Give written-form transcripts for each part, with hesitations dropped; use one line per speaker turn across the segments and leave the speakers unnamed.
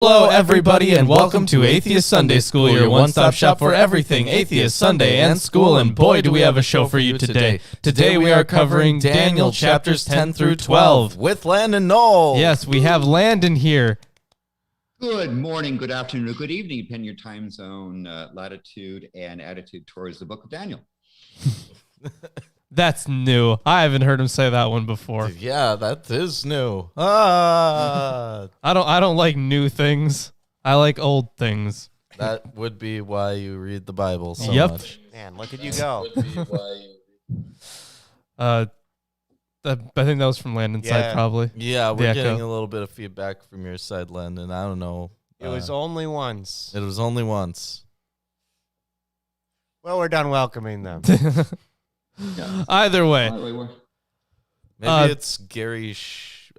Hello, everybody, and welcome to Atheist Sunday School, your one-stop shop for everything Atheist Sunday and school. And boy, do we have a show for you today. Today we are covering Daniel chapters 10 through 12.
With Landon Noll.
Yes, we have Landon here.
Good morning, good afternoon, or good evening, depending on your time zone, latitude, and attitude towards the book of Daniel.
That's new. I haven't heard him say that one before.
Yeah, that is new.
I don't like new things. I like old things.
That would be why you read the Bible so
Yep.
much.
Man, look at you go.
Would be why
I think that was from Landon's side, probably.
Yeah,
The
we're
echo.
getting a little bit of feedback from your side, Landon. I don't know.
It was only once.
It was only once.
Well, we're done welcoming them.
Either way.
Maybe it's Gary.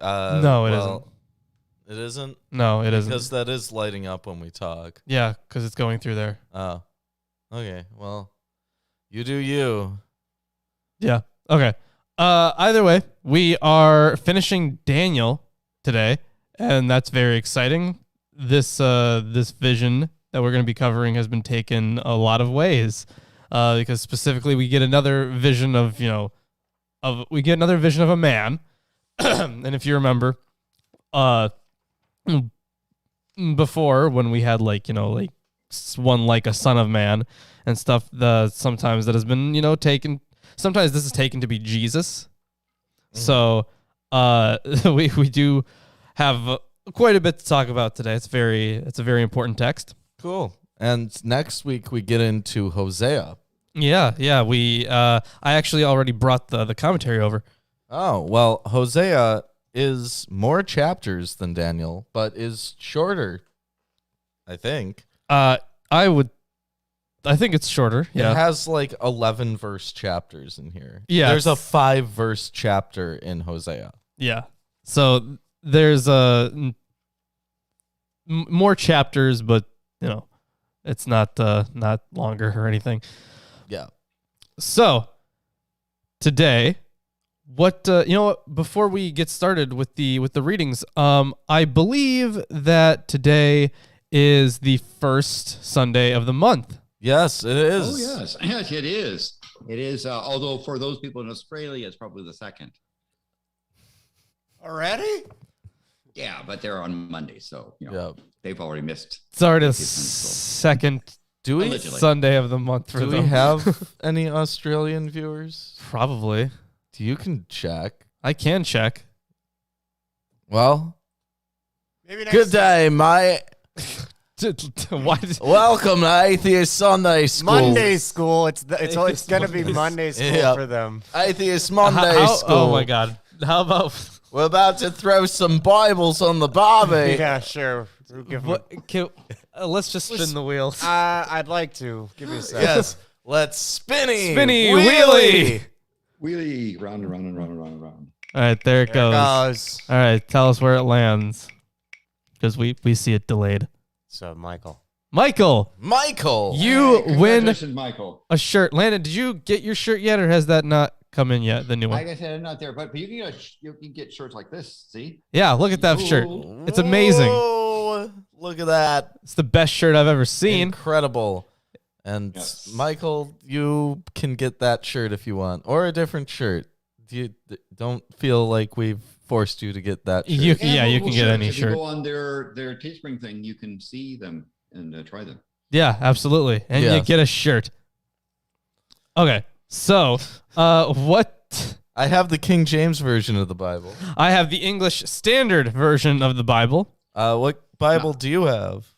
No, it
isn't. It isn't?
No, it isn't.
Because that is lighting up when we talk.
Yeah, because it's going through there.
Oh. Okay, well, you do you.
Yeah. Okay. Either way, we are finishing Daniel today, and that's very exciting. This vision that we're going to be covering has been taken a lot of ways, because specifically we get another vision of a man, and if you remember, before when we had one like a son of man and stuff, sometimes that has been taken. Sometimes this is taken to be Jesus. So we do have quite a bit to talk about today. It's a very important text.
Cool. And next week we get into Hosea.
Yeah. I actually already brought the commentary over.
Oh, well, Hosea is more chapters than Daniel, but is shorter, I think.
I think it's shorter. Yeah.
It has 11 verse chapters in here.
Yeah.
There's a 5 verse chapter in Hosea.
Yeah. So there's more chapters, but it's not longer or anything.
Yeah.
So today, before we get started with the readings, I believe that today is the first Sunday of the month.
Yes, it is.
Oh, yes. Yes, it is. It is, although for those people in Australia, it's probably the second.
Already?
Yeah, but they're on Monday, so they've already missed.
It's already the second Sunday of the month for them.
Do we have any Australian viewers?
Probably.
You can check.
I can check.
Well,
Maybe next
good day, mate. Welcome to Atheist Sunday School.
Monday school. It's going to be Monday school for them.
Atheist Monday School.
Oh my God! How about
we're about to throw some Bibles on the barbie?
Yeah, sure. We'll give them-
let's just spin the wheels.
I'd like to. Give me a second.
Yes. Let's spinny
Wheelie.
Wheelie, round and round and round and round and round.
All right, there it goes. All right, tell us where it lands, because we see it delayed.
So, Michael,
you win
Michael.
a shirt. Landon, did you get your shirt yet, or has that not come in yet? The new one.
Like I said, I'm not there, but you can get shirts like this. See?
Yeah, look at that shirt. It's amazing.
Whoa, look at that.
It's the best shirt I've ever seen.
Incredible. And
Yes.
Michael, you can get that shirt if you want, or a different shirt. You don't feel like we've forced you to get that shirt.
You can get any
If
shirt.
you go on their Teespring thing, you can see them and try them.
Yeah, absolutely. And you
Yes.
get a shirt. Okay, so what?
I have the King James version of the Bible.
I have the English Standard Version of the Bible.
What Bible do you have?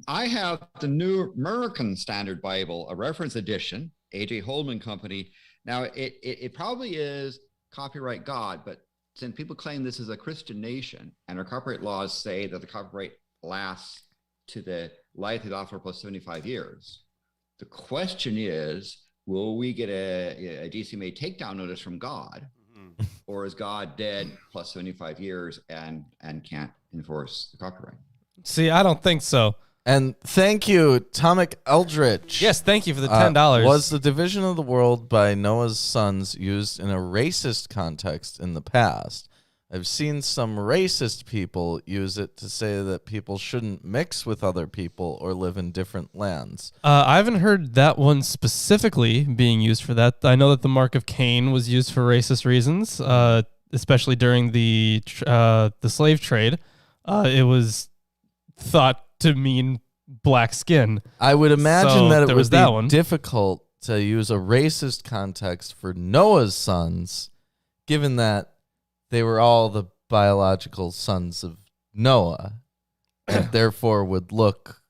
I have the New American Standard Bible, a reference edition, A.J. Holman Company. Now, it probably is copyright God, but since people claim this is a Christian nation and our copyright laws say that the copyright lasts to the life of the author plus 75 years, the question is, will we get a DCMA takedown notice from God, or is God dead plus 75 years and can't enforce the copyright?
See, I don't think so.
And thank you, Tomic Eldritch.
Yes, thank you for the $10.
Was the division of the world by Noah's sons used in a racist context in the past? I've seen some racist people use it to say that people shouldn't mix with other people or live in different lands.
I haven't heard that one specifically being used for that. I know that the mark of Cain was used for racist reasons, especially during the slave trade. It was thought to mean black skin.
I would imagine
So
that it
there
would
was that
be
one.
difficult to use a racist context for Noah's sons, given that they were all the biological sons of Noah, and therefore would look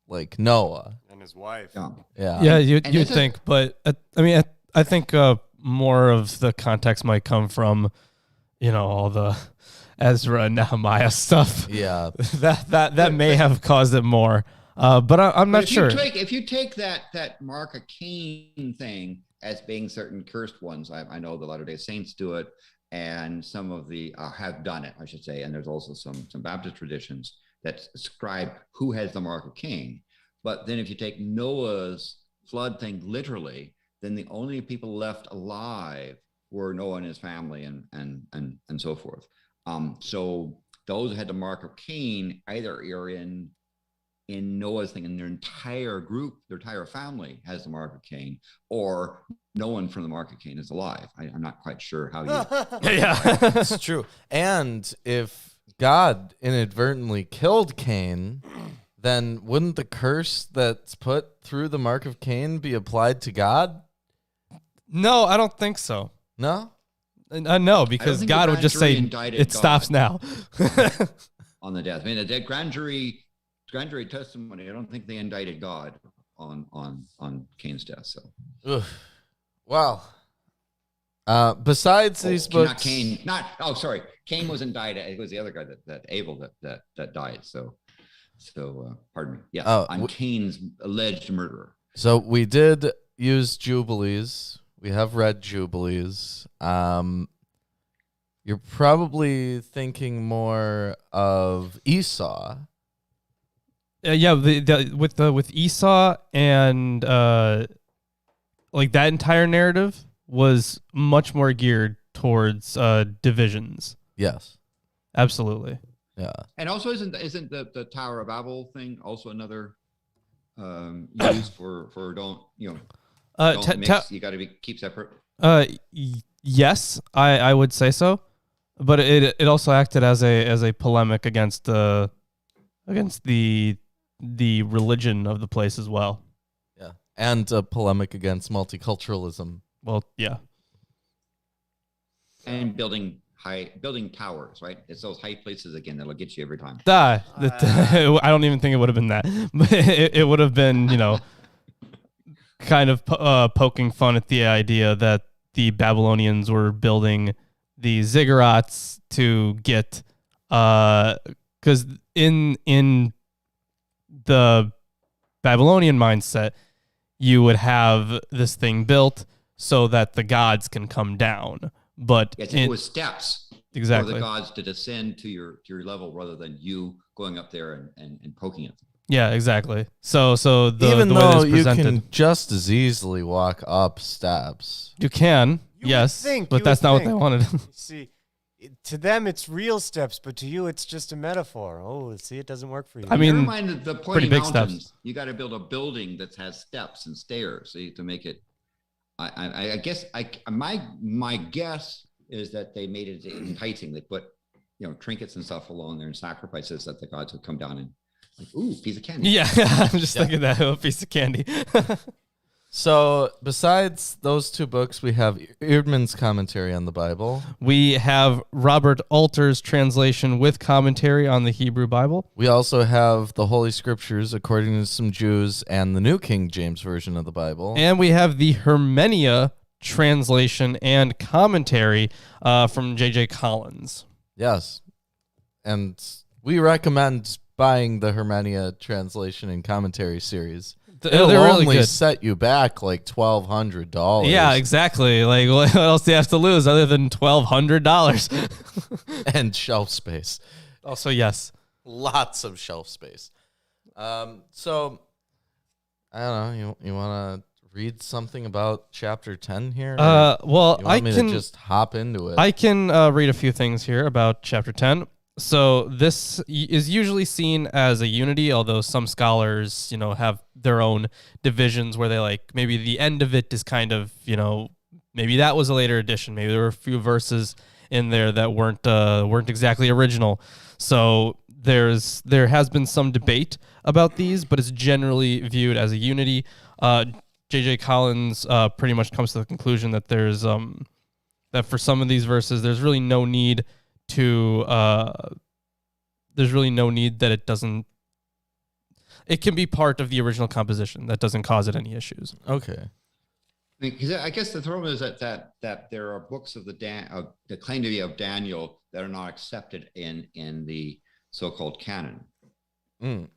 like Noah.
And his wife.
Yeah.
Yeah,
And
you'd
this is-
think, but I think more of the context might come from, all the Ezra and Nehemiah stuff.
Yeah.
that may have caused it more. But I'm not sure.
If you take that mark of Cain thing as being certain cursed ones, I know the Latter-day Saints do it, and some of the have done it, I should say. And there's also some Baptist traditions that describe who has the mark of Cain. But then if you take Noah's flood thing literally, then the only people left alive were Noah and his family and so forth. So those who had the mark of Cain either are in Noah's thing, and their entire group, their entire family has the mark of Cain, or no one from the mark of Cain is alive. I'm not quite sure how you.
Yeah.
It's true. And if God inadvertently killed Cain, then wouldn't the curse that's put through the mark of Cain be applied to God?
No, I don't think so.
No?
No, because
think
God
the
would just
grand
say
jury indicted
it stops
God.
now.
On the death. I mean, the dead grand jury testimony, I don't think they indicted God on Cain's death. So,
Ugh. Wow. Besides these books,
not Cain. Sorry, Cain was indicted. It was the other guy that Abel that died. So, pardon me. Yes, on Cain's alleged murderer.
So we did use Jubilees. We have read Jubilees. You're probably thinking more of Esau.
Yeah, with Esau and like that entire narrative was much more geared towards divisions.
Yes.
Absolutely.
Yeah.
And also, isn't the Tower of Babel thing also another use for don't mix? You got to keep separate.
Yes, I would say so, but it also acted as a polemic against the religion of the place as well.
Yeah. And a polemic against multiculturalism.
Well, yeah.
And building towers, right? It's those high places again that'll get you every time.
I don't even think it would have been that, but it would have been, kind of poking fun at the idea that the Babylonians were building the ziggurats to get, because in the Babylonian mindset, you would have this thing built so that the gods can come down. But
yes, it was steps
exactly
for the gods to descend to your level rather than you going up there and poking at them.
Yeah, exactly. So
even
the way
though
this
you
presented,
can just as easily walk up steps.
you can,
You
yes,
would think,
but
you
that's
would
not
think.
what they wanted.
See, to them it's real steps, but to you it's just a metaphor. Oh, see, it doesn't work for you.
I mean,
never mind the
pretty
pointy
big
mountains.
steps.
You got to build a building that has steps and stairs, so you have to make it. I guess my guess is that they made it enticing. They put trinkets and stuff along there and sacrifices that the gods would come down and like, ooh, piece of candy.
Yeah, I'm just thinking that a piece of candy.
So besides those two books, we have Eerdman's commentary on the Bible.
We have Robert Alter's translation with commentary on the Hebrew Bible.
We also have the Holy Scriptures according to some Jews and the New King James Version of the Bible.
And we have the Hermenia translation and commentary from J.J. Collins.
Yes. And we recommend buying the Hermenia translation and commentary series. It'll
They're really
only
good.
set you back like $1,200.
Yeah, exactly. Like, what else do you have to lose other than $1,200?
And shelf space.
Also, yes.
Lots of shelf space. So, I don't know. You want to read something about chapter 10 here?
Well,
you want
I
me
can
to just hop into it?
I can read a few things here about chapter 10. So this is usually seen as a unity, although some scholars, have their own divisions where they like maybe the end of it is kind of, maybe that was a later addition. Maybe there were a few verses in there that weren't exactly original. So there has been some debate about these, but it's generally viewed as a unity. J.J. Collins pretty much comes to the conclusion that that for some of these verses, there's really no need that it can be part of the original composition. That doesn't cause it any issues.
Okay.
Because I guess the problem is that there are books of that claim to be of Daniel that are not accepted in the so-called canon.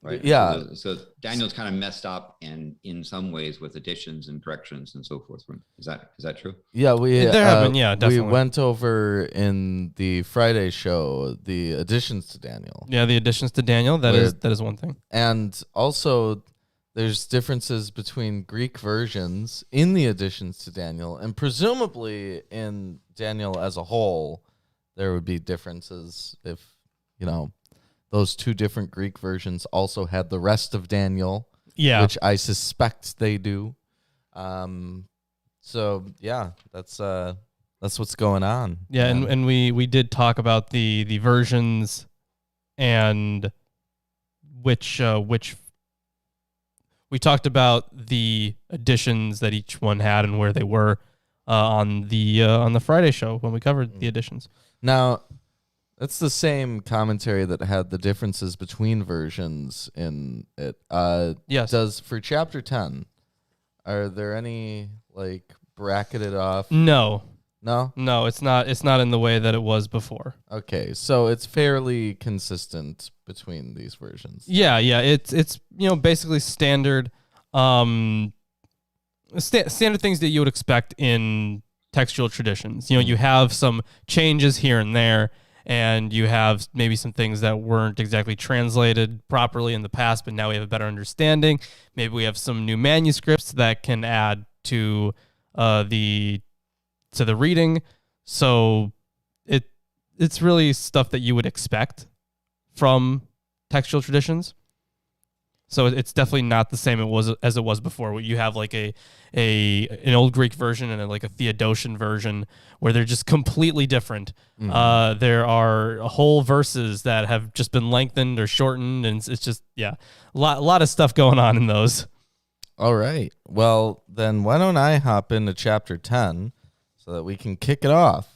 Right.
Yeah.
So Daniel's kind of messed up in some ways with additions and corrections and so forth. Is that true?
Yeah,
definitely.
We went over in the Friday show the additions to Daniel.
Yeah, the additions to Daniel. That is one thing.
And also, there's differences between Greek versions in the additions to Daniel, and presumably in Daniel as a whole, there would be differences if those two different Greek versions also had the rest of Daniel, which I suspect they do. So yeah, that's what's going on.
Yeah, and we did talk about the versions and which we talked about the additions that each one had and where they were on the Friday show when we covered the additions.
Now, that's the same commentary that had the differences between versions in it.
Yes.
For chapter 10, are there any bracketed off?
No.
No?
No, it's not in the way that it was before.
Okay, so it's fairly consistent between these versions.
Yeah, it's basically standard standard things that you would expect in textual traditions. You have some changes here and there, and you have maybe some things that weren't exactly translated properly in the past, but now we have a better understanding. Maybe we have some new manuscripts that can add to the reading. So it's really stuff that you would expect from textual traditions. So it's definitely not the same as it was before, where you have like an old Greek version and a Theodosian version where they're just completely different. Mm-hmm. There are whole verses that have just been lengthened or shortened, and it's just a lot of stuff going on in those.
All right. Well, then why don't I hop into chapter 10 so that we can kick it off?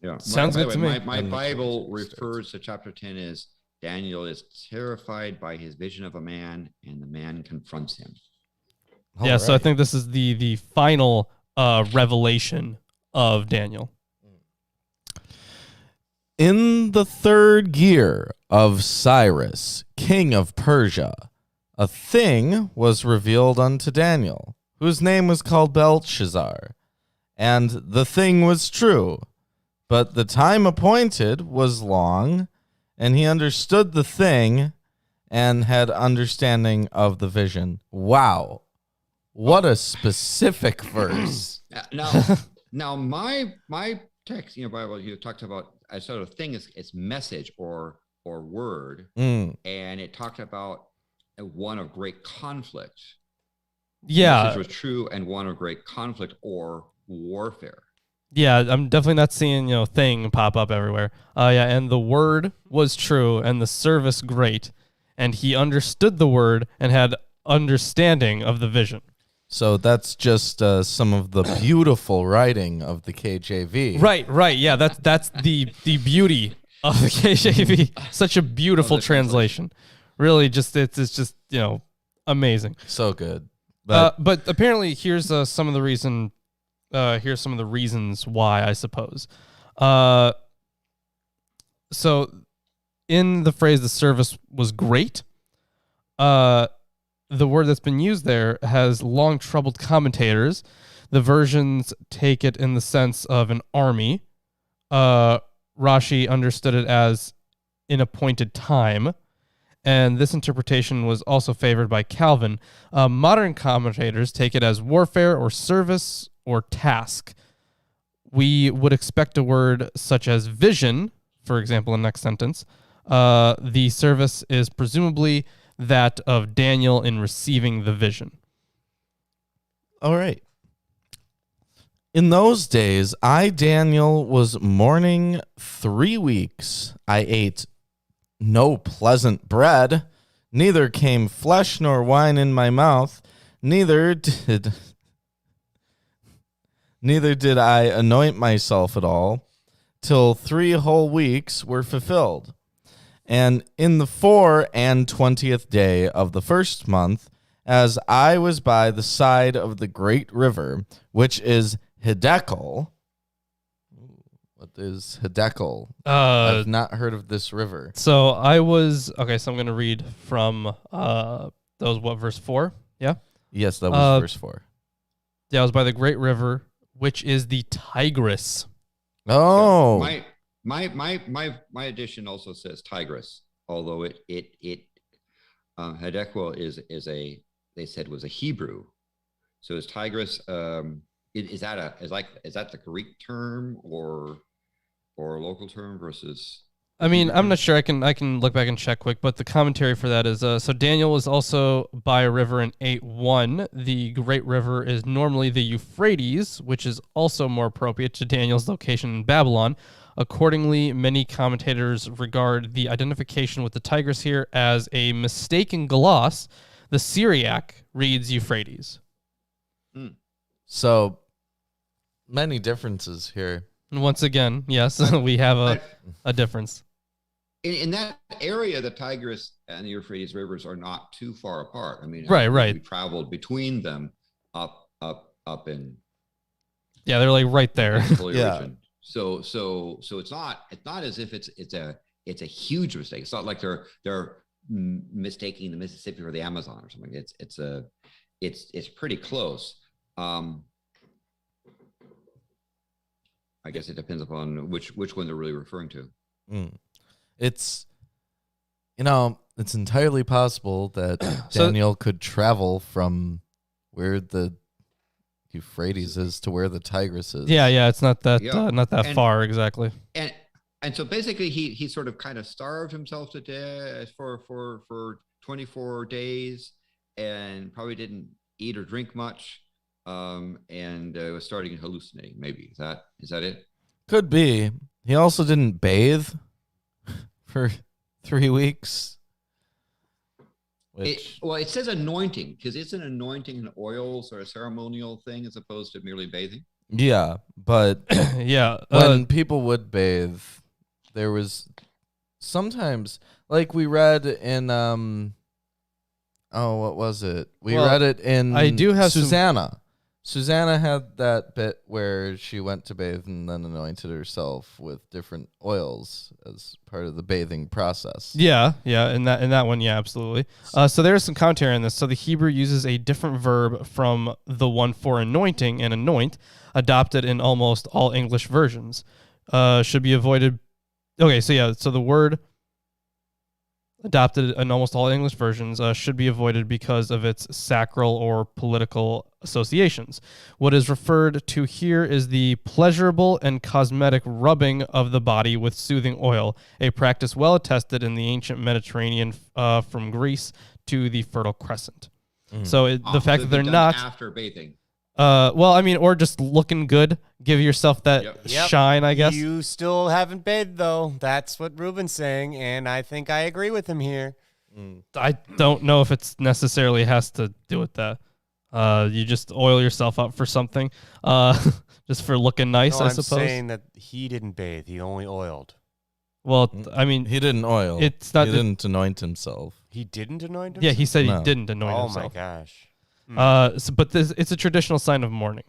Yeah,
sounds good to me.
My Bible refers to chapter 10 as Daniel is terrified by his vision of a man, and the man confronts him.
All right.
So I think this is the final revelation of Daniel.
In the 3rd year of Cyrus, king of Persia, a thing was revealed unto Daniel, whose name was called Belshazzar. And the thing was true, but the time appointed was long, and he understood the thing and had understanding of the vision. Wow. What a specific verse.
Now my text, Bible, you talked about a sort of thing is message or word, and it talked about one of great conflict.
Yeah.
Message was true and one of great conflict or warfare.
Yeah, I'm definitely not seeing, thing pop up everywhere. And the word was true and the service great, and he understood the word and had understanding of the vision.
So that's just some of the beautiful writing of the KJV.
Right. Yeah, that's the beauty of the KJV. Such a beautiful translation. Really, it's just amazing.
So good.
But apparently, here's some of the reason. Here's some of the reasons why, I suppose. So, in the phrase "the service was great," the word that's been used there has long troubled commentators. The versions take it in the sense of an army. Rashi understood it as in appointed time, and this interpretation was also favored by Calvin. Modern commentators take it as warfare or service or task. We would expect a word such as vision, for example, in the next sentence. The service is presumably that of Daniel in receiving the vision.
All right. In those days, I, Daniel, was mourning 3 weeks. I ate no pleasant bread, neither came flesh nor wine in my mouth, neither did I anoint myself at all, till 3 whole weeks were fulfilled. And in the 24th day of the first month, as I was by the side of the great river, which is Hiddekel. What is Hiddekel? I've not heard of this river.
So I was okay. So I'm going to read from that was what, verse 4? Yeah.
Yes, that was verse 4.
Yeah, I was by the great river, which is the Tigris.
Oh,
My edition also says Tigris, although Hiddekel is a, they said, was a Hebrew. So is Tigris is that the Greek term or a local term versus?
I mean, I'm not sure. I can look back and check quick, but the commentary for that is so Daniel was also by a river in 8:1. The great river is normally the Euphrates, which is also more appropriate to Daniel's location in Babylon. Accordingly, many commentators regard the identification with the Tigris here as a mistaken gloss. The Syriac reads Euphrates.
So many differences here.
And once again, yes, we have a difference.
In that area, the Tigris and the Euphrates rivers are not too far apart. I mean,
right.
We traveled between them up in.
Yeah, they're like right there.
Yeah.
Region. So it's not as if it's a huge mistake. It's not like they're mistaking the Mississippi for the Amazon or something. It's pretty close. I guess it depends upon which one they're really referring to.
It's entirely possible that Daniel could travel from where the Euphrates is to where the Tigris is.
Yeah, it's not that far exactly.
And so basically he sort of kind of starved himself to death for 24 days and probably didn't eat or drink much. And was starting hallucinating. Maybe is that it?
Could be. He also didn't bathe for 3 weeks.
It says anointing because it's an anointing and oils or a ceremonial thing as opposed to merely bathing.
Yeah, but
yeah,
when people would bathe, there was sometimes, like we read in what was it? We read it in
I do have
Susanna. Susanna had that bit where she went to bathe and then anointed herself with different oils as part of the bathing process.
Yeah, in that one, yeah, absolutely. So there's some commentary on this. So the Hebrew uses a different verb from the one for anointing and anoint, adopted in almost all English versions. Should be avoided. Okay, so the word adopted in almost all English versions should be avoided because of its sacral or political associations. What is referred to here is the pleasurable and cosmetic rubbing of the body with soothing oil, a practice well attested in the ancient Mediterranean from Greece to the Fertile Crescent. So the fact that they're not
after bathing.
Or just looking good, give yourself that shine, I guess.
You still haven't bathed, though. That's what Ruben's saying, and I think I agree with him here.
I don't know if it's necessarily has to do with that. You just oil yourself up for something, just for looking nice,
No,
I
I'm
suppose.
saying that he didn't bathe. He only oiled.
Well, I mean,
He didn't oil.
It's not
He didn't anoint himself.
He didn't anoint himself?
yeah, he said
No.
he didn't anoint
Oh,
himself.
my gosh.
But it's a traditional sign of mourning.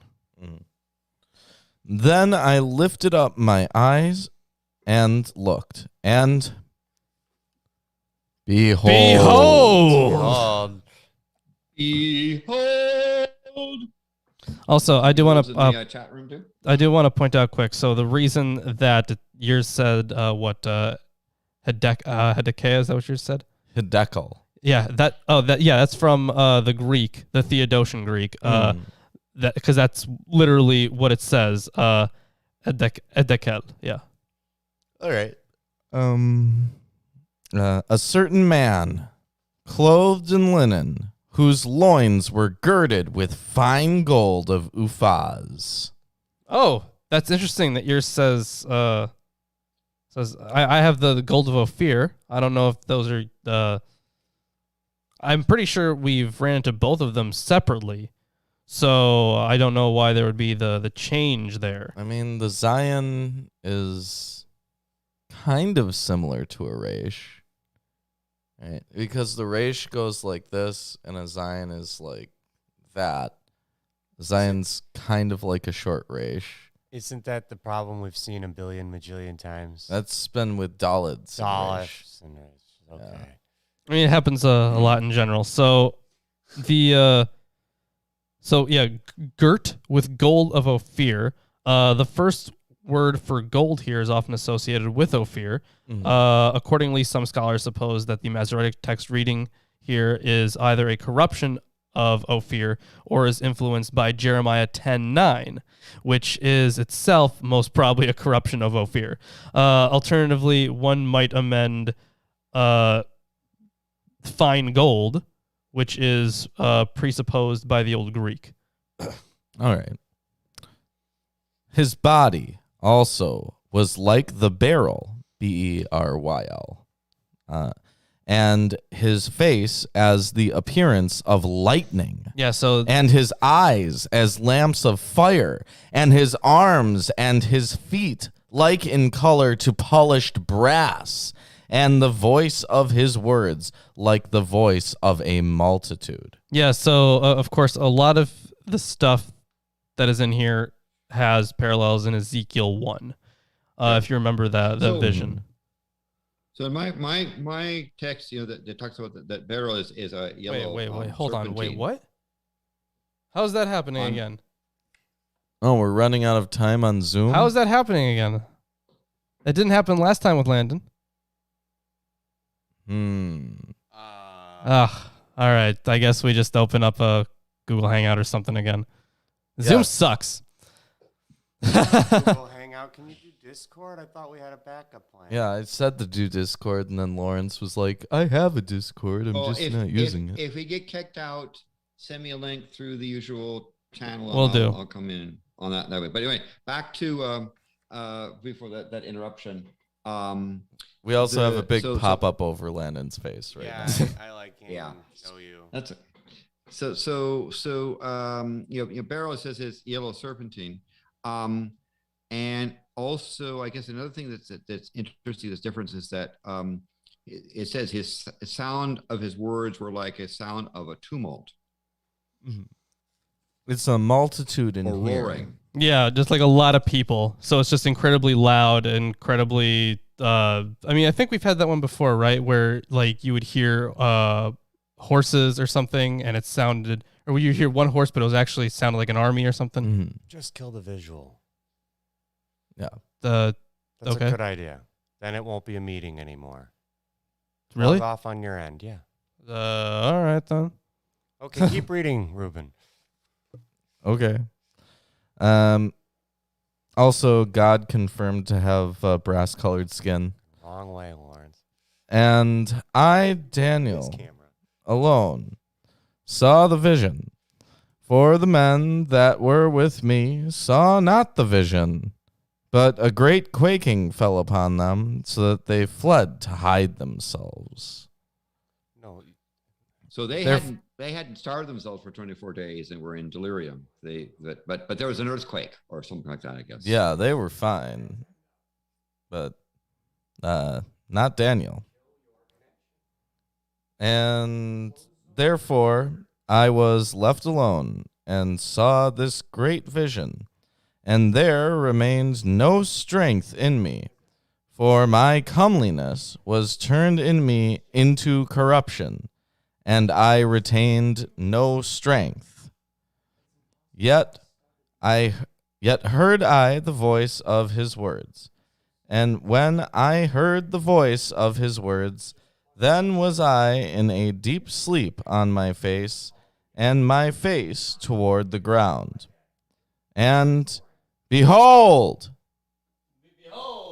Then I lifted up my eyes and looked, and behold.
Behold!
Behold.
Also, I do want
Those
to
in the chat room too.
I do want to point out quick. So the reason that yours said Hedekiah, is that what yours said?
Hidekel.
Yeah, that's from the Greek, the Theodosian Greek. Because that's literally what it says. Edekel. Yeah.
All right. A certain man, clothed in linen, whose loins were girded with fine gold of Uphaz.
Oh, that's interesting that yours says I have the gold of Ophir. I don't know if those are I'm pretty sure we've ran into both of them separately. So I don't know why there would be the change there.
I mean, the Zion is kind of similar to a Resh, right? Because the Resh goes like this, and a Zion is like that. Zion's kind of like a short Resh.
Isn't that the problem we've seen a billion majillion times?
That's been with Daleds.
Daleds and Resh. Okay.
Yeah.
I mean, it happens a lot in general. So girt with gold of Ophir. The first word for gold here is often associated with Ophir. Accordingly, some scholars suppose that the Masoretic text reading here is either a corruption of Ophir or is influenced by Jeremiah 10:9, which is itself most probably a corruption of Ophir. Alternatively, one might amend fine gold, which is presupposed by the Old Greek.
All right. His body also was like the beryl, Beryl, and his face as the appearance of lightning.
Yeah, so
and his eyes as lamps of fire, and his arms and his feet like in color to polished brass, and the voice of his words like the voice of a multitude.
Yeah, so of course, a lot of the stuff that is in here has parallels in Ezekiel 1. If you remember that vision.
So in my text, that talks about that beryl is a yellow.
Wait, hold on. Wait, what? How's that happening again?
Oh, we're running out of time on Zoom?
How is that happening again? It didn't happen last time with Landon. All right. I guess we just open up a Google Hangout or something again. Zoom sucks.
Google Hangout. Can you do Discord? I thought we had a backup plan.
Yeah, I said to do Discord, and then Lawrence was like, I have a Discord. I'm not using it.
If we get kicked out, send me a link through the usual channel. I'll come in on that way. But anyway, back to before that interruption.
We also have a big pop-up over Landon's face right now.
I like him.
Yeah.
Show you.
That's it. Beryl says it's yellow serpentine. And also, I guess another thing that's interesting, this difference is that it says his sound of his words were like a sound of a tumult.
Mm-hmm. It's a multitude in
or
here.
roaring.
Yeah, just like a lot of people. So it's just incredibly loud, incredibly. I think we've had that one before, right? Where like you would hear horses or something, and it sounded, or you hear one horse, but it was actually sounded like an army or something.
Mm-hmm.
Just kill the visual.
Yeah.
That's a good idea. Then it won't be a meeting anymore.
Really?
Log off on your end, yeah.
All right then.
Okay, keep reading, Ruben.
Okay. Also, God confirmed to have brass-colored skin.
Wrong way, Lawrence.
And I, Daniel, alone, saw the vision. For the men that were with me saw not the vision, but a great quaking fell upon them, so that they fled to hide themselves.
No.
So they hadn't starved themselves for 24 days and were in delirium. But there was an earthquake or something like that, I guess.
Yeah, they were fine, but not Daniel. And therefore I was left alone and saw this great vision, and there remained no strength in me, for my comeliness was turned in me into corruption, and I retained no strength. Yet heard I the voice of his words, and when I heard the voice of his words, Then was I in a deep sleep on my face, and my face toward the ground. And behold,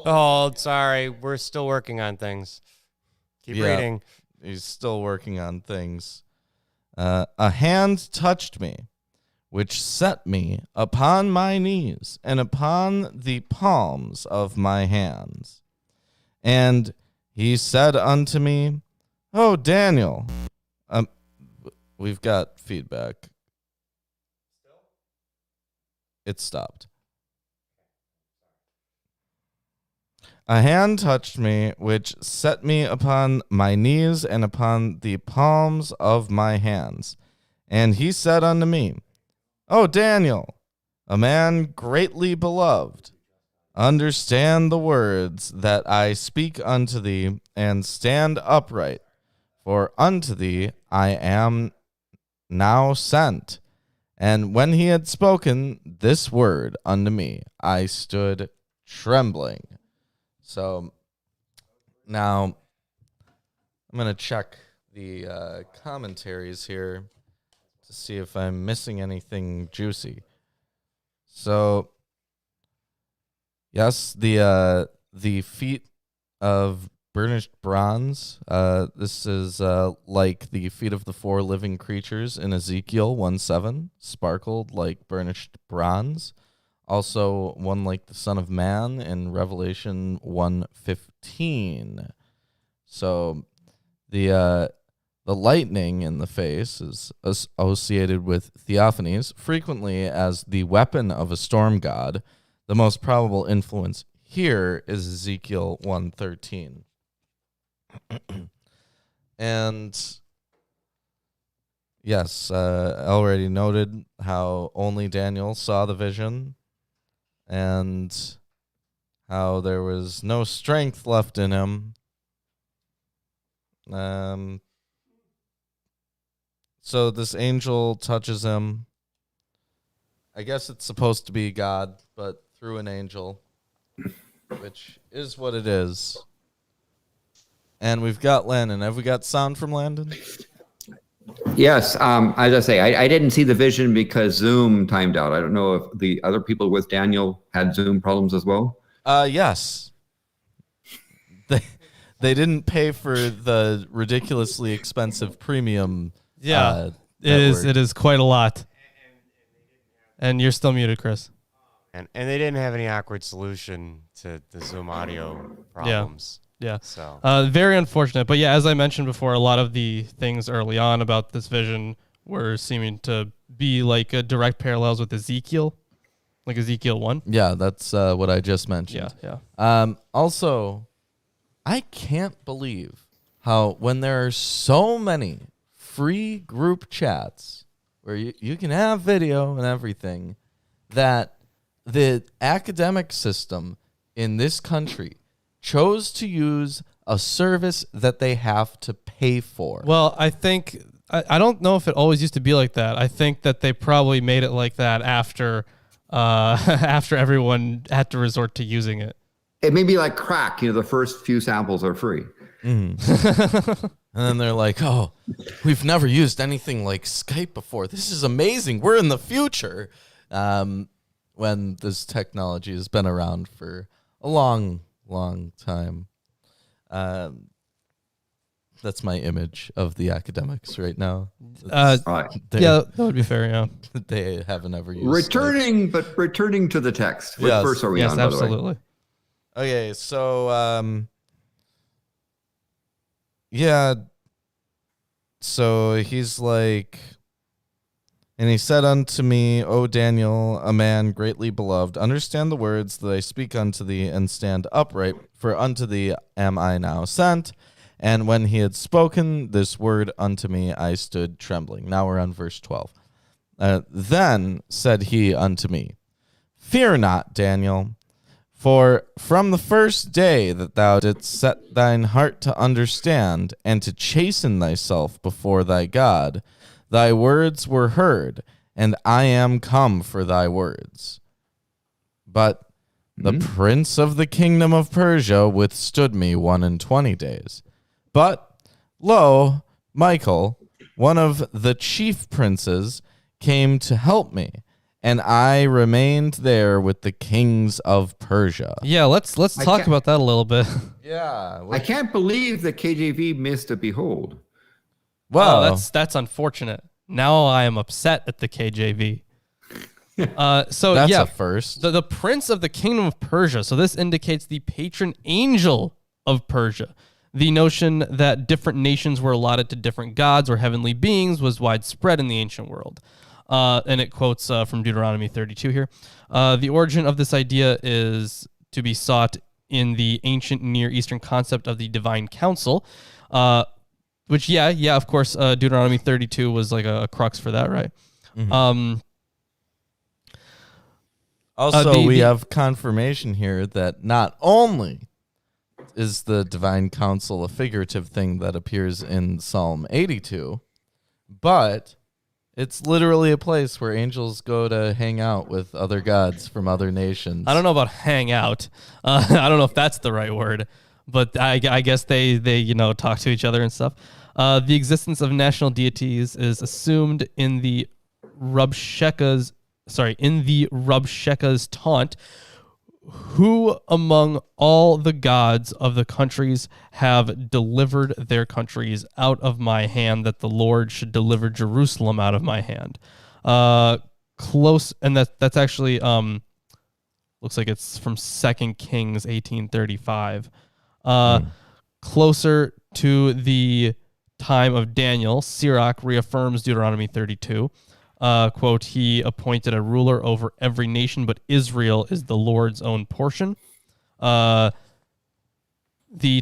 Oh, sorry. We're still working on things. Keep
Yeah.
reading.
he's still working on things. A hand touched me, which set me upon my knees and upon the palms of my hands. And he said unto me, "Oh, Daniel." We've got feedback. It stopped. A hand touched me, which set me upon my knees and upon the palms of my hands. And he said unto me, "O Daniel, a man greatly beloved, understand the words that I speak unto thee, and stand upright, for unto thee I am now sent." And when he had spoken this word unto me, I stood trembling. So now I'm going to check the commentaries here to see if I'm missing anything juicy. So, yes, the feet of burnished bronze. This is like the feet of the four living creatures in Ezekiel 1:7, sparkled like burnished bronze. Also, one like the Son of Man in Revelation 1:15. So, the lightning in the face is associated with theophanies, frequently as the weapon of a storm god. The most probable influence here is Ezekiel 1:13. And yes, already noted how only Daniel saw the vision and how there was no strength left in him. So this angel touches him. I guess it's supposed to be God, but through an angel, which is what it is. And we've got Landon. Have we got sound from Landon?
Yes. As I say, I didn't see the vision because Zoom timed out. I don't know if the other people with Daniel had Zoom problems as well.
Yes. They didn't pay for the ridiculously expensive premium.
Yeah, it is quite a lot. And you're still muted, Chris.
And they didn't have any awkward solution to the Zoom audio problems.
Yeah.
So
very unfortunate. But yeah, as I mentioned before, a lot of the things early on about this vision were seeming to be like a direct parallels with Ezekiel, like Ezekiel 1.
Yeah, that's what I just mentioned.
Yeah.
Also, I can't believe how when there are so many free group chats where you can have video and everything, that the academic system in this country chose to use a service that they have to pay for.
Well, I think, I don't know if it always used to be like that. I think that they probably made it like that after after everyone had to resort to using it.
It may be like crack. The first few samples are free.
Mm-hmm. And then they're like, "Oh, we've never used anything like Skype before. This is amazing. We're in the future." When this technology has been around for a long time. That's my image of the academics right now.
Right.
Yeah, that would be fair, yeah.
They haven't ever used
Returning to the text. What
Yes.
verse are we
Yes,
on, by the way?
absolutely.
Okay, so yeah. So he's like, "And he said unto me, O Daniel, a man greatly beloved, understand the words that I speak unto thee, and stand upright, for unto thee am I now sent. And when he had spoken this word unto me, I stood trembling." Now we're on verse 12. Then said he unto me, "Fear not, Daniel, for from the first day that thou didst set thine heart to understand, and to chasten thyself before thy God, thy words were heard, and I am come for thy words. But the prince of the kingdom of Persia withstood me 21 days. But Lo, Michael, one of the chief princes, came to help me, and I remained there with the kings of Persia.
Yeah, let's talk about that a little bit.
Yeah.
I can't believe the KJV missed a behold.
Well,
that's unfortunate. Now I am upset at the KJV. So
that's
yeah,
a first.
the prince of the kingdom of Persia. So this indicates the patron angel of Persia. The notion that different nations were allotted to different gods or heavenly beings was widespread in the ancient world. And it quotes from Deuteronomy 32 here. The origin of this idea is to be sought in the ancient Near Eastern concept of the divine council, which, of course, Deuteronomy 32 was like a crux for that, right?
Mm-hmm. Also, we have confirmation here that not only is the divine council a figurative thing that appears in Psalm 82, but it's literally a place where angels go to hang out with other gods from other nations.
I don't know about hang out. I don't know if that's the right word, but I guess they talk to each other and stuff. The existence of national deities is assumed in the Rabshakeh's taunt. Who among all the gods of the countries have delivered their countries out of my hand, that the Lord should deliver Jerusalem out of my hand? Close, and that's actually looks like it's from 2 Kings 18:35. Closer to the time of Daniel, Sirach reaffirms Deuteronomy 32. Quote, he appointed a ruler over every nation, but Israel is the Lord's own portion. The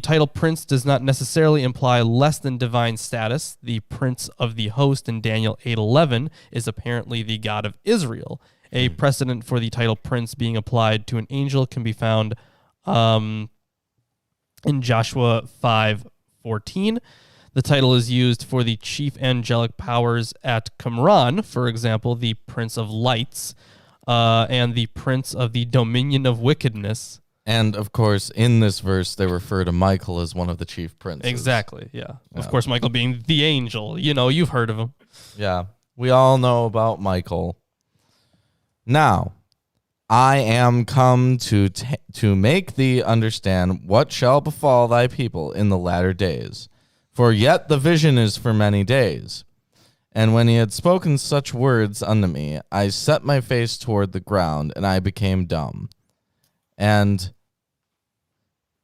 title prince does not necessarily imply less than divine status. The prince of the host in Daniel 8:11 is apparently the God of Israel. A precedent for the title prince being applied to an angel can be found in Joshua 5:14. The title is used for the chief angelic powers at Qumran, for example, the Prince of Lights, and the Prince of the Dominion of Wickedness.
And, of course, in this verse, they refer to Michael as one of the chief princes.
Exactly, yeah. Of course, Michael being the angel. You've heard of him.
Yeah, we all know about Michael. Now, I am come to make thee understand what shall befall thy people in the latter days. For yet the vision is for many days. And when he had spoken such words unto me, I set my face toward the ground, and I became dumb. And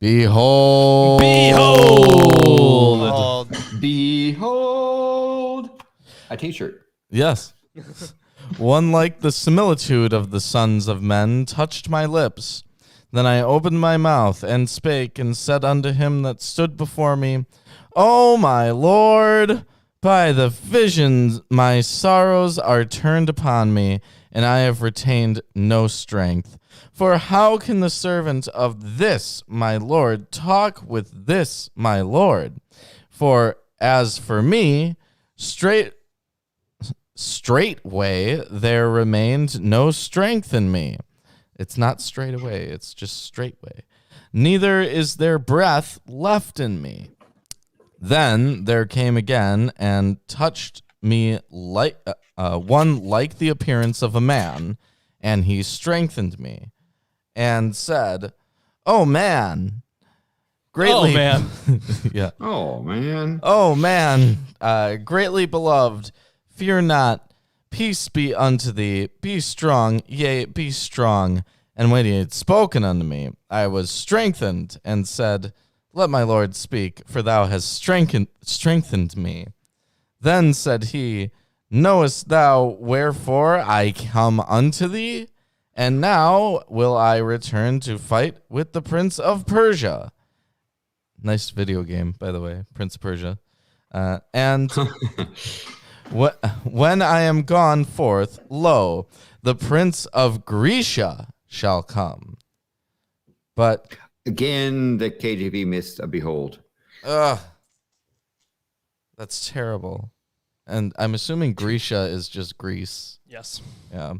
behold.
Behold. A t-shirt.
Yes. One like the similitude of the sons of men touched my lips. Then I opened my mouth and spake and said unto him that stood before me, O my Lord, by the visions my sorrows are turned upon me, and I have retained no strength. For how can the servant of this my Lord talk with this my Lord? For as for me, straightway there remained no strength in me. It's not straight away, it's just straightway. Neither is there breath left in me. Then there came again and touched me like one like the appearance of a man, and he strengthened me, and said, "Oh man, greatly, yeah,
Oh man,
oh man, greatly beloved, fear not, peace be unto thee, be strong, yea, be strong." And when he had spoken unto me, I was strengthened, and said, Let my Lord speak, for thou hast strengthened me. Then said he, Knowest thou wherefore I come unto thee? And now will I return to fight with the Prince of Persia. Nice video game, by the way, Prince of Persia. And when I am gone forth, lo, the Prince of Grecia shall come. But
again, the KJV missed a behold.
That's terrible. And I'm assuming Grecia is just Greece.
Yes.
Yeah.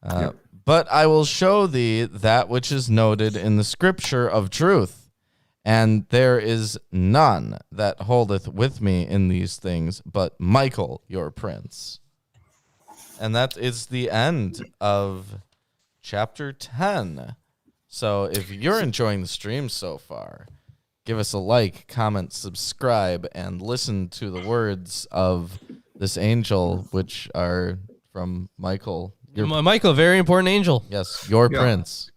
Yep.
But I will show thee that which is noted in the scripture of truth. And there is none that holdeth with me in these things but Michael, your prince. And that is the end of chapter 10. So if you're enjoying the stream so far, give us a like, comment, subscribe, and listen to the words of this angel, which are from Michael.
Michael, very important angel.
Yes, your
Yeah.
prince.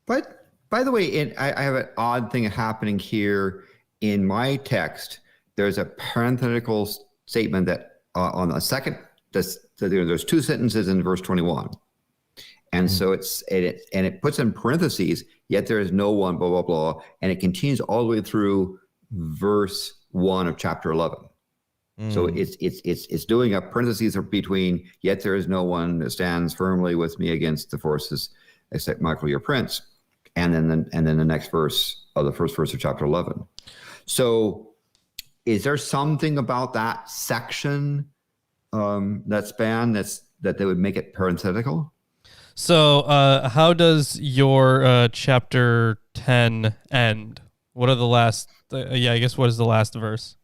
But by the way, I have an odd thing happening here in my text. There's a parenthetical statement that on the second, there's two sentences in verse 21. And so it puts in parentheses, yet there is no one, blah, blah, blah. And it continues all the way through verse 1 of chapter 11. So it's doing a parentheses between, yet there is no one that stands firmly with me against the forces, except Michael, your prince. And then the next verse of the first verse of chapter 11. So is there something about that section, that span, that they would make it parenthetical?
So how does your chapter 10 end? What are the last, I guess what is the last verse?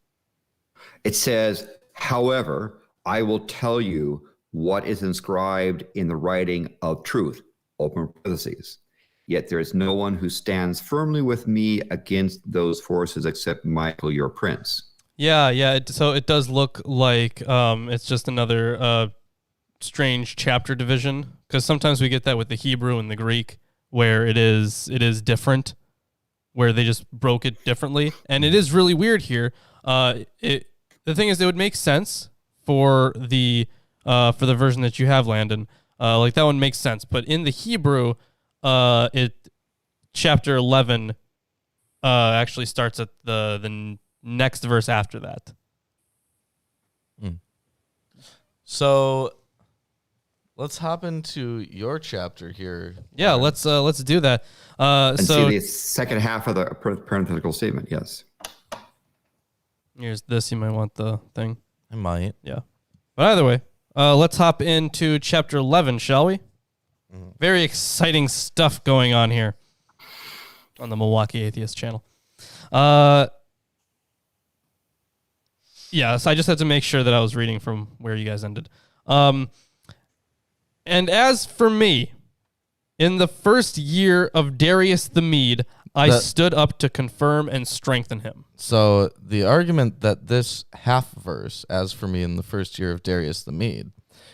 It says, however, I will tell you what is inscribed in the writing of truth, open parentheses. Yet there is no one who stands firmly with me against those forces except Michael, your prince.
Yeah. So it does look like it's just another strange chapter division, because sometimes we get that with the Hebrew and the Greek, where it is different, where they just broke it differently, and it is really weird here. The thing is, it would make sense for the version that you have, Landon. Like that one makes sense, but in the Hebrew, chapter 11 actually starts at the next verse after that.
So let's hop into your chapter here.
Yeah, let's do that.
And
So
see the second half of the parenthetical statement, yes.
here's this. You might want the thing.
I might.
Yeah. But either way, let's hop into chapter 11, shall we? Very exciting stuff going on here on the Milwaukee Atheist channel. Yeah, so I just had to make sure that I was reading from where you guys ended. And as for me, in the first year of Darius the Mede, I stood up to confirm and strengthen him.
So the argument that this half verse, as for me in the first year of Darius the Mede,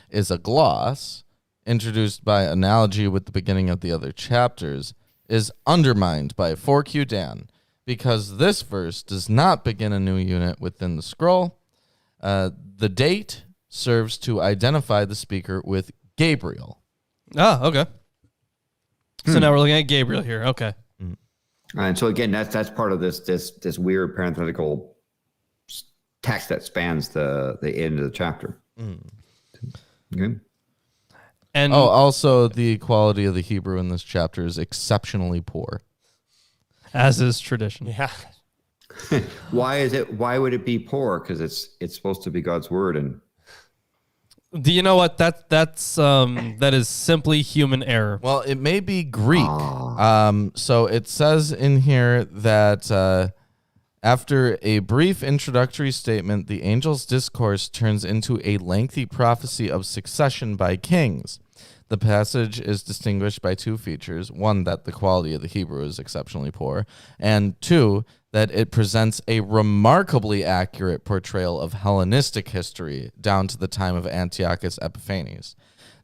is a gloss introduced by analogy with the beginning of the other chapters, is undermined by 4Q Dan, because this verse does not begin a new unit within the scroll. The date serves to identify the speaker with Gabriel.
Ah, okay. So now we're looking at Gabriel here. Okay.
And so again, that's part of this weird parenthetical text that spans the end of the chapter. Okay.
And
also the quality of the Hebrew in this chapter is exceptionally poor.
as is tradition.
Yeah.
Why would it be poor? Because it's supposed to be God's word. And
Do you know what? That is simply human error.
Well, it may be Greek. So it says in here that after a brief introductory statement, the angel's discourse turns into a lengthy prophecy of succession by kings. The passage is distinguished by two features. One, that the quality of the Hebrew is exceptionally poor. And two, that it presents a remarkably accurate portrayal of Hellenistic history down to the time of Antiochus Epiphanes.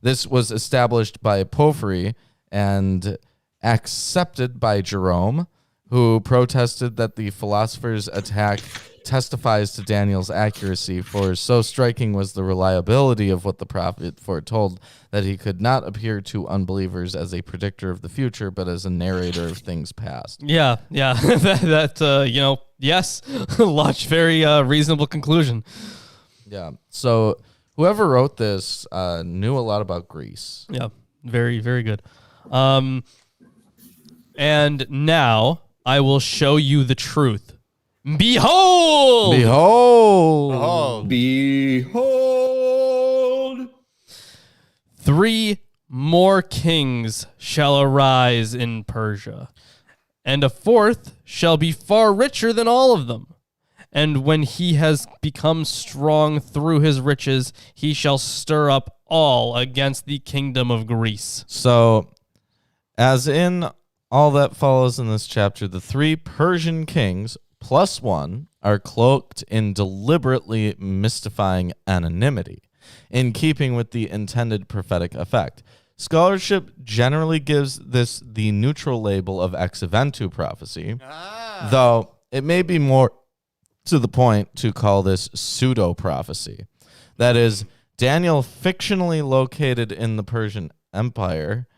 This was established by Porphyry and accepted by Jerome, who protested that the philosopher's attack testifies to Daniel's accuracy, for so striking was the reliability of what the prophet foretold that he could not appear to unbelievers as a predictor of the future, but as a narrator of things past.
Yeah. Yes, large, very reasonable conclusion.
Yeah. So whoever wrote this knew a lot about Greece.
Yeah, very, very good. And now I will show you the truth. Behold!
Behold!
behold,
3 more kings shall arise in Persia, and a fourth shall be far richer than all of them. And when he has become strong through his riches, he shall stir up all against the kingdom of Greece.
So, as in all that follows in this chapter, the 3 Persian kings plus 1 are cloaked in deliberately mystifying anonymity, in keeping with the intended prophetic effect. Scholarship generally gives this the neutral label of ex eventu prophecy, though it may be more to the point to call this pseudo-prophecy. That is, Daniel, fictionally located in the Persian Empire,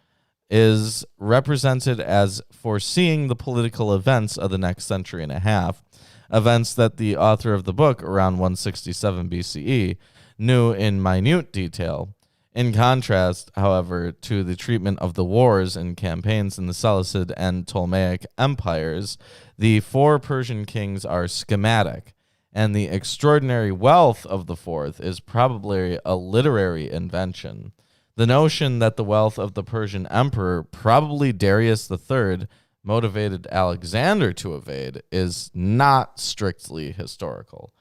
is represented as foreseeing the political events of the next century and a half, events that the author of the book, around 167 BCE, knew in minute detail. In contrast, however, to the treatment of the wars and campaigns in the Seleucid and Ptolemaic empires, the 4 Persian kings are schematic, and the extraordinary wealth of the fourth is probably a literary invention. The notion that the wealth of the Persian emperor, probably Darius III, motivated Alexander to invade is not strictly historical.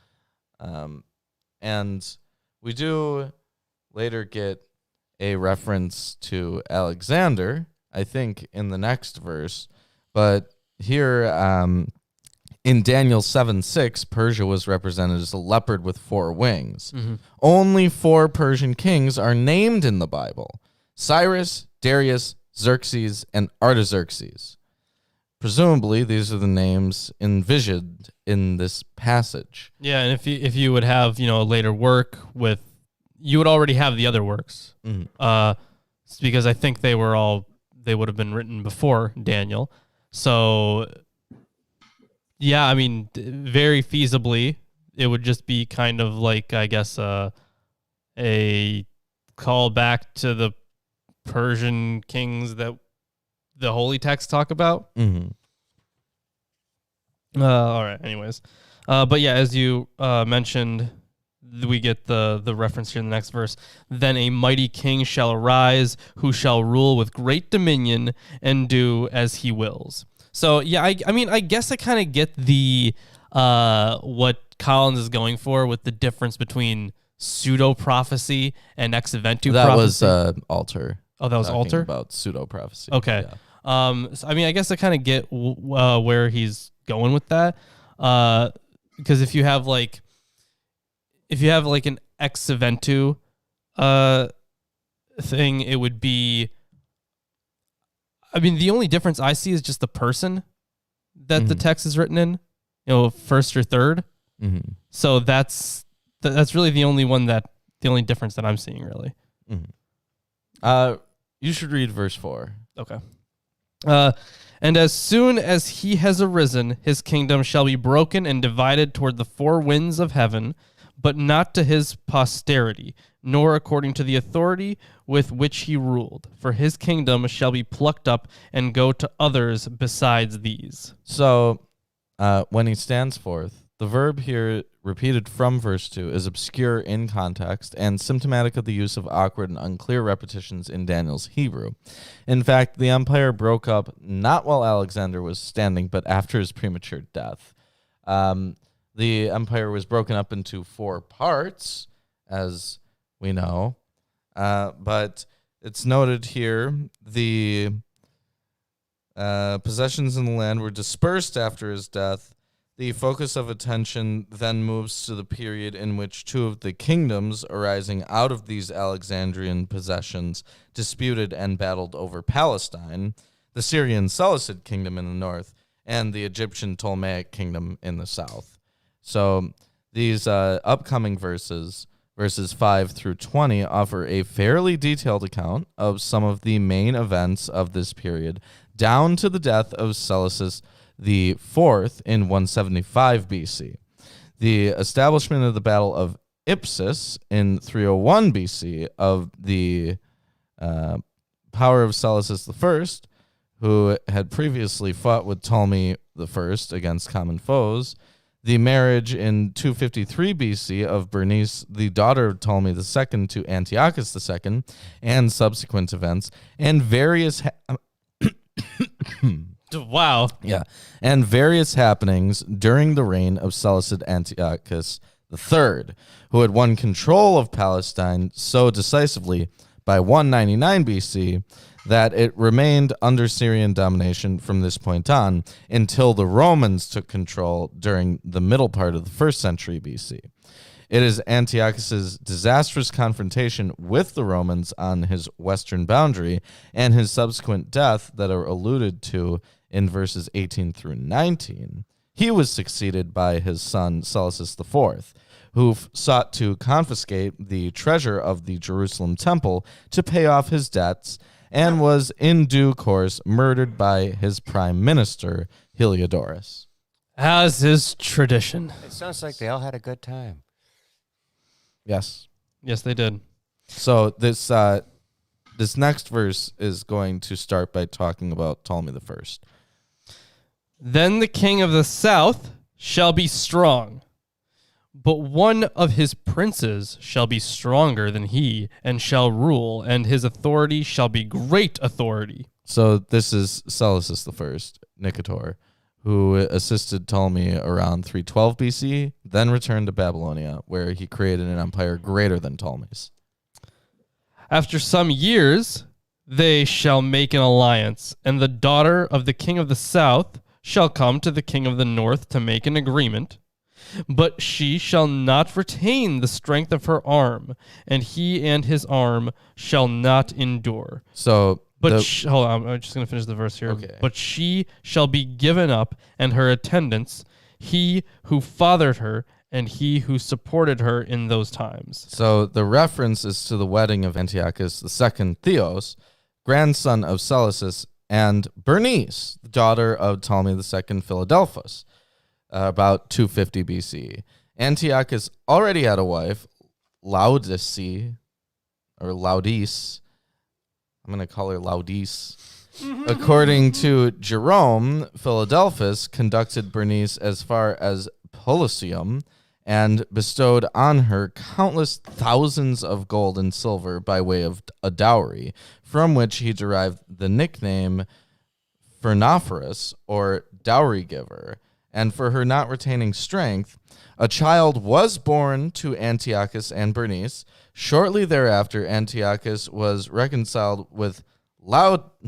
And we do later get a reference to Alexander, I think, in the next verse. But here in Daniel 7:6, Persia was represented as a leopard with 4 wings.
Mm-hmm.
Only 4 Persian kings are named in the Bible: Cyrus, Darius, Xerxes, and Artaxerxes. Presumably, these are the names envisioned in this passage.
Yeah, and if you would have, a later work with, you would already have the other works. Because I think they would have been written before Daniel. So, yeah, I mean, very feasibly, it would just be kind of like, I guess, a call back to the Persian kings that the holy texts talk about.
Mm-hmm.
All right. Anyways, but yeah, as you mentioned, we get the reference here in the next verse. Then a mighty king shall arise, who shall rule with great dominion and do as he wills. So yeah, I mean, I guess I kind of get the what Collins is going for with the difference between pseudo prophecy and ex eventu prophecy.
That was Alter.
Oh, that was Alter?
About pseudo prophecy.
Okay.
Yeah.
So, I mean, I guess I kind of get where he's going with that. Because if you have like an ex eventu thing, it would be, I mean, the only difference I see is just the person that the text is written in, first or third.
Mm-hmm.
So that's really the only difference that I'm seeing, really.
Mm-hmm. You should read verse 4.
Okay. And as soon as he has arisen, his kingdom shall be broken and divided toward the 4 winds of heaven, but not to his posterity, nor according to the authority with which he ruled. For his kingdom shall be plucked up and go to others besides these.
So, when he stands forth, the verb here repeated from verse 2 is obscure in context and symptomatic of the use of awkward and unclear repetitions in Daniel's Hebrew. In fact, the empire broke up not while Alexander was standing, but after his premature death. The empire was broken up into 4 parts, as we know. But it's noted here, the possessions in the land were dispersed after his death. The focus of attention then moves to the period in which 2 of the kingdoms arising out of these Alexandrian possessions disputed and battled over Palestine, the Syrian Seleucid kingdom in the north, and the Egyptian Ptolemaic kingdom in the south. So these upcoming verses 5 through 20, offer a fairly detailed account of some of the main events of this period, down to the death of Seleucus the Fourth in 175 BC, the establishment of the Battle of Ipsus in 301 BC of the power of Seleucus I, who had previously fought with Ptolemy I against common foes, the marriage in 253 BC of Bernice, the daughter of Ptolemy II, to Antiochus II, and subsequent events, and various
Wow.
Yeah. And various happenings during the reign of Seleucid Antiochus III, who had won control of Palestine so decisively by 199 BC that it remained under Syrian domination from this point on until the Romans took control during the middle part of the 1st century BC. It is Antiochus's disastrous confrontation with the Romans on his western boundary and his subsequent death that are alluded to in verses 18 through 19. He was succeeded by his son Seleucus IV, who sought to confiscate the treasure of the Jerusalem temple to pay off his debts, and was in due course murdered by his prime minister, Heliodorus.
As is tradition.
It sounds like they all had a good time.
Yes.
Yes, they did.
So this next verse is going to start by talking about Ptolemy the First.
Then the king of the south shall be strong, but one of his princes shall be stronger than he, and shall rule, and his authority shall be great authority.
So this is Seleucus the First, Nicator, who assisted Ptolemy around 312 BC, then returned to Babylonia, where he created an empire greater than Ptolemy's.
After some years, they shall make an alliance, and the daughter of the king of the south shall come to the king of the north to make an agreement. But she shall not retain the strength of her arm, and he and his arm shall not endure.
So,
But hold on, I'm just going to finish the verse here.
Okay.
But she shall be given up, and her attendants, he who fathered her, and he who supported her in those times.
So the reference is to the wedding of Antiochus II Theos, grandson of Seleucus, and Bernice, the daughter of Ptolemy II Philadelphus, about 250 BC. Antiochus already had a wife, Laodice, or Laudice. I'm going to call her Laudice. According to Jerome, Philadelphus conducted Bernice as far as Pelusium and bestowed on her countless thousands of gold and silver by way of a dowry, from which he derived the nickname Fernophorus, or dowry giver. And for her not retaining strength, a child was born to Antiochus and Bernice. Shortly thereafter, Antiochus was reconciled with Laudice,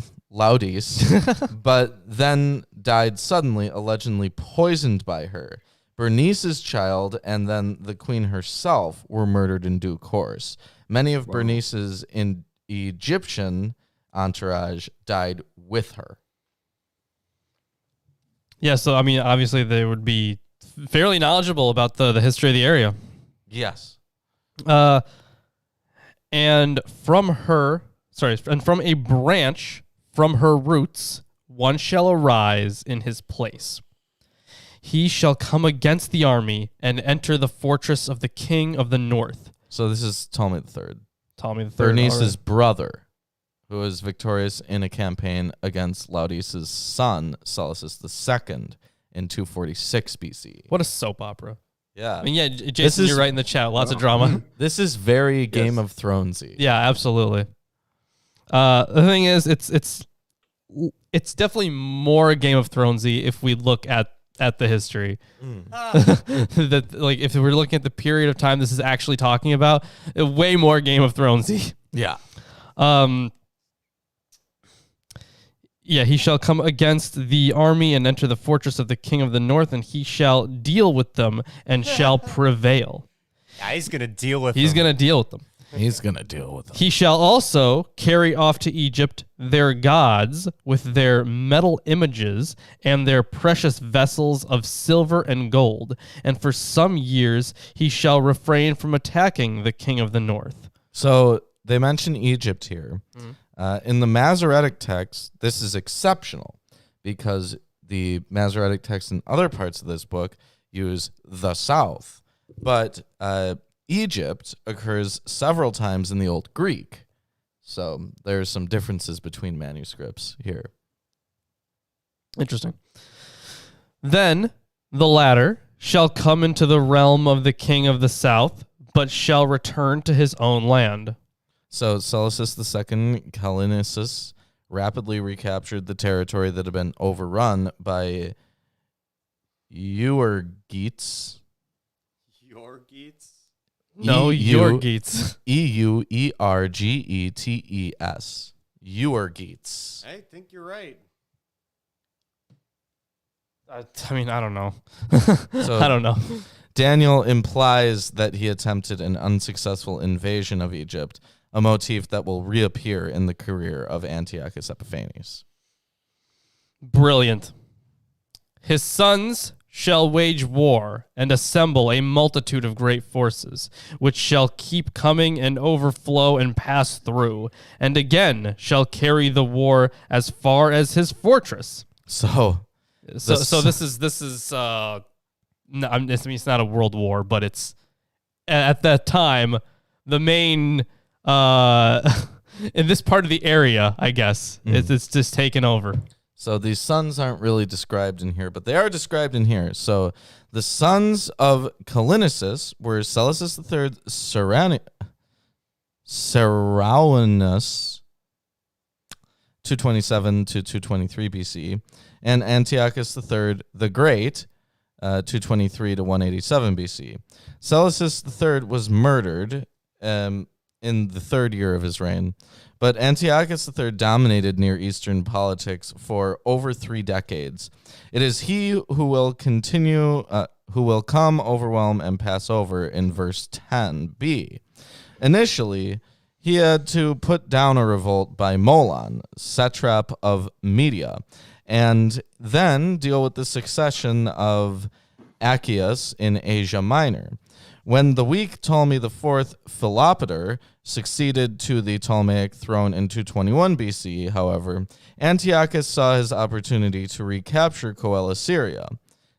but then died suddenly, allegedly poisoned by her. Bernice's child and then the queen herself were murdered in due course. Many of Bernice's Egyptian entourage died with her.
Yeah, so, I mean, obviously they would be fairly knowledgeable about the history of the area.
Yes.
And from a branch from her roots, one shall arise in his place. He shall come against the army and enter the fortress of the king of the north.
So this is Ptolemy III.
Ptolemy III.
Bernice's brother, who was victorious in a campaign against Laudice's son, Seleucus II, in 246 BC.
What a soap opera.
Yeah.
I mean, yeah, Jason, you're right in the chat. Lots of drama.
This is very Game of Thronesy.
Yeah, absolutely. The thing is, it's definitely more Game of Thronesy if we look at the history. That, like, if we're looking at the period of time this is actually talking about, way more Game of Thronesy.
Yeah.
Yeah, he shall come against the army and enter the fortress of the king of the north, and he shall deal with them and shall prevail.
Yeah, he's going to deal with
He's
them.
going to deal with them.
He's going to deal with them.
He shall also carry off to Egypt their gods with their metal images and their precious vessels of silver and gold, and for some years he shall refrain from attacking the king of the north.
So they mention Egypt here. In the Masoretic text, this is exceptional because the Masoretic text in other parts of this book use the south. But Egypt occurs several times in the Old Greek. So there's some differences between manuscripts here.
Interesting. Then the latter shall come into the realm of the king of the south, but shall return to his own land.
So Seleucus II Callinicus rapidly recaptured the territory that had been overrun by Euergetes.
Yorgeets?
No,
EU
Yorgeets.
Euergetes. Euergetes.
I think you're right.
I mean, I don't know.
So-
I don't know.
Daniel implies that he attempted an unsuccessful invasion of Egypt, a motif that will reappear in the career of Antiochus Epiphanes.
Brilliant. His sons shall wage war and assemble a multitude of great forces, which shall keep coming and overflow and pass through, and again shall carry the war as far as his fortress.
So
So this is no, I mean, it's not a world war, but it's at that time the main in this part of the area, I guess. It's just taken over.
So these sons aren't really described in here, but they are described in here. So the sons of Callinicus were Seleucus III Ceraunus, 227 to 223 BCE, and Antiochus III the Great, 223 to 187 BC. Seleucus III was murdered in the third year of his reign, but Antiochus III dominated Near Eastern politics for over 3 decades. It is he who will come, overwhelm, and pass over in verse 10b. Initially, he had to put down a revolt by Molon, satrap of Media, and then deal with the succession of Antiochus in Asia Minor. When the weak Ptolemy IV Philopator succeeded to the Ptolemaic throne in 221 BC, however, Antiochus saw his opportunity to recapture Coele-Syria.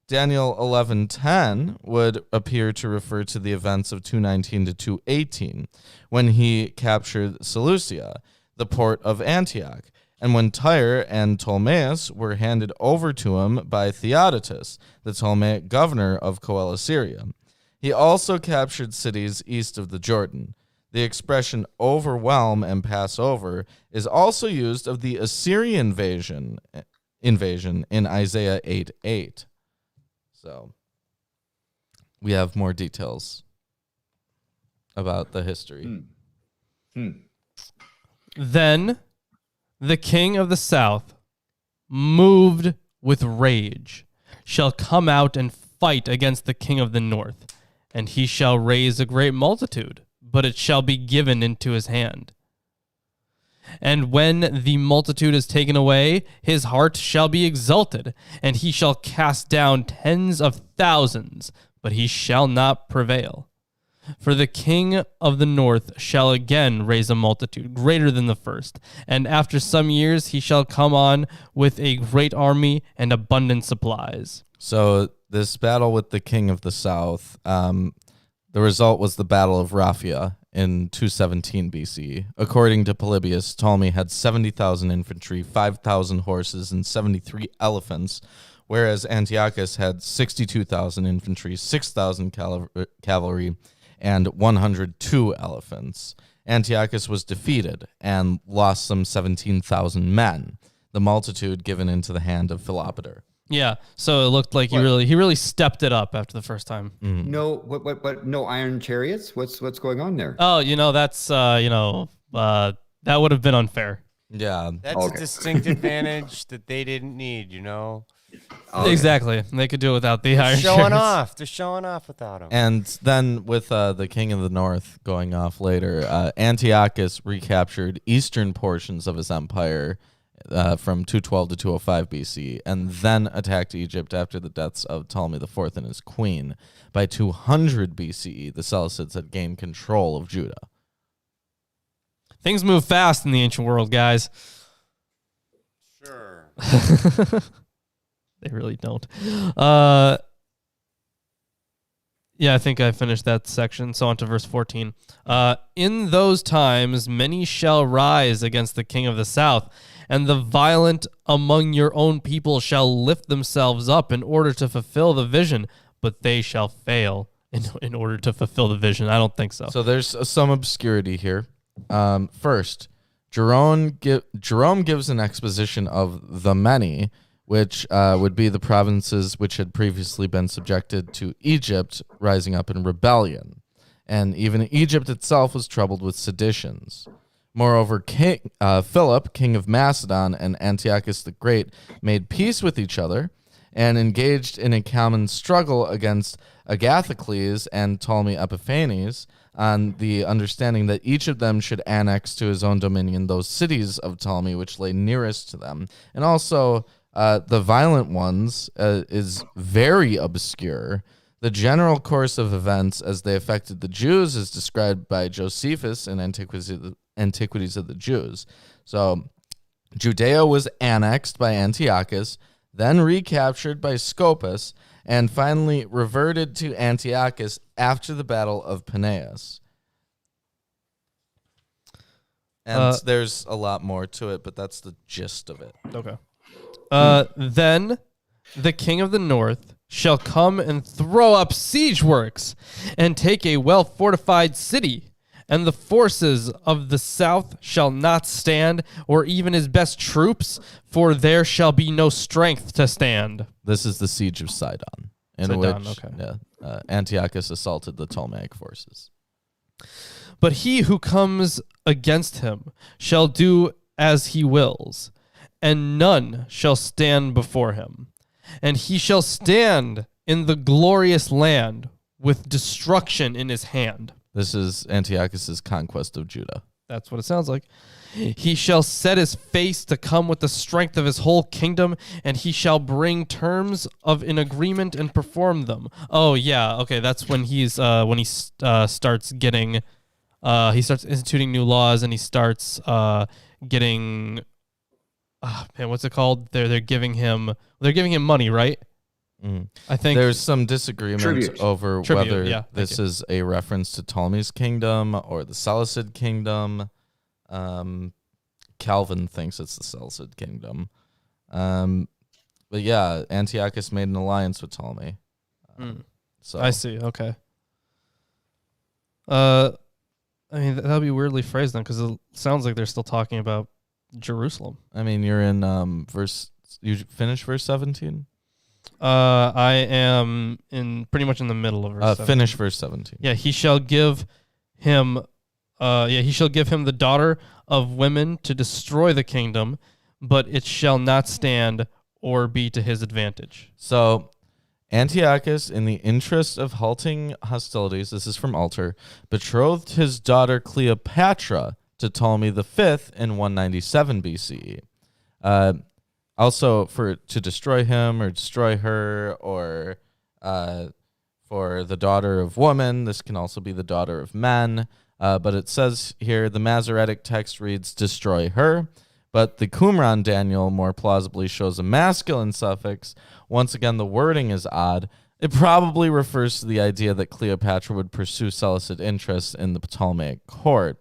Daniel 11:10 would appear to refer to the events of 219 to 218, when he captured Seleucia, the port of Antioch, and when Tyre and Ptolemais were handed over to him by Theodotus, the Ptolemaic governor of Coele-Syria. He also captured cities east of the Jordan. The expression overwhelm and pass over is also used of the Assyrian invasion in Isaiah 8:8. So we have more details about the history.
Then the king of the south, moved with rage, shall come out and fight against the king of the north, and he shall raise a great multitude, but it shall be given into his hand. And when the multitude is taken away, his heart shall be exalted, and he shall cast down tens of thousands, but he shall not prevail. For the king of the north shall again raise a multitude greater than the first, and after some years he shall come on with a great army and abundant supplies.
So this battle with the king of the south, the result was the Battle of Raphia in 217 BC. According to Polybius, Ptolemy had 70,000 infantry, 5,000 horses, and 73 elephants, whereas Antiochus had 62,000 infantry, 6,000 cavalry, and 102 elephants. Antiochus was defeated and lost some 17,000 men, the multitude given into the hand of Philopator.
Yeah, so it looked like he really stepped it up after the first time.
No, what? No iron chariots. What's going on there?
Oh, that's that would have been unfair.
Yeah.
That's a distinct advantage that they didn't need,
Okay.
Exactly. They could do it without the iron
Showing
chariots.
off. They're showing off without him.
And then with the king of the north going off later, Antiochus recaptured eastern portions of his empire from 212 to 205 BC, and then attacked Egypt after the deaths of Ptolemy IV and his queen. By 200 BCE, the Seleucids had gained control of Judah.
Things move fast in the ancient world, guys.
Sure.
They really don't. Yeah, I think I finished that section. So on to verse 14. In those times, many shall rise against the king of the south, and the violent among your own people shall lift themselves up in order to fulfill the vision, but they shall fail in order to fulfill the vision. I don't think so.
So there's some obscurity here. First, Jerome gives an exposition of the many, which would be the provinces which had previously been subjected to Egypt, rising up in rebellion. And even Egypt itself was troubled with seditions. Moreover, Philip, king of Macedon, and Antiochus the Great made peace with each other and engaged in a common struggle against Agathocles and Ptolemy Epiphanes on the understanding that each of them should annex to his own dominion those cities of Ptolemy which lay nearest to them. And also, the violent ones is very obscure. The general course of events as they affected the Jews is described by Josephus in Antiquities of the Jews. So Judea was annexed by Antiochus, then recaptured by Scopas, and finally reverted to Antiochus after the Battle of Peneus. And there's a lot more to it, but that's the gist of it.
Okay. Then the king of the north shall come and throw up siege works and take a well-fortified city, and the forces of the south shall not stand, or even his best troops, for there shall be no strength to stand.
This is the siege of Sidon, in which Antiochus assaulted the Ptolemaic forces.
But he who comes against him shall do as he wills, and none shall stand before him. And he shall stand in the glorious land with destruction in his hand.
This is Antiochus's conquest of Judah.
That's what it sounds like. He shall set his face to come with the strength of his whole kingdom, and he shall bring terms of an agreement and perform them. Oh yeah, okay. That's when he starts getting, he starts instituting new laws, and he starts getting. What's it called? They're giving him money, right?
Mm.
I think
there's some disagreement over whether this is a reference to Ptolemy's kingdom or the Seleucid kingdom. Calvin thinks it's the Seleucid kingdom. But yeah, Antiochus made an alliance with Ptolemy. So
I see. Okay. I mean, that'll be weirdly phrased then, because it sounds like they're still talking about Jerusalem.
I mean, you're in verse. You finished verse 17.
I am in pretty much in the middle of verse 17.
Finish verse 17.
Yeah, he shall give him. He shall give him the daughter of women to destroy the kingdom, but it shall not stand or be to his advantage.
So, Antiochus, in the interest of halting hostilities, this is from Alter, betrothed his daughter Cleopatra to Ptolemy V in 197 BCE. Also, to destroy him or destroy her, or for the daughter of woman, this can also be the daughter of men. But it says here, the Masoretic text reads, destroy her. But the Qumran Daniel more plausibly shows a masculine suffix. Once again, the wording is odd. It probably refers to the idea that Cleopatra would pursue Seleucid interests in the Ptolemaic court.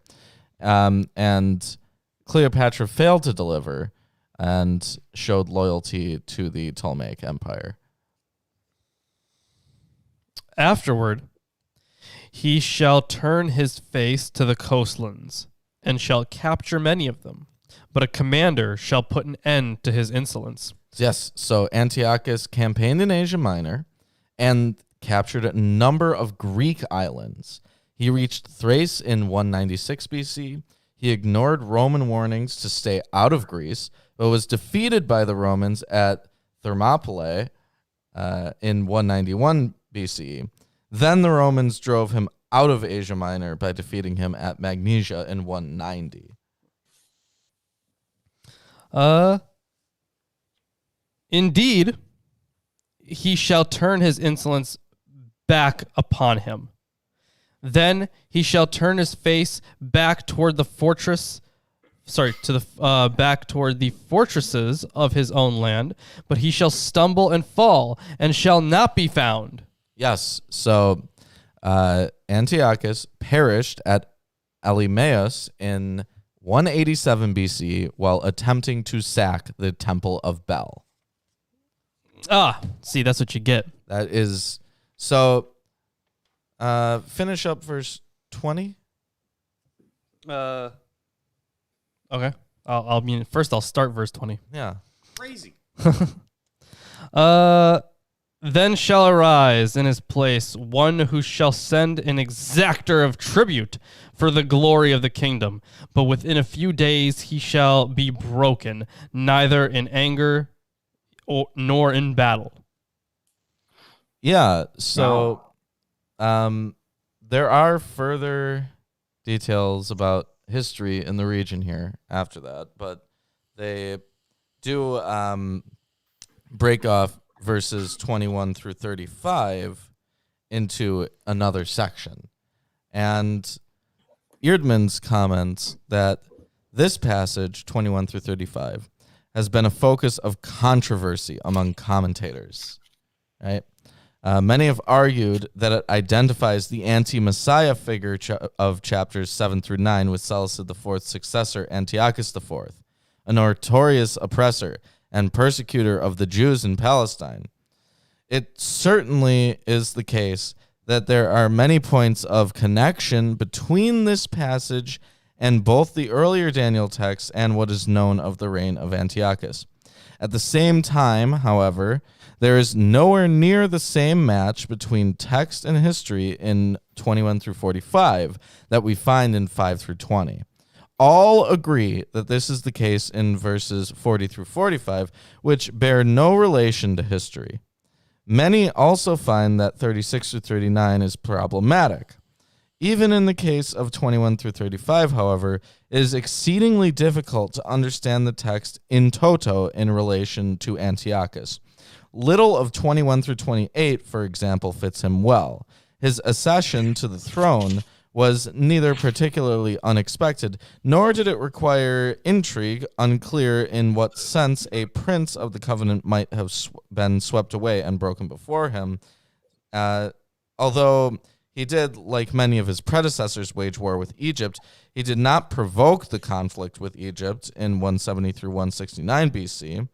And Cleopatra failed to deliver and showed loyalty to the Ptolemaic Empire.
Afterward, he shall turn his face to the coastlands, and shall capture many of them. But a commander shall put an end to his insolence.
Yes, so Antiochus campaigned in Asia Minor and captured a number of Greek islands. He reached Thrace in 196 BC. He ignored Roman warnings to stay out of Greece, but was defeated by the Romans at Thermopylae in 191 BCE. Then the Romans drove him out of Asia Minor by defeating him at Magnesia in 190.
Indeed, he shall turn his insolence back upon him. Then he shall turn his face back toward the fortress, back toward the fortresses of his own land, but he shall stumble and fall and shall not be found.
Yes, so Antiochus perished at Elymais in 187 BC while attempting to sack the temple of Bel.
See, that's what you get.
That is, so finish up verse 20.
Okay. First I'll start verse 20.
Yeah.
Crazy.
Then shall arise in his place one who shall send an exactor of tribute for the glory of the kingdom. But within a few days he shall be broken, neither in anger nor in battle.
Yeah. So, there are further details about history in the region here after that, but they do break off verses 21 through 35 into another section. And Eerdmans comments that this passage, 21 through 35, has been a focus of controversy among commentators. Right? Many have argued that it identifies the anti-Messiah figure of chapters 7 through 9 with Seleucid IV's successor, Antiochus IV, a notorious oppressor and persecutor of the Jews in Palestine. It certainly is the case that there are many points of connection between this passage and both the earlier Daniel texts and what is known of the reign of Antiochus. At the same time, however, there is nowhere near the same match between text and history in 21 through 45 that we find in 5 through 20. All agree that this is the case in verses 40 through 45, which bear no relation to history. Many also find that 36 through 39 is problematic. Even in the case of 21 through 35, however, it is exceedingly difficult to understand the text in toto in relation to Antiochus. Little of 21 through 28, for example, fits him well. His accession to the throne was neither particularly unexpected, nor did it require intrigue, unclear in what sense a prince of the covenant might have been swept away and broken before him. Although he did, like many of his predecessors, wage war with Egypt, he did not provoke the conflict with Egypt in 170 through 169 BC.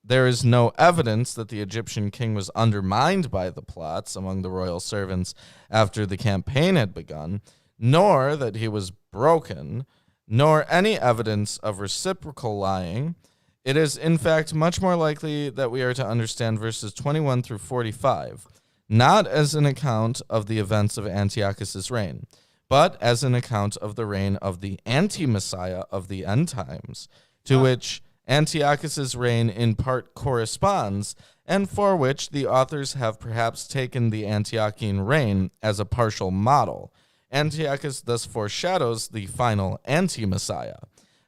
There is no evidence that the Egyptian king was undermined by the plots among the royal servants after the campaign had begun, nor that he was broken, nor any evidence of reciprocal lying. It is, in fact, much more likely that we are to understand verses 21 through 45, not as an account of the events of Antiochus's reign, but as an account of the reign of the anti-Messiah of the end times, to which Antiochus's reign in part corresponds, and for which the authors have perhaps taken the Antiochian reign as a partial model. Antiochus thus foreshadows the final anti-Messiah,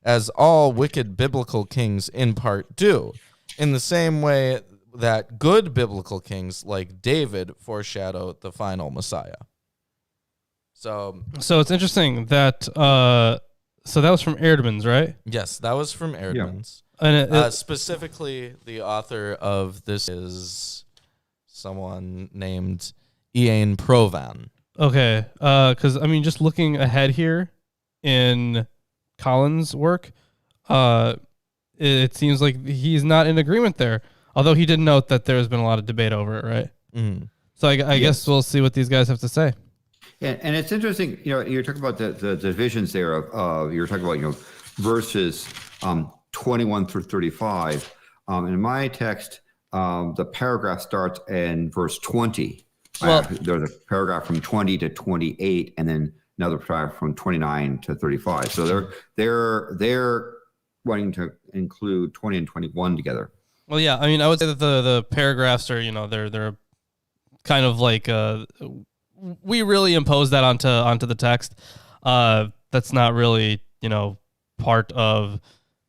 as all wicked biblical kings in part do, in the same way that good biblical kings like David foreshadow the final Messiah. So
it's interesting that so that was from Eerdmans, right?
yes, that was from Eerdmans.
And
specifically, the author of this is someone named Ian Provan.
okay, because I mean, just looking ahead here in Collins' work, it seems like he's not in agreement there. Although he did note that there's been a lot of debate over it, right?
Mm-hmm.
So I guess we'll see what these guys have to say.
And it's interesting, you're talking about the divisions there of you're talking about, verses 21 through 35. In my text, the paragraph starts in verse 20.
Well,
there's a paragraph from 20 to 28, and then another paragraph from 29 to 35. So they're wanting to include 20 and 21 together.
Well, yeah. I mean, I would say that the paragraphs are, they're kind of like we really impose that onto the text. That's not really, part of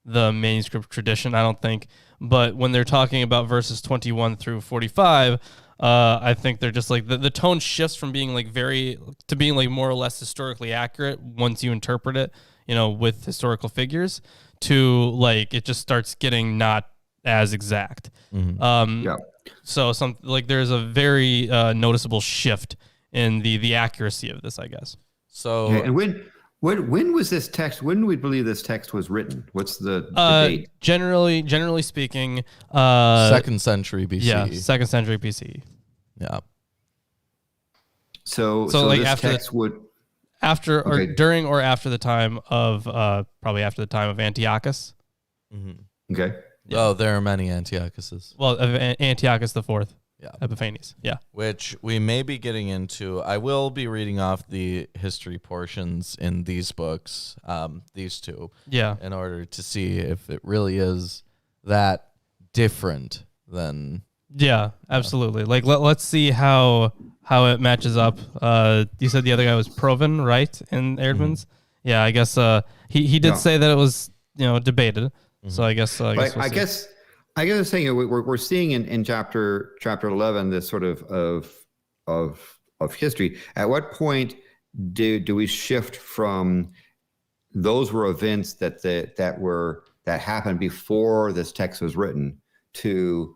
the manuscript tradition, I don't think. But when they're talking about verses 21 through 45, I think they're just like the tone shifts from being like to being like more or less historically accurate once you interpret it, with historical figures, to like it just starts getting not as exact.
Mm-hmm.
Yeah.
So there's a very noticeable shift in the accuracy of this, I guess.
So
and when was this text? When do we believe this text was written? What's the date?
Generally speaking,
2nd century BC.
Yeah, 2nd century BC.
Yeah.
So
like
this
after
text would
after or
Okay.
during or after the time of probably after the time of Antiochus.
Okay.
Oh, there are many Antiochuses.
Well, of Antiochus the Fourth.
Yeah.
Epiphanes. Yeah.
Which we may be getting into. I will be reading off the history portions in these books, these two,
Yeah.
in order to see if it really is that different than.
Yeah, absolutely. Like let's see how it matches up. You said the other guy was Proven, right? In Erdmann's? Yeah, I guess he did
Yeah.
say that it was, debated. So I guess
But
we'll
I
see.
guess I'm saying we're seeing in chapter 11 this sort of history. At what point do we shift from those were events that happened before this text was written to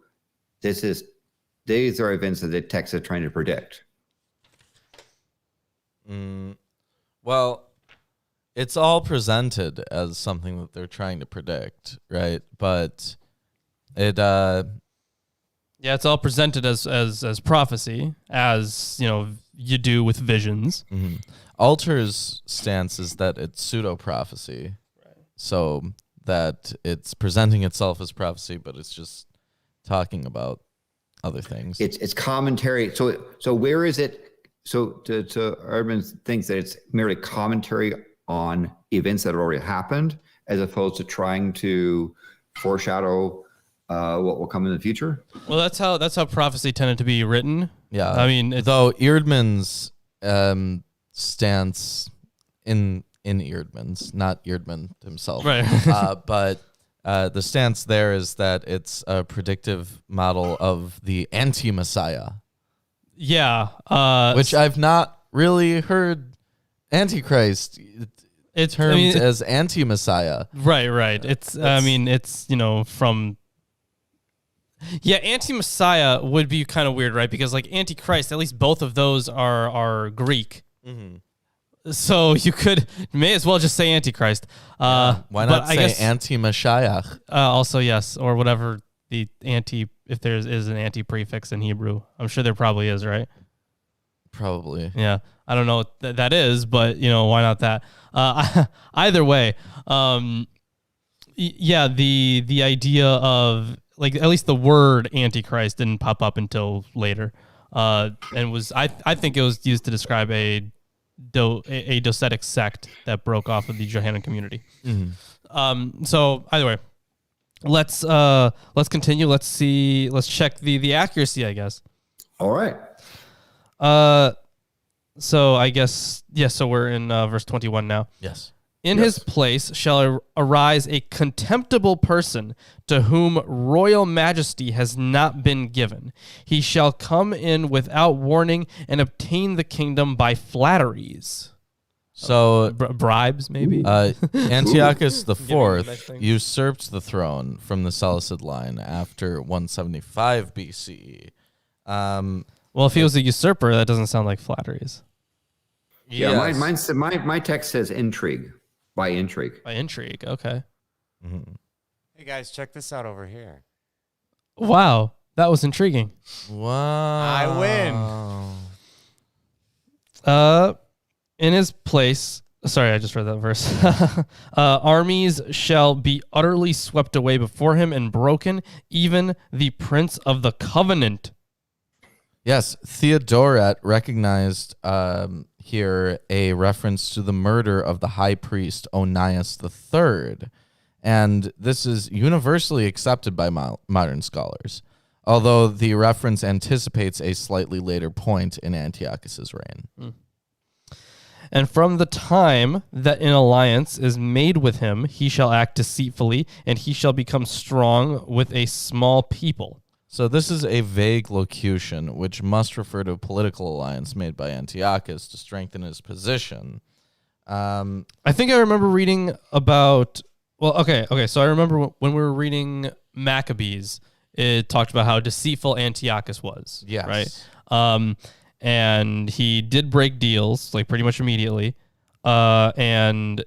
these are events that the text is trying to predict?
Well, it's all presented as something that they're trying to predict, right? But it
Yeah, it's all presented as prophecy, as you do with visions.
Alter's stance is that it's pseudo prophecy, so that it's presenting itself as prophecy, but it's just talking about other things.
It's commentary. So where is it? So to Urban thinks that it's merely commentary on events that have already happened, as opposed to trying to foreshadow what will come in the future.
Well, that's how prophecy tended to be written.
Yeah,
I mean,
though Eerdmann's stance in Eerdmann's, not Eerdmann himself,
Right.
but the stance there is that it's a predictive model of the anti-Messiah,
Yeah,
which I've not really heard Antichrist
it's
termed as anti-Messiah.
right. It's it's from. Yeah, anti-Messiah would be kind of weird, right? Because like Antichrist, at least both of those are Greek. So you may as well just say Antichrist.
Why
but
not
I
say
guess,
anti-Mashiach?
also, yes, or whatever the if there is an anti prefix in Hebrew. I'm sure there probably is, right?
Probably.
Yeah, I don't know what that is, but why not that? Either way, yeah, the idea of like at least the word Antichrist didn't pop up until later, and was I think it was used to describe a docetic sect that broke off of the Johannine community. So either way, let's continue. Let's check the accuracy, I guess.
All right.
So I guess so we're in verse 21 now.
Yes.
In his place shall arise a contemptible person to whom royal majesty has not been given. He shall come in without warning and obtain the kingdom by flatteries.
So
Bribes, maybe?
Antiochus the Fourth
nice thing.
usurped the throne from the Seleucid line after 175 BCE.
Well, if he was a usurper, that doesn't sound like flatteries.
Yeah,
Yes.
my text says intrigue. By intrigue.
By intrigue, okay.
Hey guys, check this out over here.
Wow, that was intriguing.
Wow.
I win.
In his place, sorry, I just read that verse. Armies shall be utterly swept away before him and broken, even the prince of the covenant.
Yes, Theodoret recognized here a reference to the murder of the high priest Onias III, and this is universally accepted by modern scholars, although the reference anticipates a slightly later point in Antiochus's reign.
And from the time that an alliance is made with him, he shall act deceitfully, and he shall become strong with a small people.
So this is a vague locution, which must refer to a political alliance made by Antiochus to strengthen his position.
I think I remember reading about. Well, okay. So I remember when we were reading Maccabees, it talked about how deceitful Antiochus was.
Yes.
Right. And he did break deals like pretty much immediately. And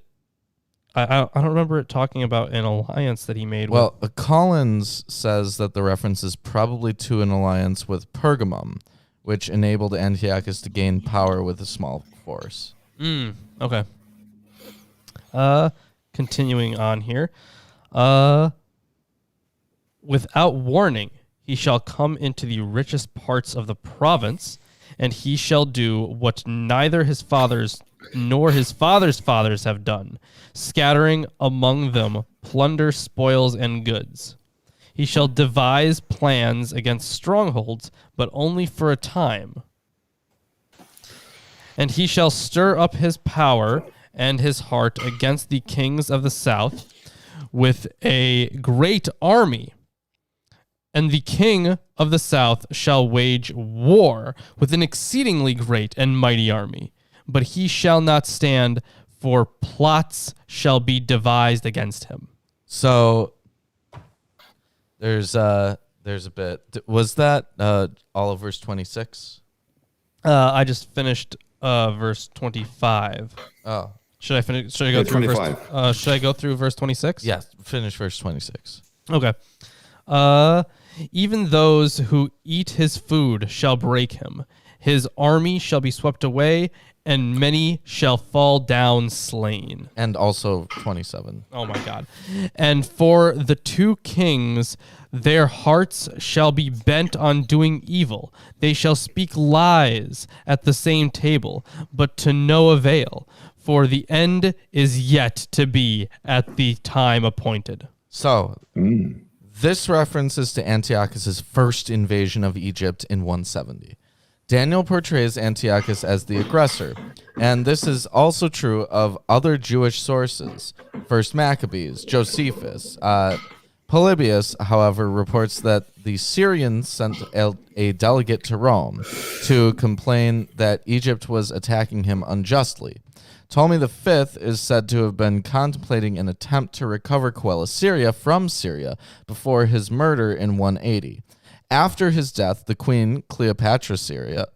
I don't remember it talking about an alliance that he made.
Well, Collins says that the reference is probably to an alliance with Pergamum, which enabled Antiochus to gain power with a small force.
Okay. Continuing on here. Without warning, he shall come into the richest parts of the province, and he shall do what neither his fathers nor his fathers' fathers have done, scattering among them plunder, spoils, and goods. He shall devise plans against strongholds, but only for a time. And he shall stir up his power and his heart against the kings of the south with a great army. And the king of the south shall wage war with an exceedingly great and mighty army. But he shall not stand, for plots shall be devised against him.
So there's a bit. Was that all of verse 26?
I just finished verse 25.
Oh,
Should I finish? Should I go through
25.
Should I go through verse 26?
yes. Finish verse 26.
Okay. Even those who eat his food shall break him. His army shall be swept away, and many shall fall down slain.
And also 27.
Oh my God. And for the two kings, their hearts shall be bent on doing evil. They shall speak lies at the same table, but to no avail, for the end is yet to be at the time appointed.
So this references to Antiochus' first invasion of Egypt in 170. Daniel portrays Antiochus as the aggressor, and this is also true of other Jewish sources. First Maccabees, Josephus. Polybius, however, reports that the Syrians sent a delegate to Rome to complain that Egypt was attacking him unjustly. Ptolemy V is said to have been contemplating an attempt to recover Coele-Syria from Syria before his murder in 180. After his death, the queen Cleopatra Syra,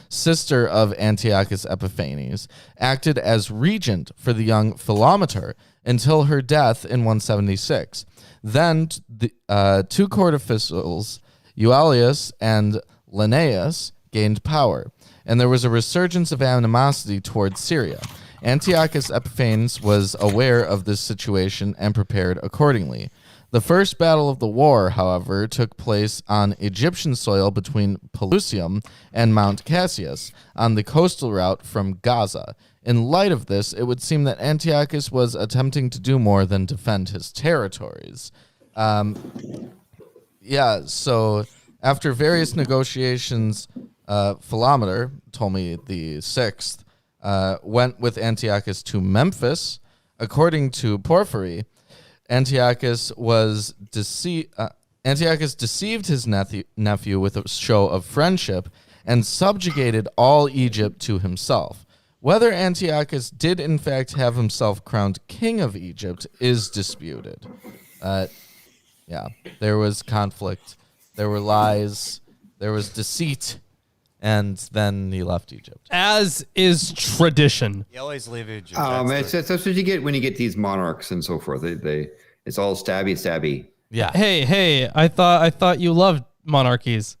sister of Antiochus Epiphanes, acted as regent for the young Philometor until her death in 176. Then the two court officials, Eualius and Linnaeus, gained power, and there was a resurgence of animosity towards Syria. Antiochus Epiphanes was aware of this situation and prepared accordingly. The first battle of the war, however, took place on Egyptian soil between Pelusium and Mount Cassius on the coastal route from Gaza. In light of this, it would seem that Antiochus was attempting to do more than defend his territories. So after various negotiations, Philometor, Ptolemy VI, went with Antiochus to Memphis. According to Porphyry, Antiochus deceived his nephew with a show of friendship and subjugated all Egypt to himself. Whether Antiochus did in fact have himself crowned king of Egypt is disputed. There was conflict, there were lies, there was deceit, and then he left Egypt.
As is tradition.
You always leave Egypt.
That's what you get when you get these monarchs and so forth. It's all stabby.
Yeah.
Hey, I thought you loved monarchies.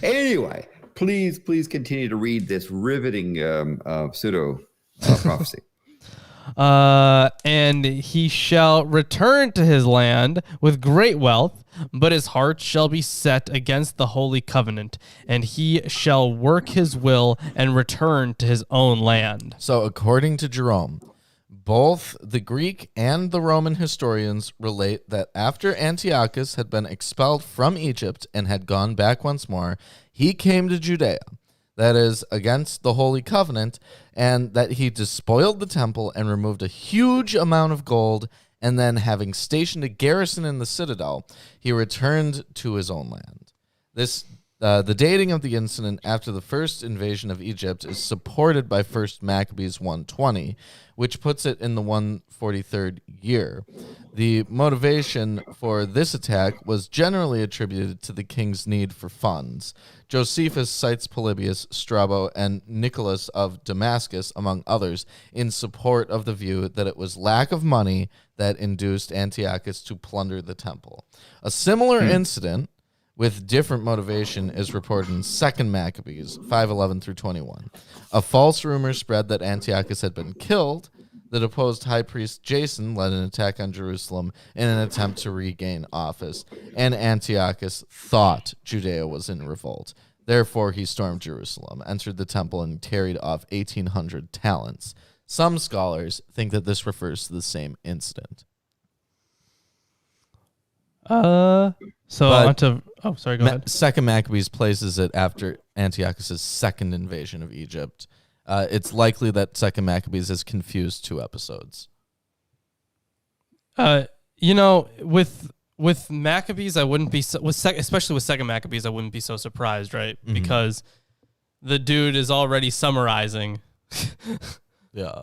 Anyway, please continue to read this riveting pseudo prophecy.
And he shall return to his land with great wealth, but his heart shall be set against the holy covenant, and he shall work his will and return to his own land.
So according to Jerome, both the Greek and the Roman historians relate that after Antiochus had been expelled from Egypt and had gone back once more, he came to Judea, that is, against the Holy Covenant, and that he despoiled the temple and removed a huge amount of gold, and then, having stationed a garrison in the citadel, he returned to his own land. The dating of the incident after the first invasion of Egypt is supported by 1 Maccabees 1:20, which puts it in the 143rd year. The motivation for this attack was generally attributed to the king's need for funds. Josephus cites Polybius, Strabo, and Nicholas of Damascus, among others, in support of the view that it was lack of money that induced Antiochus to plunder the temple. A similar incident with different motivation is reported in 2nd Maccabees 5:11 through 21. A false rumor spread that Antiochus had been killed. The deposed high priest Jason led an attack on Jerusalem in an attempt to regain office, and Antiochus thought Judea was in revolt. Therefore, he stormed Jerusalem, entered the temple, and carried off 1,800 talents. Some scholars think that this refers to the same incident.
So
But
on to... Oh, sorry, go ahead.
2nd Maccabees places it after Antiochus' second invasion of Egypt. It's likely that 2nd Maccabees is confused 2 episodes.
With Maccabees, I wouldn't be especially with 2nd Maccabees, I wouldn't be so surprised, right?
Mm-hmm.
Because the dude is already summarizing,
Yeah.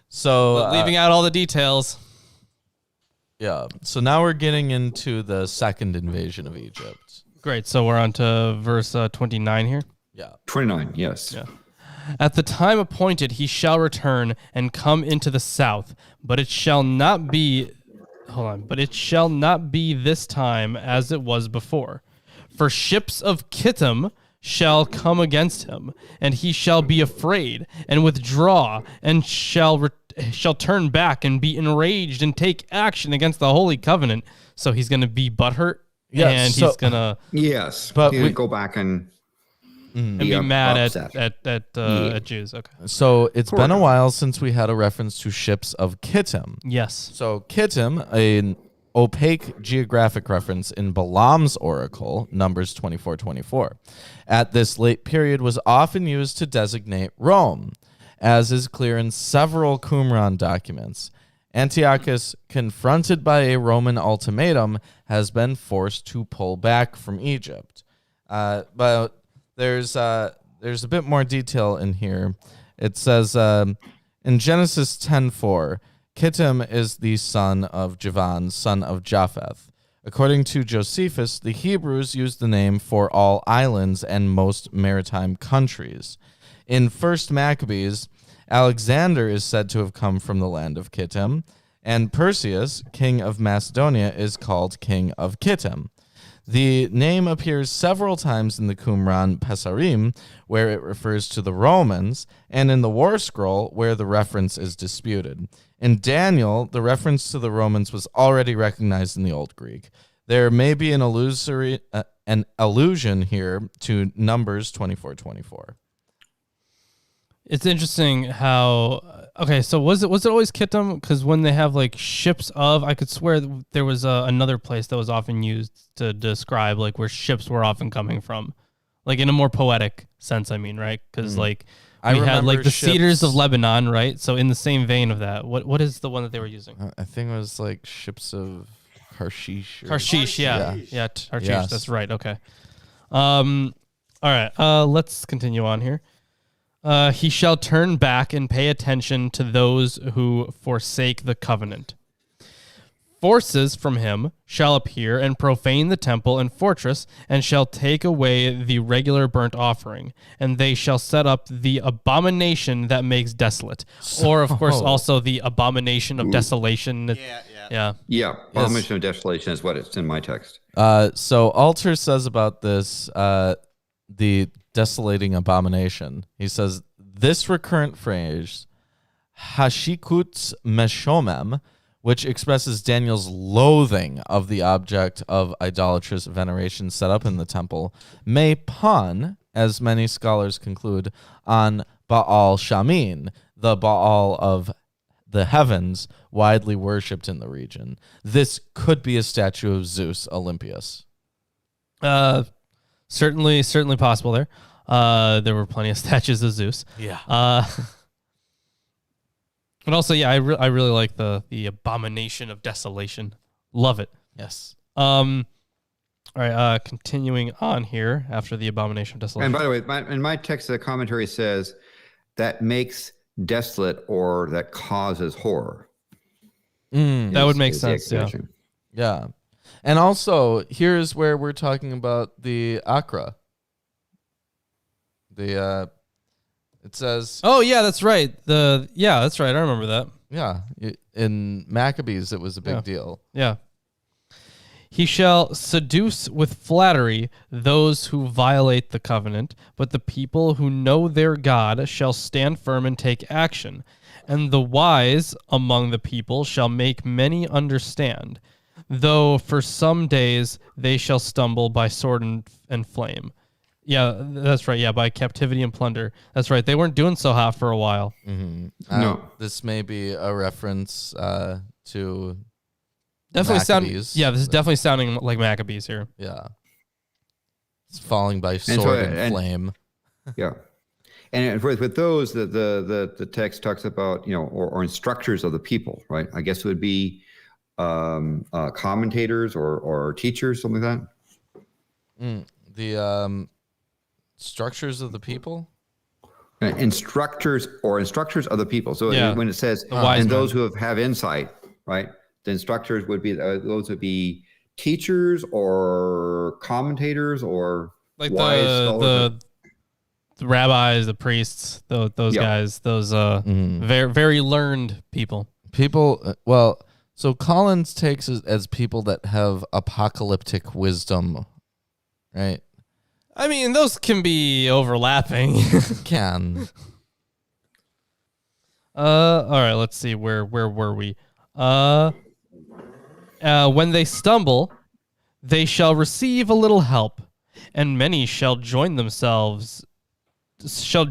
So
leaving out all the details.
yeah. So now we're getting into the second invasion of Egypt.
Great. So we're on to verse 29 here.
Yeah.
29, yes.
Yeah. At the time appointed, he shall return and come into the south, but it shall not be. But it shall not be this time as it was before. For ships of Kittim shall come against him, and he shall be afraid and withdraw, and shall turn back and be enraged and take action against the holy covenant. So he's going to be butthurt, and he's going to
Yes,
But
but
we-
go back and
be mad
upset.
at Jews. Okay.
So it's been a while since we had a reference to ships of Kittim.
Yes.
So Kittim, an opaque geographic reference in Balaam's oracle, Numbers 24:24, at this late period was often used to designate Rome, as is clear in several Qumran documents. Antiochus, confronted by a Roman ultimatum, has been forced to pull back from Egypt. But there's a bit more detail in here. It says in Genesis 10:4, Kittim is the son of Javan, son of Japheth. According to Josephus, the Hebrews used the name for all islands and most maritime countries. In 1st Maccabees, Alexander is said to have come from the land of Kittim, and Perseus, king of Macedonia, is called king of Kittim. The name appears several times in the Qumran Pesarim, where it refers to the Romans, and in the War Scroll, where the reference is disputed. In Daniel, the reference to the Romans was already recognized in the Old Greek. There may be an allusion here to Numbers 24:24.
It's interesting how so was it always Kittim? Because when they have like ships of, I could swear there was another place that was often used to describe like where ships were often coming from, like in a more poetic sense. I mean, right? Because like
I
we had
remember
like the cedars of
ships-
Lebanon, right? So in the same vein of that, what is the one that they were using?
I think it was like ships of Tarshish.
Tarshish, yeah, Tarshish.
Yes.
That's right. Okay. All right. Let's continue on here. He shall turn back and pay attention to those who forsake the covenant. Forces from him shall appear and profane the temple and fortress, and shall take away the regular burnt offering, and they shall set up the abomination that makes desolate. Or, of course, also the abomination of desolation. Yeah.
Yeah, Abomination of Desolation is what it's in my text.
So Alter says about this, the desolating abomination. He says, this recurrent phrase, hashikuts meshomem, which expresses Daniel's loathing of the object of idolatrous veneration set up in the temple, may pun, as many scholars conclude, on Baal Shamin, the Baal of the heavens, widely worshipped in the region. This could be a statue of Zeus Olympius.
Certainly possible there. There were plenty of statues of Zeus.
Yeah.
But also, yeah, I really like the abomination of desolation. Love it.
Yes.
All right. Continuing on here after the abomination of desolation.
And by the way, in my text, the commentary says that makes desolate or that causes horror.
That would make
is the
sense. Yeah.
explanation.
Yeah. And also, here's where we're talking about the Akra. It says,
Oh yeah, that's right. That's right. I remember that.
yeah, in Maccabees, it was a big
Yeah.
deal.
Yeah. He shall seduce with flattery those who violate the covenant, but the people who know their God shall stand firm and take action. And the wise among the people shall make many understand, though for some days they shall stumble by sword and flame. Yeah, that's right. Yeah, by captivity and plunder. That's right. They weren't doing so hot for a while.
No.
This may be a reference to
Definitely
Maccabees.
Yeah, this is definitely sounding like Maccabees here.
Yeah. It's falling by sword and flame.
Yeah. And with those, the text talks about, or instructors of the people, right? I guess it would be commentators or teachers, something like that.
The structures of the people?
Instructors of the people. So
Yeah.
when it says,
wise
and
men.
those who have insight, right? The instructors would be, those would be teachers or commentators or
Like
wise scholars.
the rabbis, the priests, those
Yeah.
guys, those very very learned people.
People, so Collins takes it as people that have apocalyptic wisdom, right?
I mean, those can be overlapping.
Can.
All right, let's see. Where were we? When they stumble, they shall receive a little help, and many shall join themselves to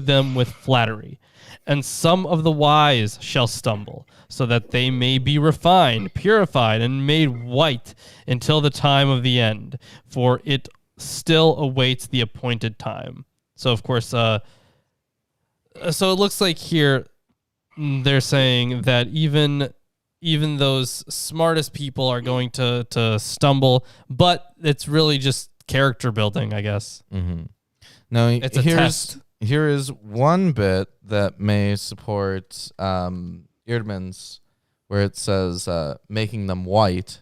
them with flattery. And some of the wise shall stumble, so that they may be refined, purified, and made white until the time of the end, for it still awaits the appointed time. So, of course, so it looks like here they're saying that even those smartest people are going to stumble, but it's really just character building, I guess.
Mm-hmm. Now,
It's a test.
Here is one bit that may support Eerdmans, where it says making them white.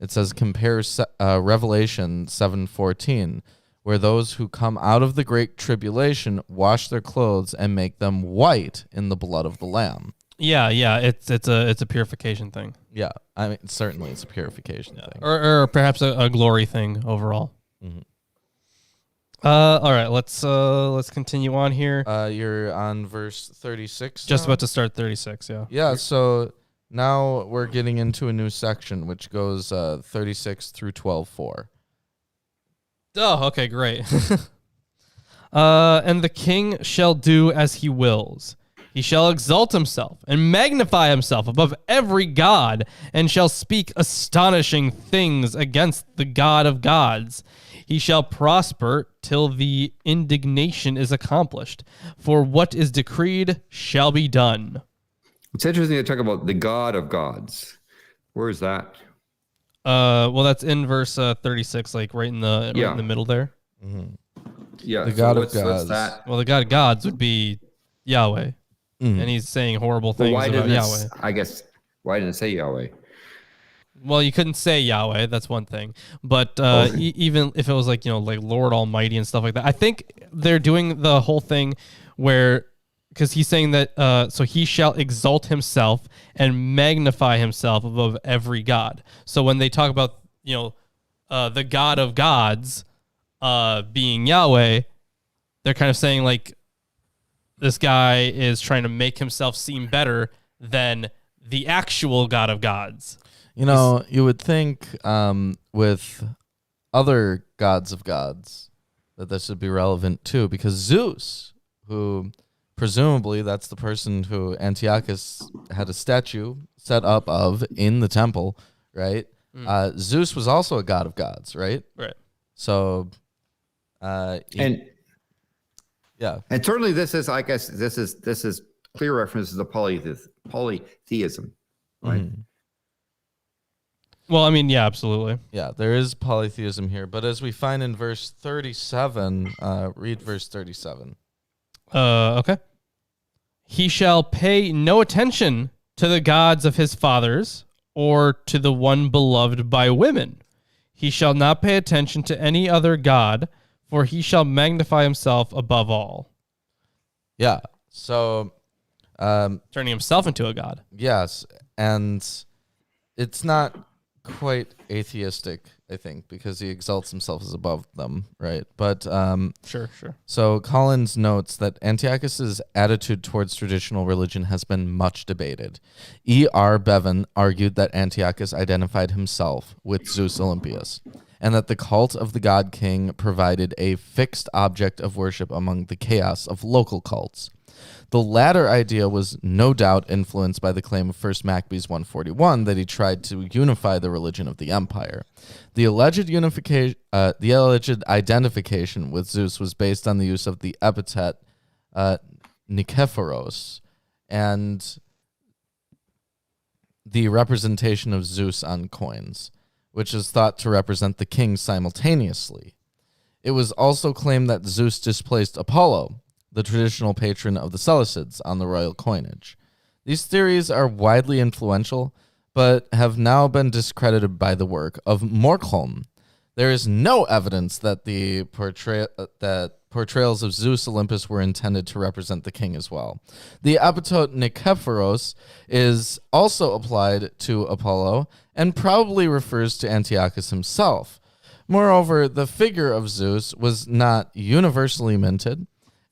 It says compare Revelation 7:14, where those who come out of the great tribulation wash their clothes and make them white in the blood of the Lamb.
Yeah, it's a purification thing.
Yeah, I mean certainly it's a purification thing.
Or perhaps a glory thing overall.
Mm-hmm.
All right, let's continue on here.
You're on verse 36.
Just
now?
about to start 36. Yeah.
Yeah, so now we're getting into a new section, which goes 36 through 12:4.
Oh, okay, great. And the king shall do as he wills. He shall exalt himself and magnify himself above every god, and shall speak astonishing things against the God of gods. He shall prosper till the indignation is accomplished. For what is decreed shall be done.
It's interesting to talk about the God of gods. Where is that?
Well, that's in verse 36, like right in the middle there.
Mm-hmm.
Yeah,
The God of
what's
gods.
that?
Well, the God of gods would be Yahweh,
Mm.
and he's saying horrible
Well,
things
why
about
didn't
Yahweh.
why didn't it say Yahweh?
Well, you couldn't say Yahweh. That's one thing. But
Okay.
even if it was like, like Lord Almighty and stuff like that, I think they're doing the whole thing where, because he's saying that, so he shall exalt himself and magnify himself above every god. So when they talk about, the God of gods being Yahweh, they're kind of saying like, this guy is trying to make himself seem better than the actual God of gods.
You would think with other gods of gods that this would be relevant too, because Zeus, who presumably that's the person who Antiochus had a statue set up of in the temple, right? Zeus was also a god of gods, right?
Right.
So, yeah.
And certainly this is, I guess, this is clear references to polytheism, right?
Mhm.
Well, I mean, yeah, absolutely.
Yeah, there is polytheism here, but as we find in verse 37, read verse 37.
Okay. He shall pay no attention to the gods of his fathers or to the one beloved by women. He shall not pay attention to any other god, for he shall magnify himself above all.
Yeah, so
Turning himself into a god.
yes, and it's not quite atheistic, I think, because he exalts himself as above them, right? But
Sure.
so Collins notes that Antiochus's attitude towards traditional religion has been much debated. E.R. Bevan argued that Antiochus identified himself with Zeus Olympius, and that the cult of the god king provided a fixed object of worship among the chaos of local cults. The latter idea was no doubt influenced by the claim of 1 Maccabees 141 that he tried to unify the religion of the empire. The alleged identification with Zeus was based on the use of the epithet Nikephoros and the representation of Zeus on coins, which is thought to represent the king simultaneously. It was also claimed that Zeus displaced Apollo, the traditional patron of the Seleucids, on the royal coinage. These theories are widely influential, but have now been discredited by the work of Morcholm. There is no evidence that the portrayals of Zeus Olympus were intended to represent the king as well. The epithet Nikephoros is also applied to Apollo and probably refers to Antiochus himself. Moreover, the figure of Zeus was not universally minted,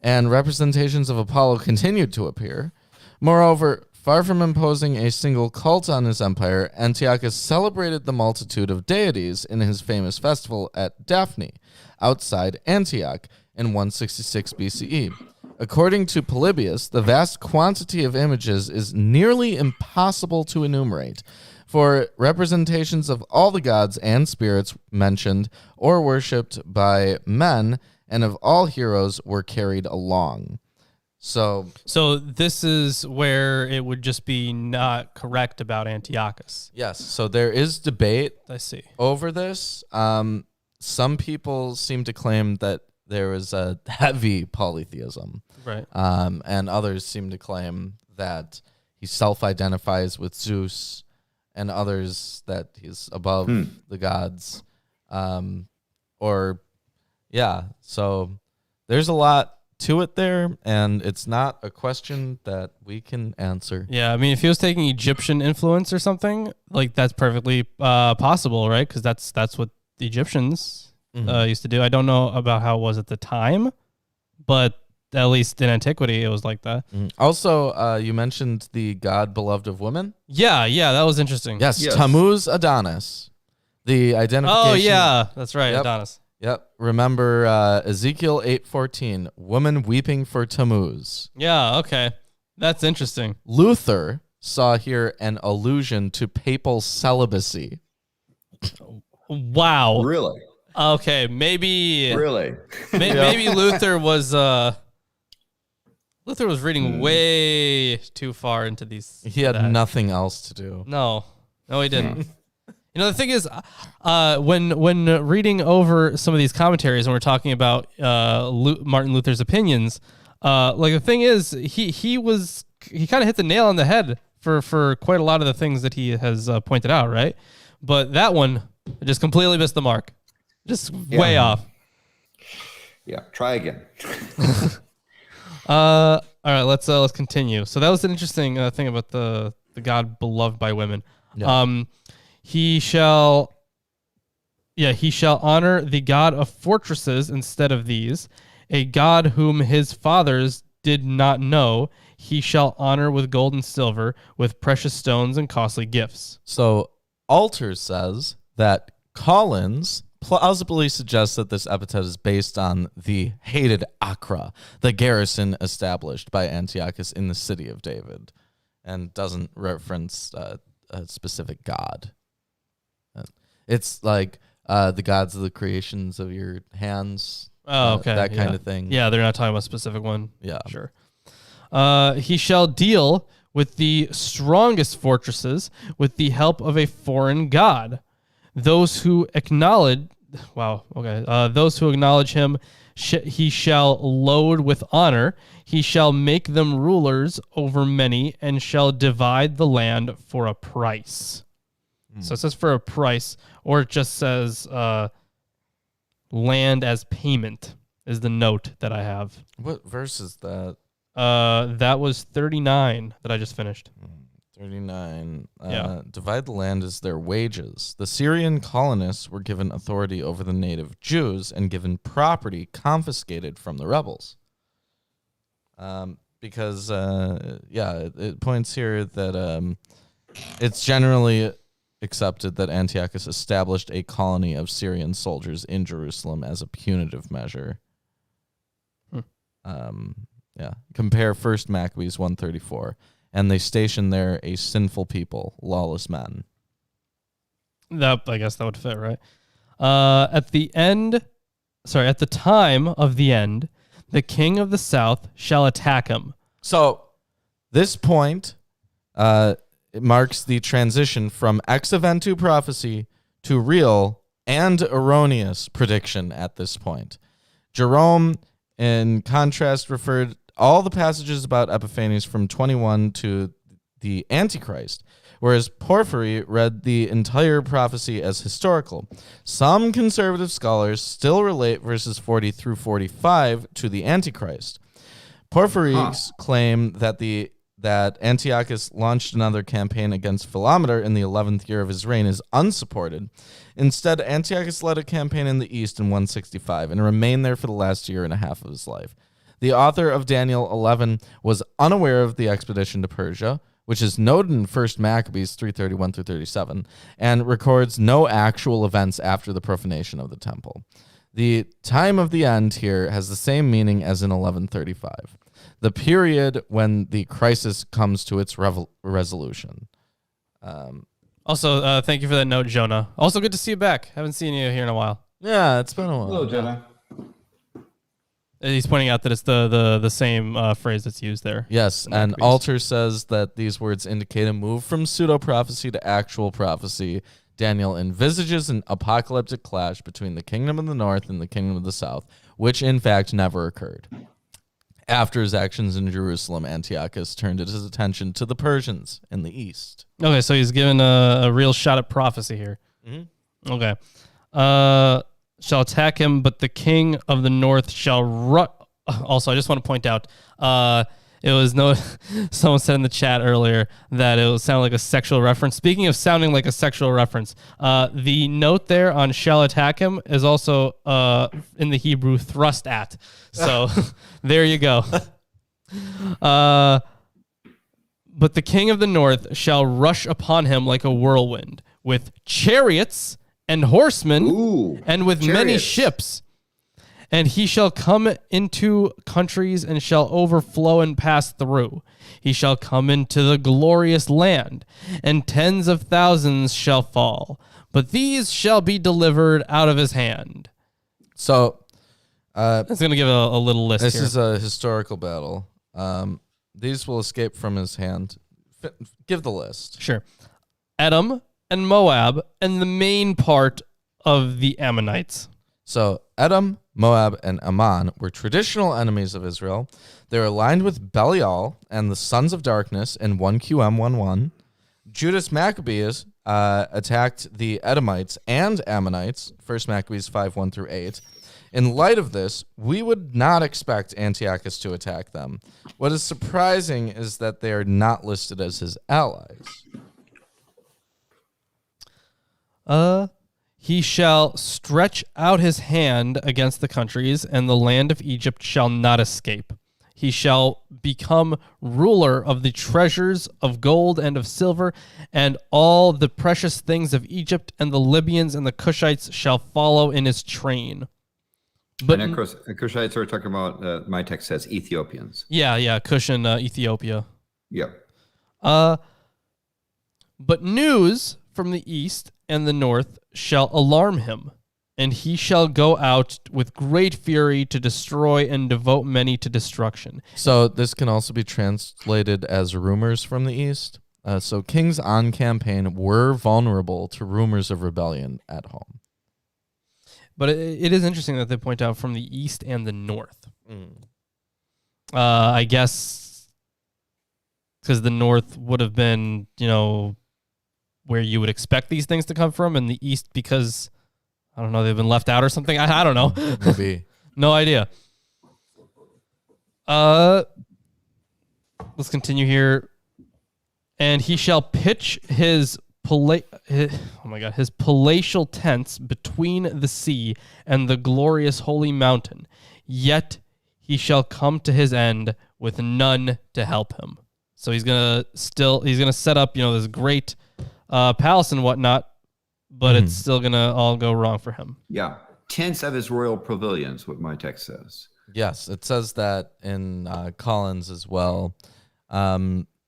and representations of Apollo continued to appear. Moreover, far from imposing a single cult on his empire, Antiochus celebrated the multitude of deities in his famous festival at Daphne, outside Antioch, in 166 BCE. According to Polybius, the vast quantity of images is nearly impossible to enumerate, for representations of all the gods and spirits mentioned or worshipped by men and of all heroes were carried along. So
this is where it would just be not correct about Antiochus.
yes, so there is debate
I see.
over this. Some people seem to claim that there was a heavy polytheism,
Right.
and others seem to claim that he self-identifies with Zeus, and others that he's above the gods. So there's a lot to it there, and it's not a question that we can answer.
Yeah, I mean, if he was taking Egyptian influence or something, like that's perfectly possible, right? Because that's what the Egyptians used to do. I don't know about how it was at the time, but at least in antiquity, it was like that.
Also, you mentioned the god beloved of women.
Yeah, that was interesting.
Yes,
Yes.
Tammuz Adonis. The identification.
Oh, yeah, that's right,
Yep.
Adonis.
Yep. Remember Ezekiel 8:14, woman weeping for Tammuz.
Yeah, okay. That's interesting.
Luther saw here an allusion to papal celibacy.
Wow.
Really?
Okay, maybe
Really?
maybe Luther was reading way too far into these.
He had
that.
nothing else to do.
No, he didn't. You know, the thing is, when reading over some of these commentaries, and we're talking about Martin Luther's opinions, like the thing is, he kind of hit the nail on the head for quite a lot of the things that he has pointed out, right? But that one just completely missed the mark, just way off.
Yeah. Try again.
All right, let's continue. So that was an interesting thing about the God beloved by women.
Yeah.
He shall honor the God of fortresses instead of these, a God whom his fathers did not know. He shall honor with gold and silver, with precious stones and costly gifts.
So Alter says that Collins plausibly suggests that this epithet is based on the hated Acra, the garrison established by Antiochus in the city of David, and doesn't reference a specific god. It's like the gods of the creations of your hands.
Oh, okay.
That kind of thing.
Yeah, they're not talking about a specific one.
Yeah.
Sure. He shall deal with the strongest fortresses with the help of a foreign god. Those who acknowledge him, he shall load with honor. He shall make them rulers over many, and shall divide the land for a price. So it says for a price, or it just says land as payment is the note that I have.
What verse is that?
That was 39 that I just finished.
39.
Yeah.
Divide the land as their wages. The Syrian colonists were given authority over the native Jews and given property confiscated from the rebels. Because it points here that it's generally accepted that Antiochus established a colony of Syrian soldiers in Jerusalem as a punitive measure. Compare 1 Maccabees 134. And they stationed there a sinful people, lawless men.
I guess that would fit, right? At the time of the end, the king of the south shall attack him.
So this point it marks the transition from ex eventu prophecy to real and erroneous prediction at this point. Jerome, in contrast, referred all the passages about Epiphanes from 21 to the Antichrist, whereas Porphyry read the entire prophecy as historical. Some conservative scholars still relate verses 40 through 45 to the Antichrist. Porphyry's claim that Antiochus launched another campaign against Philometor in the 11th year of his reign is unsupported. Instead, Antiochus led a campaign in the east in 165 and remained there for the last year and a half of his life. The author of Daniel 11 was unaware of the expedition to Persia, which is noted in 1 Maccabees 3:31 through 37, and records no actual events after the profanation of the temple. The time of the end here has the same meaning as in 1135, the period when the crisis comes to its resolution.
Also, thank you for that note, Jonah. Also, good to see you back. Haven't seen you here in a while.
Yeah, it's been a while.
Hello, Jenna.
He's pointing out that it's the same phrase that's used there.
Yes, and Alter says that these words indicate a move from pseudo-prophecy to actual prophecy. Daniel envisages an apocalyptic clash between the kingdom of the north and the kingdom of the south, which in fact never occurred. After his actions in Jerusalem, Antiochus turned his attention to the Persians in the east.
Okay, so he's given a real shot at prophecy here.
Mm-hmm.
Okay. Shall attack him, but the king of the north shall Also, I just want to point out, it was someone said in the chat earlier that it would sound like a sexual reference. Speaking of sounding like a sexual reference, the note there on shall attack him is also in the Hebrew thrust at. So there you go. But the king of the north shall rush upon him like a whirlwind with chariots and horsemen and with many ships. And he shall come into countries and shall overflow and pass through. He shall come into the glorious land, and tens of thousands shall fall, but these shall be delivered out of his hand.
So,
it's going to give a little list
this
here.
is a historical battle. These will escape from his hand. Give the list.
Sure. Edom and Moab and the main part of the Ammonites.
So Edom, Moab, and Ammon were traditional enemies of Israel. They were aligned with Belial and the Sons of Darkness in 1QM11. Judas Maccabeus attacked the Edomites and Ammonites, 1 Maccabees 5:1 through 8. In light of this, we would not expect Antiochus to attack them. What is surprising is that they are not listed as his allies.
He shall stretch out his hand against the countries, and the land of Egypt shall not escape. He shall become ruler of the treasures of gold and of silver, and all the precious things of Egypt, and the Libyans and the Cushites shall follow in his train. But
and of course, Cushites are talking about, my text says Ethiopians.
Yeah, Cush and Ethiopia.
Yep.
But news from the east and the north shall alarm him, and he shall go out with great fury to destroy and devote many to destruction.
So this can also be translated as rumors from the east. So kings on campaign were vulnerable to rumors of rebellion at home.
But it is interesting that they point out from the east and the north. I guess because the north would have been, where you would expect these things to come from, and the east because, I don't know, they've been left out or something. I don't know.
Maybe.
No idea. Let's continue here. And he shall pitch his palatial tents between the sea and the glorious holy mountain. Yet he shall come to his end with none to help him. So he's gonna set up, this great palace and whatnot, but it's still gonna all go wrong for him.
Yeah. Tents of his royal pavilions, what my text says.
Yes, it says that in Collins as well.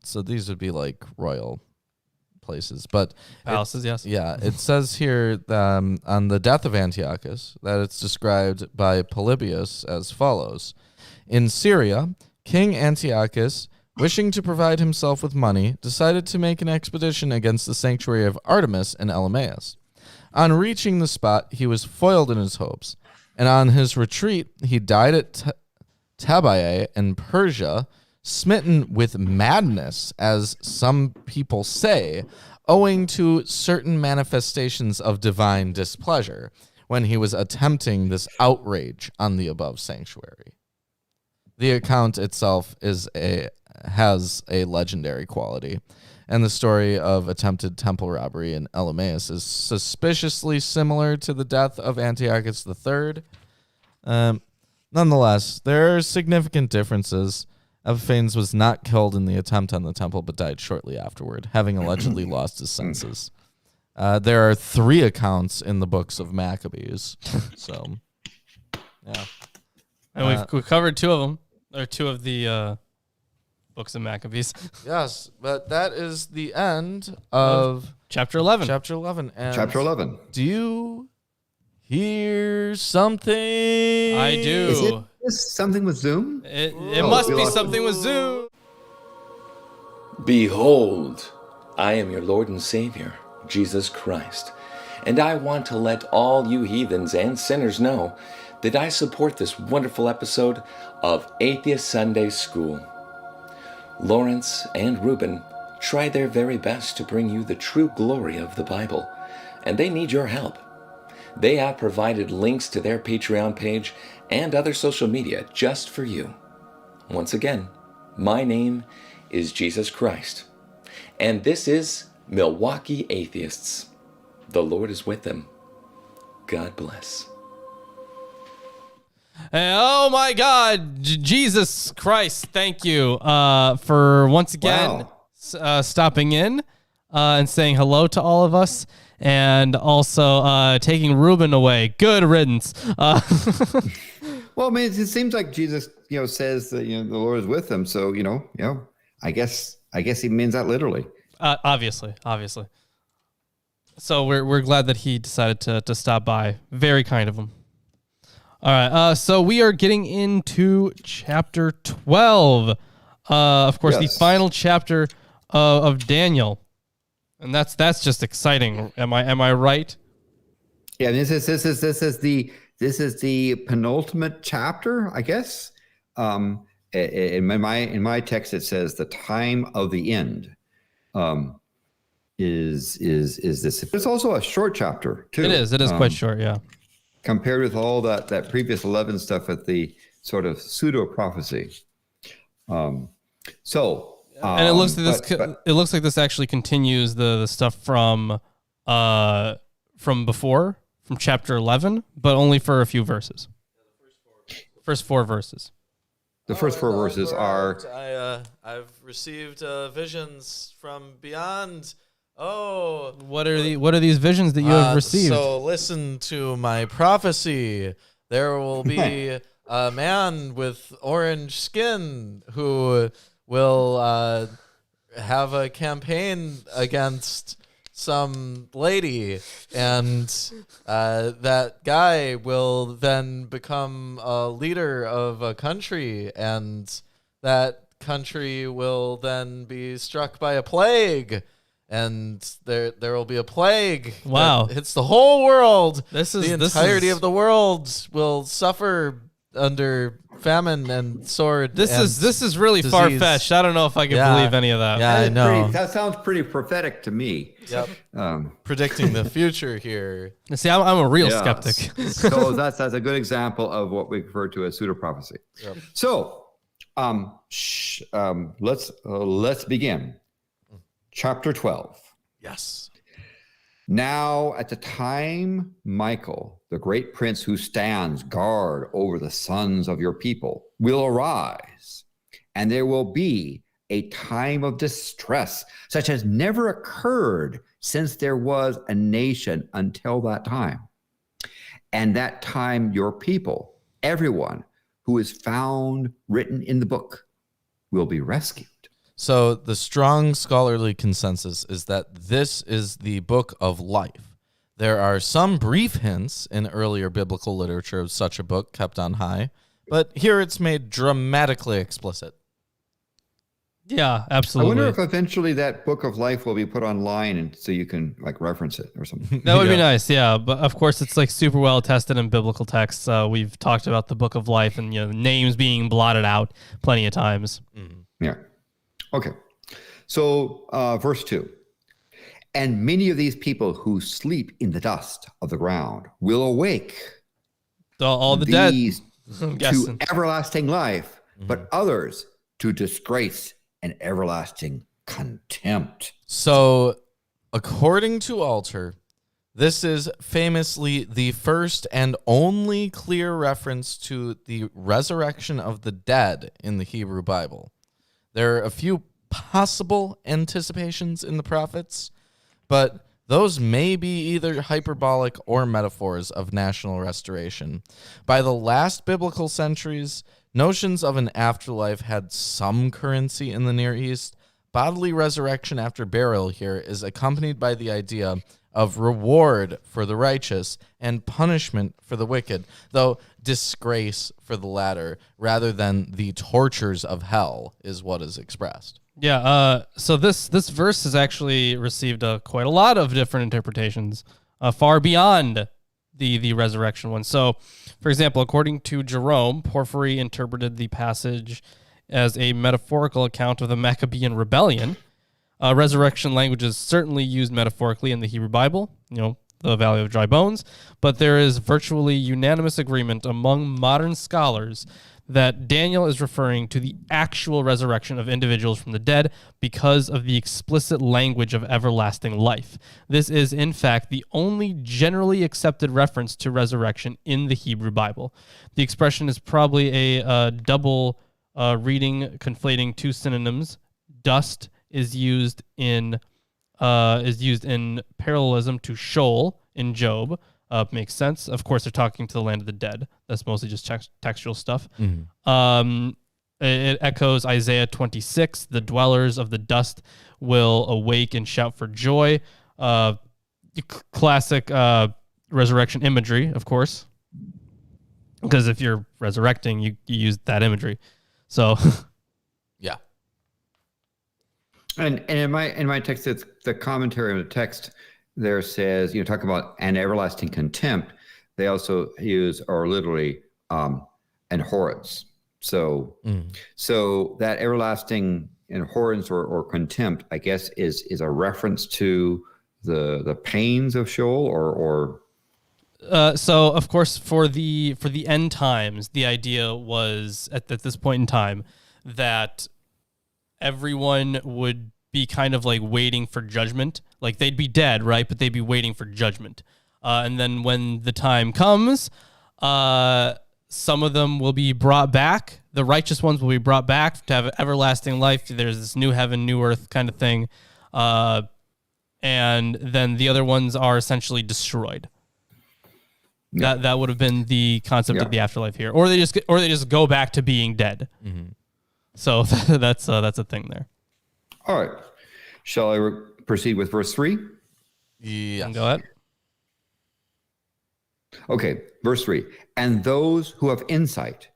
So these would be like royal places, but
Palaces, yes.
Yeah, it says here on the death of Antiochus that it's described by Polybius as follows. In Syria, King Antiochus, wishing to provide himself with money, decided to make an expedition against the sanctuary of Artemis in Elymais. On reaching the spot, he was foiled in his hopes, and on his retreat, he died at Tabae in Persia, smitten with madness, as some people say, owing to certain manifestations of divine displeasure when he was attempting this outrage on the above sanctuary. The account itself has a legendary quality, and the story of attempted temple robbery in Elymais is suspiciously similar to the death of Antiochus III. Nonetheless, there are significant differences. Epiphanes was not killed in the attempt on the temple, but died shortly afterward, having allegedly lost his senses. There are 3 accounts in the books of Maccabees. So, yeah.
And we've covered 2 of them, or 2 of the books of Maccabees.
Yes, but that is the end of
Chapter 11.
Chapter 11. And
Chapter 11.
do you hear something?
I do.
Is this something with Zoom?
It must
we
be
lost
something with Zoom.
Behold, I am your Lord and Savior, Jesus Christ, and I want to let all you heathens and sinners know that I support this wonderful episode of Atheist Sunday School. Lawrence and Reuben try their very best to bring you the true glory of the Bible, and they need your help. They have provided links to their Patreon page and other social media just for you. Once again, my name is Jesus Christ, and this is Milwaukee Atheists. The Lord is with them. God bless.
Oh my God, Jesus Christ! Thank you for once again stopping in and saying hello to all of us, and also taking Reuben away. Good riddance.
Well, I mean, it seems like Jesus, says that the Lord is with him. So I guess he means that literally.
Obviously. So we're glad that he decided to stop by. Very kind of him. All right. So we are getting into chapter 12. Of course,
Yes.
the final chapter of Daniel, and that's just exciting. Am I right?
Yeah, this is the penultimate chapter, I guess. In my text, it says the time of the end. Is this? It's also a short chapter too.
It is quite short. Yeah.
Compared with all that previous 11 stuff at the sort of pseudo prophecy. And
it looks like it looks like this actually continues the stuff from before, from chapter 11, but only for a few verses. First 4 verses.
The first 4 verses are.
I've received visions from beyond. Oh,
What are these visions that you have received?
So listen to my prophecy. There will be a man with orange skin who will have a campaign against some lady, and that guy will then become a leader of a country, and that country will then be struck by a plague. And there will be a plague.
Wow.
That hits the whole world.
The
entirety of the world will suffer under famine and sword.
This is really
disease.
far-fetched. I don't know if I can believe any of that.
Yeah, I know.
That sounds pretty prophetic to me.
Yep. Predicting the future here.
See, I'm a real
Yeah.
skeptic.
So that's a good example of what we refer to as pseudo prophecy.
Yep.
So, let's begin. chapter 12.
Yes.
Now, at the time, Michael, the great prince who stands guard over the sons of your people, will arise, and there will be a time of distress such as never occurred since there was a nation until that time. And that time, your people, everyone who is found written in the book, will be rescued.
So the strong scholarly consensus is that this is the book of life. There are some brief hints in earlier biblical literature of such a book kept on high, but here it's made dramatically explicit.
Yeah,
I
absolutely.
wonder if eventually that book of life will be put online and so you can like reference it or something.
That would be nice, yeah. But of course, it's like super well tested in biblical texts. We've talked about the book of life and names being blotted out plenty of times.
Yeah. Okay. So verse 2. And many of these people who sleep in the dust of the ground will awake.
All the dead.
These
I'm
to
guessing.
everlasting life, but others to disgrace and everlasting contempt.
So, according to Alter, this is famously the first and only clear reference to the resurrection of the dead in the Hebrew Bible. There are a few possible anticipations in the prophets, but those may be either hyperbolic or metaphors of national restoration. By the last biblical centuries, notions of an afterlife had some currency in the Near East. Bodily resurrection after burial here is accompanied by the idea of reward for the righteous and punishment for the wicked, though disgrace for the latter, rather than the tortures of hell is what is expressed.
Yeah, so this verse has actually received quite a lot of different interpretations, far beyond the resurrection one. So, for example, according to Jerome, Porphyry interpreted the passage as a metaphorical account of the Maccabean rebellion. Resurrection language is certainly used metaphorically in the Hebrew Bible, the valley of dry bones, but there is virtually unanimous agreement among modern scholars that Daniel is referring to the actual resurrection of individuals from the dead because of the explicit language of everlasting life. This is, in fact, the only generally accepted reference to resurrection in the Hebrew Bible. The expression is probably a double reading, conflating two synonyms. Dust is used in parallelism to Sheol in Job. Makes sense. Of course, they're talking to the land of the dead. That's mostly just textual stuff. It echoes Isaiah 26. The dwellers of the dust will awake and shout for joy. Classic resurrection imagery, of course. Because if you're resurrecting, you use that imagery. So,
yeah.
And in my text, it's the commentary on the text there says, talk about an everlasting contempt. They also use, or literally, abhorrence. So that everlasting abhorrence or contempt, I guess, is a reference to the pains of Sheol, or.
So of course, for the end times, the idea was at this point in time that everyone would be kind of like waiting for judgment. Like they'd be dead, right? But they'd be waiting for judgment. And then when the time comes, some of them will be brought back. The righteous ones will be brought back to have everlasting life. There's this new heaven, new earth kind of thing. And then the other ones are essentially destroyed. Yeah. That would have been the concept of the afterlife here. Or they just go back to being dead. So that's a thing there.
All right. Shall I proceed with verse 3?
Yes.
Go ahead.
Okay, verse 3. And those who have insight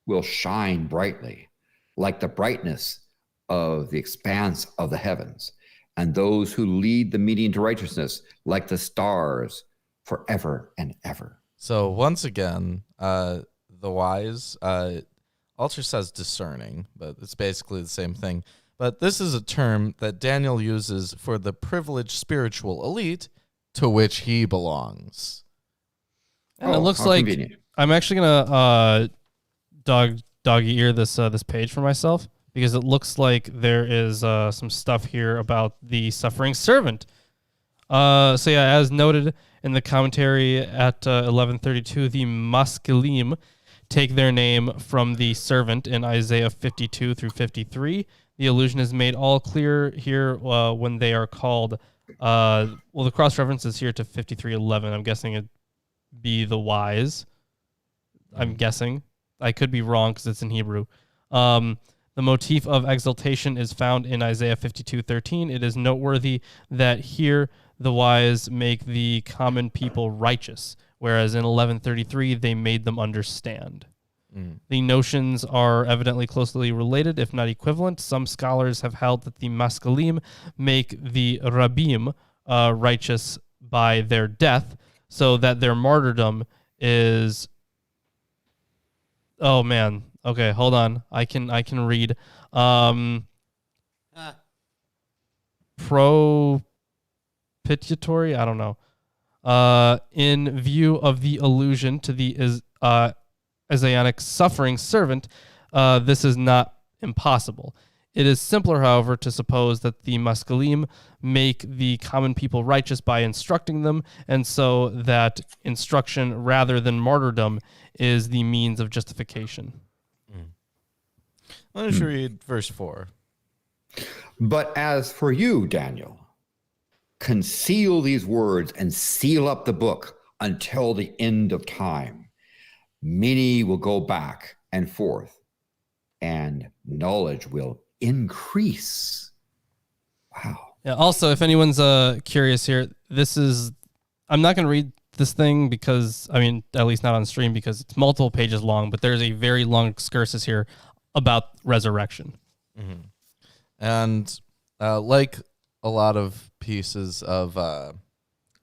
will shine brightly, like the brightness of the expanse of the heavens. And those who lead the meeting to righteousness, like the stars, forever and ever.
So once again, the wise, Alter says discerning, but it's basically the same thing. But this is a term that Daniel uses for the privileged spiritual elite to which he belongs.
And it looks like convenient. I'm actually gonna dog ear this page for myself because it looks like there is some stuff here about the suffering servant. So yeah, as noted in the commentary at 1132, the Maskilim take their name from the servant in Isaiah 52 through 53. The allusion is made all clear here when they are called. The cross reference is here to 53:11. I'm guessing it'd be the wise. I'm guessing. I could be wrong because it's in Hebrew. The motif of exaltation is found in Isaiah 52:13. It is noteworthy that here the wise make the common people righteous, whereas in 1133 they made them understand. The notions are evidently closely related, if not equivalent. Some scholars have held that the Maskalim make the Rabbim righteous by their death, so that their martyrdom is... Oh, man. Okay, hold on. I can read. Propitiatory? I don't know. In view of the allusion to the Isaianic suffering servant, this is not impossible. It is simpler, however, to suppose that the Maskalim make the common people righteous by instructing them, and so that instruction rather than martyrdom is the means of justification.
Why don't you read verse 4?
But as for you, Daniel, conceal these words and seal up the book until the end of time. Many will go back and forth, and knowledge will increase. Wow.
Yeah, also, if anyone's curious here, I'm not going to read this thing because, I mean, at least not on stream because it's multiple pages long, but there's a very long excursus here about resurrection.
Mm-hmm. And like a lot of pieces of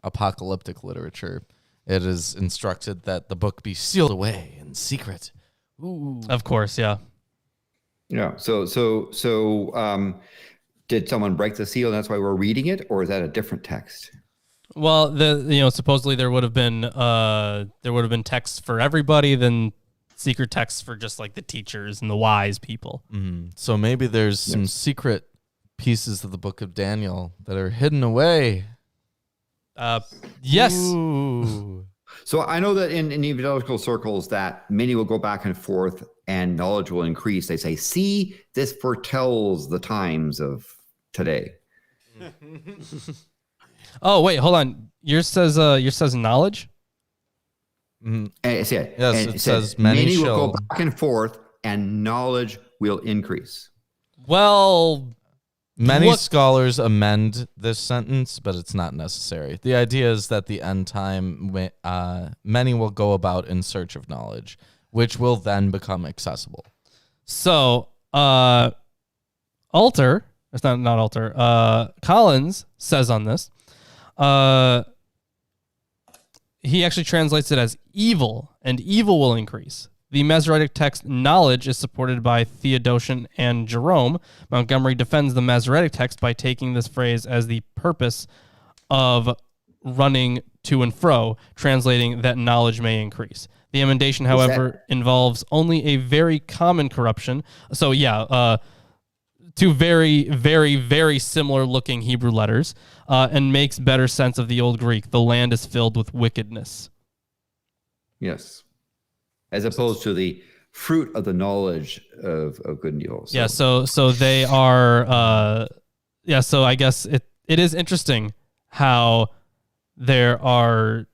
apocalyptic literature, it is instructed that the book be sealed away in secret. Ooh.
Of course, yeah.
Yeah. So, did someone break the seal and that's why we're reading it, or is that a different text?
Well, supposedly there would have been texts for everybody, then secret texts for just like the teachers and the wise people.
Mm-hmm. So maybe there's some secret pieces of the book of Daniel that are hidden away.
Yes.
Ooh.
So I know that in evangelical circles that many will go back and forth and knowledge will increase. They say, see, this foretells the times of today.
Oh, wait, hold on. Yours says knowledge?
Mm-hmm.
And it said,
yes,
and
it says many
will
shall...
go back and forth and knowledge will increase.
Well...
Many scholars amend this sentence, but it's not necessary. The idea is that the end time, many will go about in search of knowledge, which will then become accessible.
So, Alter, it's not Alter, Collins says on this, he actually translates it as evil, and evil will increase. The Masoretic text knowledge is supported by Theodotion and Jerome. Montgomery defends the Masoretic text by taking this phrase as the purpose of running to and fro, translating that knowledge may increase. The emendation, however, involves only a very common corruption. So yeah, two very, very, very similar looking Hebrew letters, and makes better sense of the Old Greek. The land is filled with wickedness.
Yes. As opposed to the fruit of the knowledge of good and evil.
Yeah, so they are, so I guess it is interesting how there are,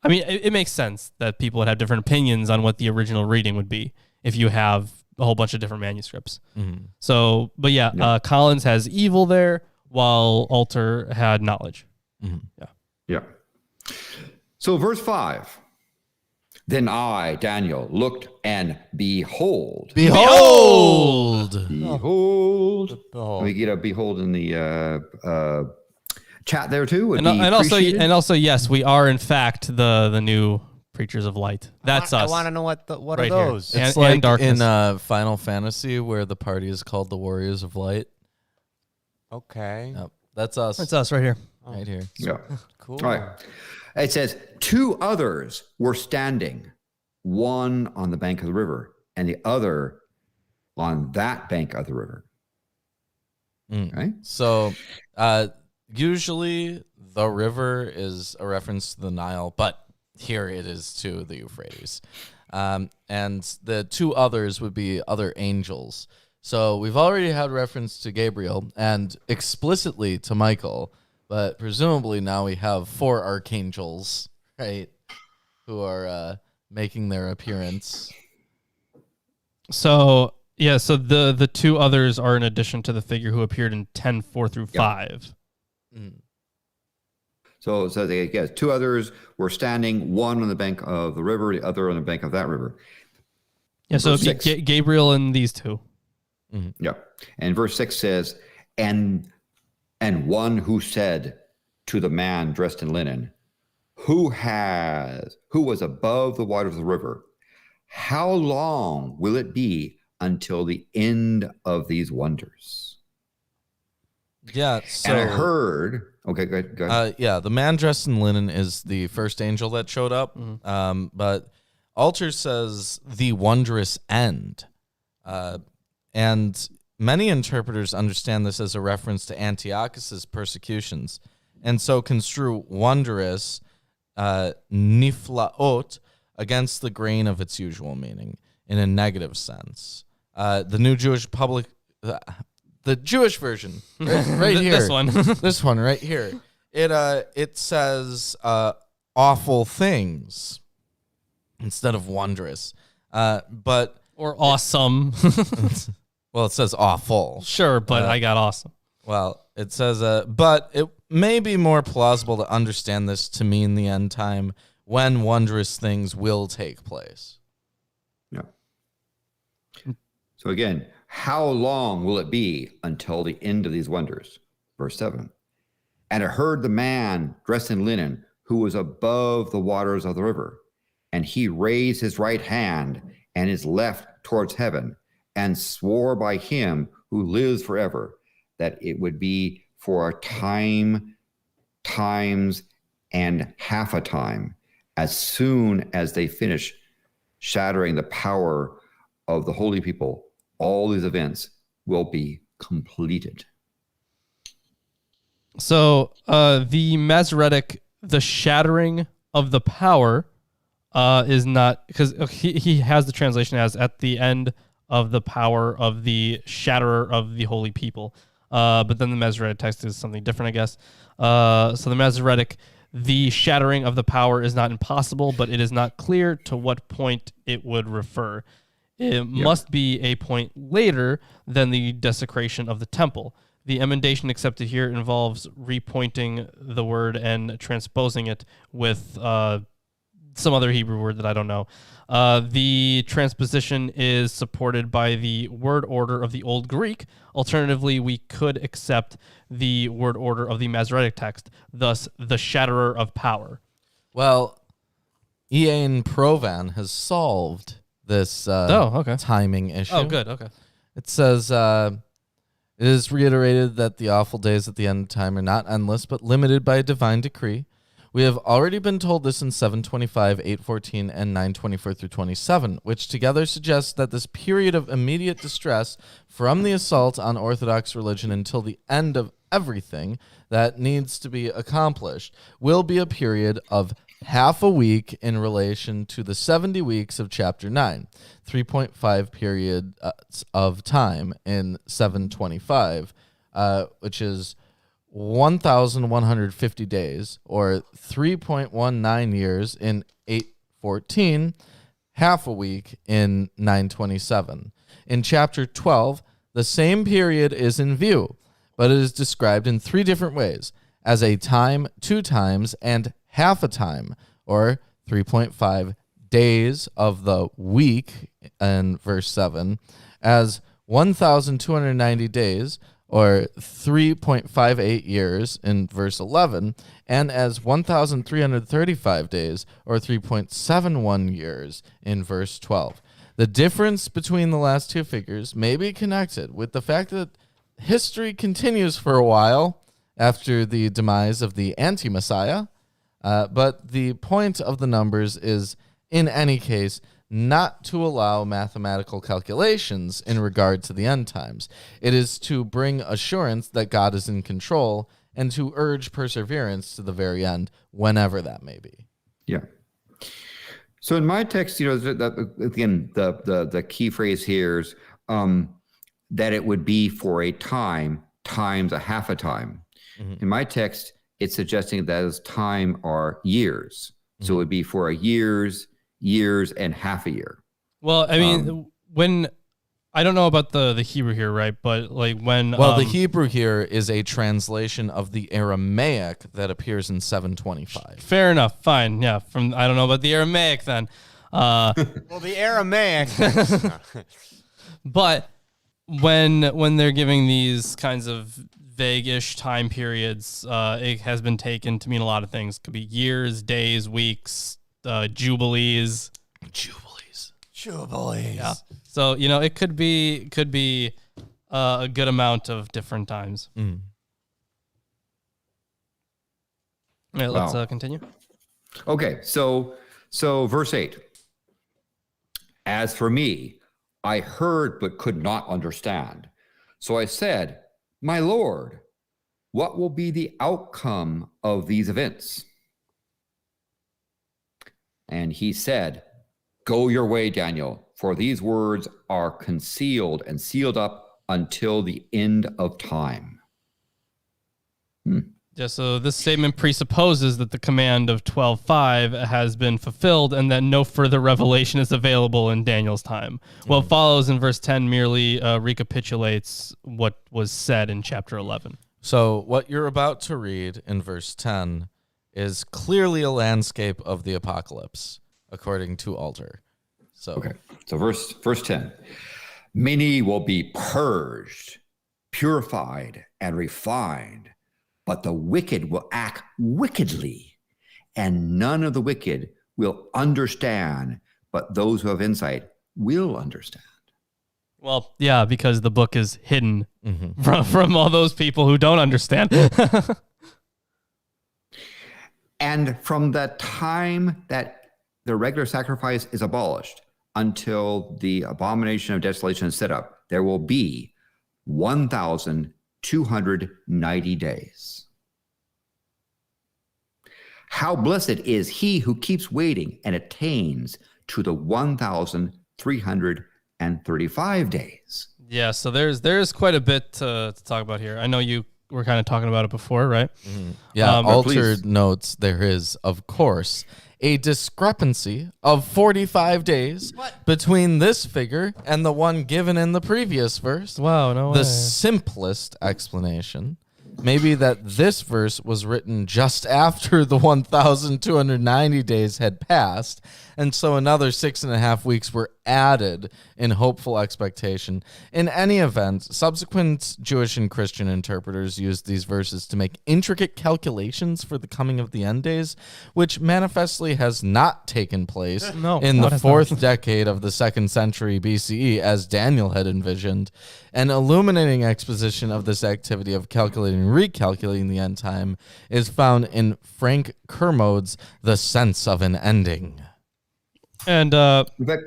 I mean, it makes sense that people would have different opinions on what the original reading would be if you have a whole bunch of different manuscripts. Mm-hmm. So, but yeah, Collins has evil there, while Alter had knowledge.
Mm-hmm.
Yeah. So verse 5. Then I, Daniel, looked and behold.
Behold!
We get a behold in the chat there too.
And also, yes, we are in fact the new preachers of light. That's us.
I want to know what
right
are those?
It's like in Final Fantasy where the party is called the Warriors of Light.
Okay.
Yep. That's us.
That's us right here.
Right here.
Yeah.
Cool.
All right. It says, 2 others were standing, one on the bank of the river and the other on that bank of the river. Right?
So usually the river is a reference to the Nile, but here it is to the Euphrates. And the two others would be other angels. So we've already had reference to Gabriel and explicitly to Michael, but presumably now we have 4 archangels, right, who are making their appearance.
So yeah, so the two others are in addition to the figure who appeared in 10:4 through 5.
So they get 2 others were standing, one on the bank of the river, the other on the bank of that river.
Yeah, so
Verse
it'd be
6.
Gabriel and these two.
Yeah. And verse 6 says, and one who said to the man dressed in linen, who was above the waters of the river, how long will it be until the end of these wonders?
Yeah, so
And I heard, okay, go ahead.
yeah, the man dressed in linen is the first angel that showed up. But Alter says the wondrous end. And many interpreters understand this as a reference to Antiochus's persecutions, and so construe wondrous niflaot against the grain of its usual meaning in a negative sense. The New Jewish Public, the Jewish version, right here,
This one.
this one right here, it says awful things instead of wondrous, but
Or awesome.
well, it says awful.
Sure, but I got awesome.
Well, it says, but it may be more plausible to understand this to mean the end time when wondrous things will take place.
Yeah. So again, how long will it be until the end of these wonders? Verse 7. And I heard the man dressed in linen who was above the waters of the river, and he raised his right hand and his left towards heaven, and swore by him who lives forever that it would be for a time, times, and half a time, as soon as they finish shattering the power of the holy people, all these events will be completed.
So the Masoretic, the shattering of the power is not, because he has the translation as at the end of the power of the shatterer of the holy people. But then the Masoretic text is something different, I guess. So the Masoretic, the shattering of the power is not impossible, but it is not clear to what point it would refer. It must be a point later than the desecration of the temple. The emendation accepted here involves repointing the word and transposing it with some other Hebrew word that I don't know. The transposition is supported by the word order of the Old Greek. Alternatively, we could accept the word order of the Masoretic text, thus the shatterer of power.
Well, Ian Provan has solved this timing issue.
Oh, good. Okay.
It says, it is reiterated that the awful days at the end of time are not endless, but limited by a divine decree. We have already been told this in 725, 814, and 924 through 27, which together suggests that this period of immediate distress from the assault on Orthodox religion until the end of everything that needs to be accomplished will be a period of half a week in relation to the 70 weeks of chapter 9, 3.5 period of time in 725, which is 1,150 days, or 3.19 years in 814, half a week in 927. In chapter 12, the same period is in view, but it is described in 3 different ways, as a time, 2 times, and half a time, or 3.5 days of the week in verse 7, as 1,290 days, or 3.58 years in verse 11, and as 1,335 days, or 3.71 years in verse 12. The difference between the last 2 figures may be connected with the fact that history continues for a while after the demise of the anti-Messiah, but the point of the numbers is, in any case, not to allow mathematical calculations in regard to the end times. It is to bring assurance that God is in control and to urge perseverance to the very end, whenever that may be.
Yeah. So in my text, again, the key phrase here is that it would be for a time times a half a time. In my text, it's suggesting that as time are years. So it would be for a years, and half a year.
Well, I mean, when I don't know about the Hebrew here, right? But like when
the Hebrew here is a translation of the Aramaic that appears in 725.
Fair enough, fine, yeah. I don't know about the Aramaic then.
Well, the Aramaic.
But when they're giving these kinds of vague-ish time periods, it has been taken to mean a lot of things. Could be years, days, weeks, jubilees. Yeah. So, it could be a good amount of different times. All right, let's continue.
Okay, so verse 8. As for me, I heard but could not understand. So I said, my Lord, what will be the outcome of these events? And he said, go your way, Daniel, for these words are concealed and sealed up until the end of time.
Yeah, so this statement presupposes that the command of 12:5 has been fulfilled and that no further revelation is available in Daniel's time. What follows in verse 10 merely recapitulates what was said in chapter 11.
So what you're about to read in verse 10 is clearly a landscape of the apocalypse, according to Alter. So
verse 10. Many will be purged, purified, and refined, but the wicked will act wickedly, and none of the wicked will understand, but those who have insight will understand.
Well, yeah, because the book is hidden from all those people who don't understand.
And from the time that the regular sacrifice is abolished until the abomination of desolation is set up, there will be 1,290 days. How blessed is he who keeps waiting and attains to the 1,335 days.
Yeah, so there's quite a bit to talk about here. I know you were kind of talking about it before, right?
Yeah,
please.
Altered notes there is, of course, a discrepancy of 45 days between this figure and the one given in the previous verse.
Wow, no way.
The simplest explanation may be that this verse was written just after the 1,290 days had passed, and so another 6.5 weeks were added in hopeful expectation. In any event, subsequent Jewish and Christian interpreters used these verses to make intricate calculations for the coming of the end days, which manifestly has not taken place in the 4th decade of the 2nd century BCE, as Daniel had envisioned. An illuminating exposition of this activity of calculating and recalculating the end time is found in Frank Kermode's The Sense of an Ending.
And
In fact,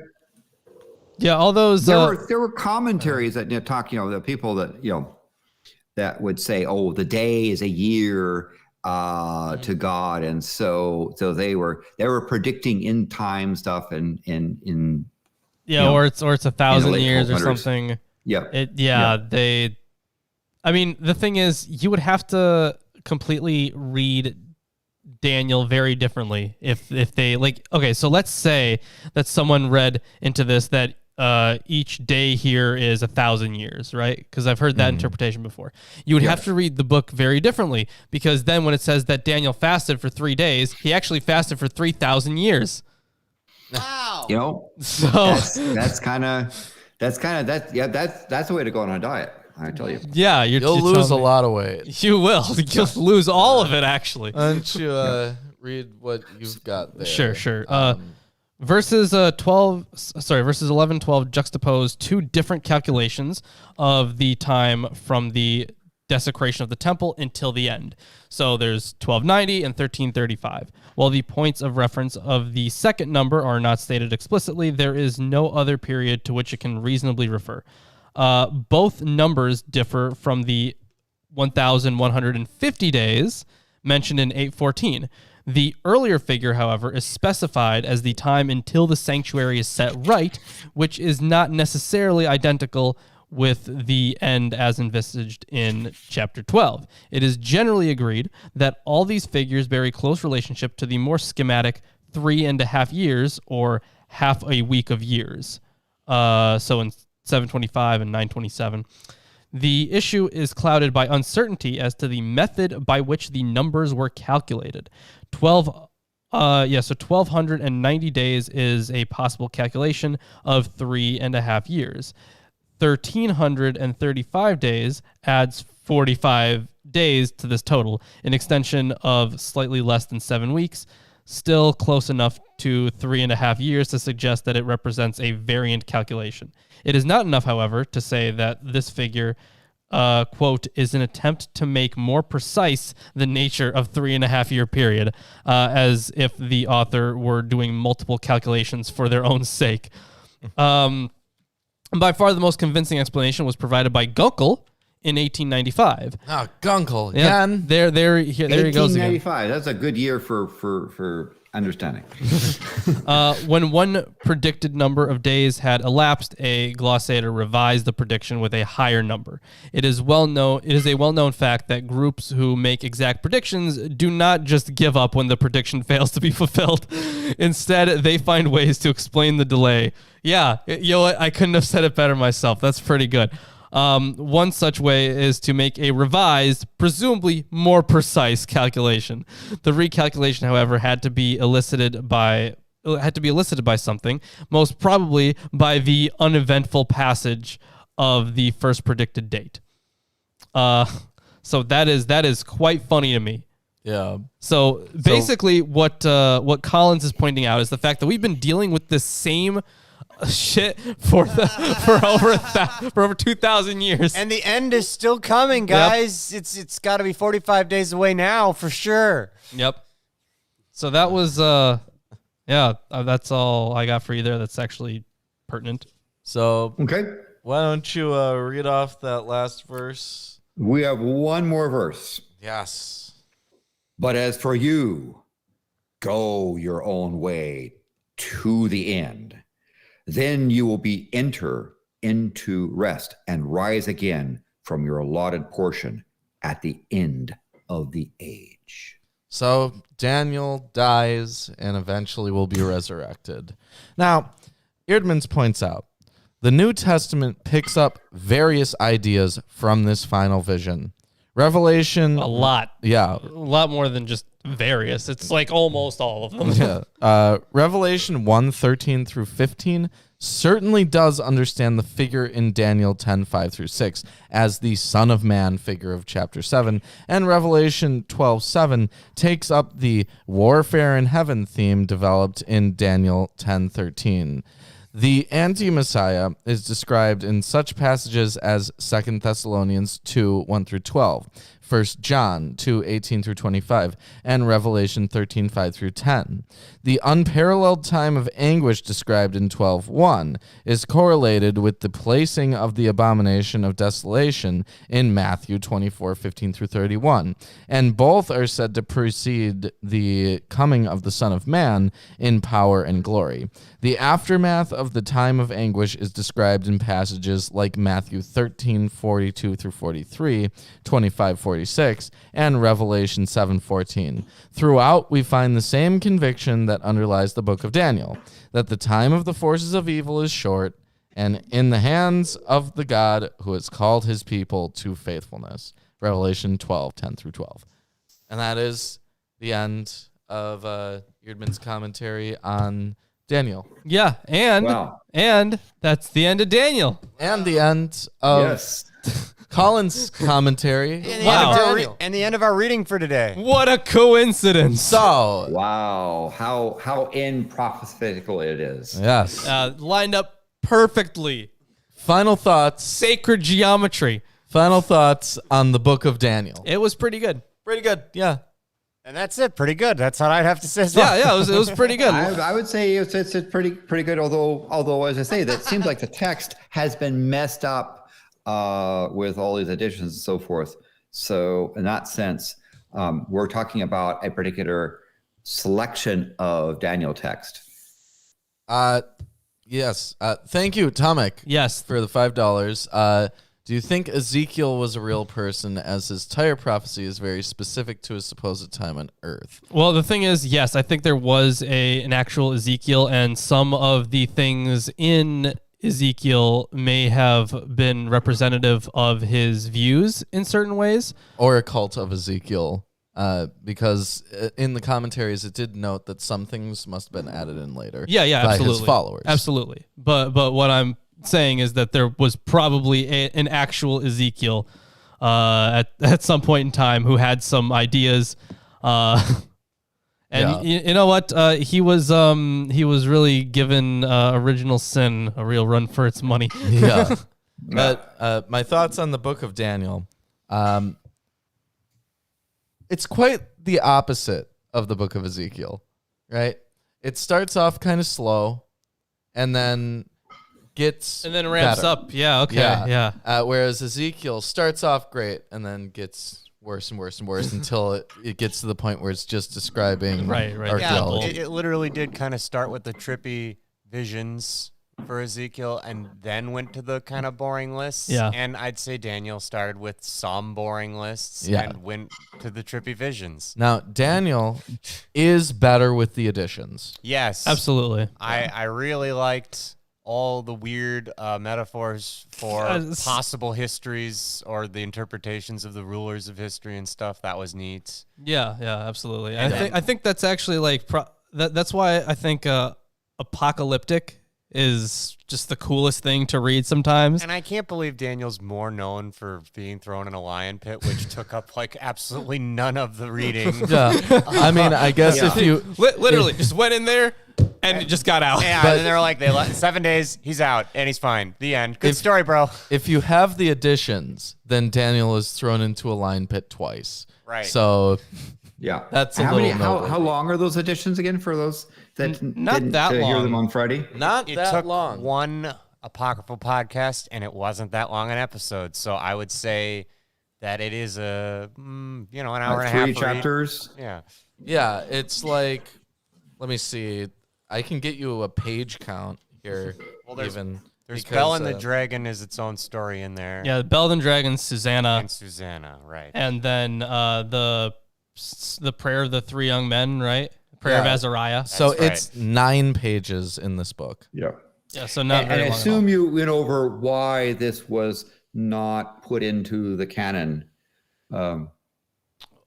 yeah, all those
there were commentaries that talk, the people that that would say, "Oh, the day is a year to God," and so they were predicting end time stuff and in
or it's 1,000 years or something.
Yeah.
I mean, the thing is, you would have to completely read Daniel very differently if they okay, so let's say that someone read into this that each day here is 1,000 years, right? Because I've heard that interpretation before. You would have to read the book very differently, because then when it says that Daniel fasted for 3 days, he actually fasted for 3,000 years.
Wow.
So
that's the way to go on a diet, I tell you.
Yeah,
you'll lose a lot of weight.
You will. You'll lose all of it, actually.
Why don't you read what you've got there?
Sure. Verses 11, 12 juxtapose two different calculations of the time from the desecration of the temple until the end. So there's 1290 and 1335. While the points of reference of the second number are not stated explicitly, there is no other period to which it can reasonably refer. Both numbers differ from the 1,150 days mentioned in 814. The earlier figure, however, is specified as the time until the sanctuary is set right, which is not necessarily identical with the end as envisaged in chapter 12. It is generally agreed that all these figures bear a close relationship to the more schematic 3.5 years or half a week of years. So in 725 and 927. The issue is clouded by uncertainty as to the method by which the numbers were calculated. 1,290 days is a possible calculation of 3.5 years. 1,335 days adds 45 days to this total, an extension of slightly less than 7 weeks, still close enough to 3.5 years to suggest that it represents a variant calculation. It is not enough, however, to say that this figure, quote, is an attempt to make more precise the nature of 3.5 year period, as if the author were doing multiple calculations for their own sake. By far the most convincing explanation was provided by Gunkel in 1895.
Ah, Gunkel
Yeah,
again.
there he goes again.
1895. That's a good year for understanding.
When one predicted number of days had elapsed, a glossator revised the prediction with a higher number. It is a well-known fact that groups who make exact predictions do not just give up when the prediction fails to be fulfilled. Instead, they find ways to explain the delay. Yeah, you know what? I couldn't have said it better myself. That's pretty good. One such way is to make a revised, presumably more precise calculation. The recalculation, however, had to be elicited by something, most probably by the uneventful passage of the first predicted date. So that is quite funny to me.
Yeah.
So basically, what Collins is pointing out is the fact that we've been dealing with this same shit for over 2,000 years,
And the end is still coming, guys. Yep. It's got to be 45 days away now for sure.
Yep. So that was that's all I got for you there. That's actually pertinent.
So
Okay.
why don't you read off that last verse?
We have one more verse.
Yes.
But as for you, go your own way to the end. Then you will enter into rest and rise again from your allotted portion at the end of the age.
So Daniel dies and eventually will be resurrected. Now, Eerdmans points out, the New Testament picks up various ideas from this final vision. Revelation...
A lot.
Yeah.
A lot more than just various. It's like almost all of them.
Yeah. Revelation 1:13 through 15 certainly does understand the figure in Daniel 10:5 through 6 as the Son of Man figure of chapter 7, and Revelation 12:7 takes up the warfare in heaven theme developed in Daniel 10:13. The anti-Messiah is described in such passages as 2 Thessalonians 2:1 through 12, 1 John 2:18 through 25, and Revelation 13:5 through 10. The unparalleled time of anguish described in 12:1 is correlated with the placing of the Abomination of Desolation in Matthew 24:15 through 31, and both are said to precede the coming of the Son of Man in power and glory. The aftermath of the time of anguish is described in passages like Matthew 13:42 through 43, 25:46, and Revelation 7:14. Throughout, we find the same conviction that underlies the book of Daniel, that the time of the forces of evil is short and in the hands of the God who has called his people to faithfulness. Revelation 12:10 through 12. And that is the end of Eerdmans' commentary on Daniel.
Yeah, and that's the end of Daniel.
And the end of Colin's commentary.
And the end of our reading for today.
What a coincidence.
So,
Wow, how in prophetical it is.
yes.
Lined up perfectly.
Final thoughts.
Sacred geometry.
Final thoughts on the book of Daniel.
It was pretty good.
Pretty good. Yeah.
And that's it. Pretty good. That's what I'd have to say as well.
Yeah, it was pretty good.
I would say it's pretty good. Although as I say, that seems like the text has been messed up with all these additions and so forth. So in that sense, we're talking about a particular selection of Daniel text.
Yes. Thank you, Tomek.
Yes.
For the $5. Do you think Ezekiel was a real person, as his entire prophecy is very specific to his supposed time on Earth?
Well, the thing is, yes, I think there was an actual Ezekiel, and some of the things in Ezekiel may have been representative of his views in certain ways.
Or a cult of Ezekiel, because in the commentaries it did note that some things must have been added in later.
Yeah,
by
absolutely.
his followers.
Absolutely. But what I'm saying is that there was probably an actual Ezekiel at some point in time who had some ideas. And you know what? He was really given original sin a real run for its money.
Yeah. But my thoughts on the book of Daniel. It's quite the opposite of the book of Ezekiel, right? It starts off kind of slow and then gets
and then ramps
better.
up. Yeah, okay. Yeah.
Whereas Ezekiel starts off great and then gets worse and worse and worse until it gets to the point where it's just describing
Right.
archaeology.
It literally did kind of start with the trippy visions for Ezekiel and then went to the kind of boring lists.
Yeah.
And I'd say Daniel started with some boring lists
Yeah.
and went to the trippy visions.
Now, Daniel is better with the additions.
Yes.
Absolutely.
I really liked all the weird metaphors for possible histories or the interpretations of the rulers of history and stuff. That was neat.
Yeah, absolutely. I think that's actually like that's why I think apocalyptic is just the coolest thing to read sometimes.
And I can't believe Daniel's more known for being thrown in a lion pit, which took up like absolutely none of the reading.
Yeah. I mean, I guess if you
literally just went in there and it just got out.
Yeah, and then they were like, 7 days, he's out, and he's fine. The end. Good story, bro.
if you have the additions, then Daniel is thrown into a lion pit twice.
Right.
So
Yeah,
that's a
how
little
many? How
noteworthy.
long are those editions again? For those that
Not
didn't
that
hear
long.
them on Friday.
Not
It
that
took
long.
one apocryphal podcast, and it wasn't that long an episode. So I would say that it is an hour and a half.
3
read.
chapters.
Yeah.
Yeah, it's like, let me see. I can get you a page count here.
Well, there's
because,
Bell and the Dragon is its own story in there.
Yeah, Bell and Dragon, Susanna,
And Susanna, right.
and then the prayer of the 3 young men, right? Prayer of
Yeah.
Azariah.
So
That's right.
it's 9 pages in this book.
Yeah.
Yeah, so not
And
very
I
long.
assume you went over why this was not put into the canon.
Well,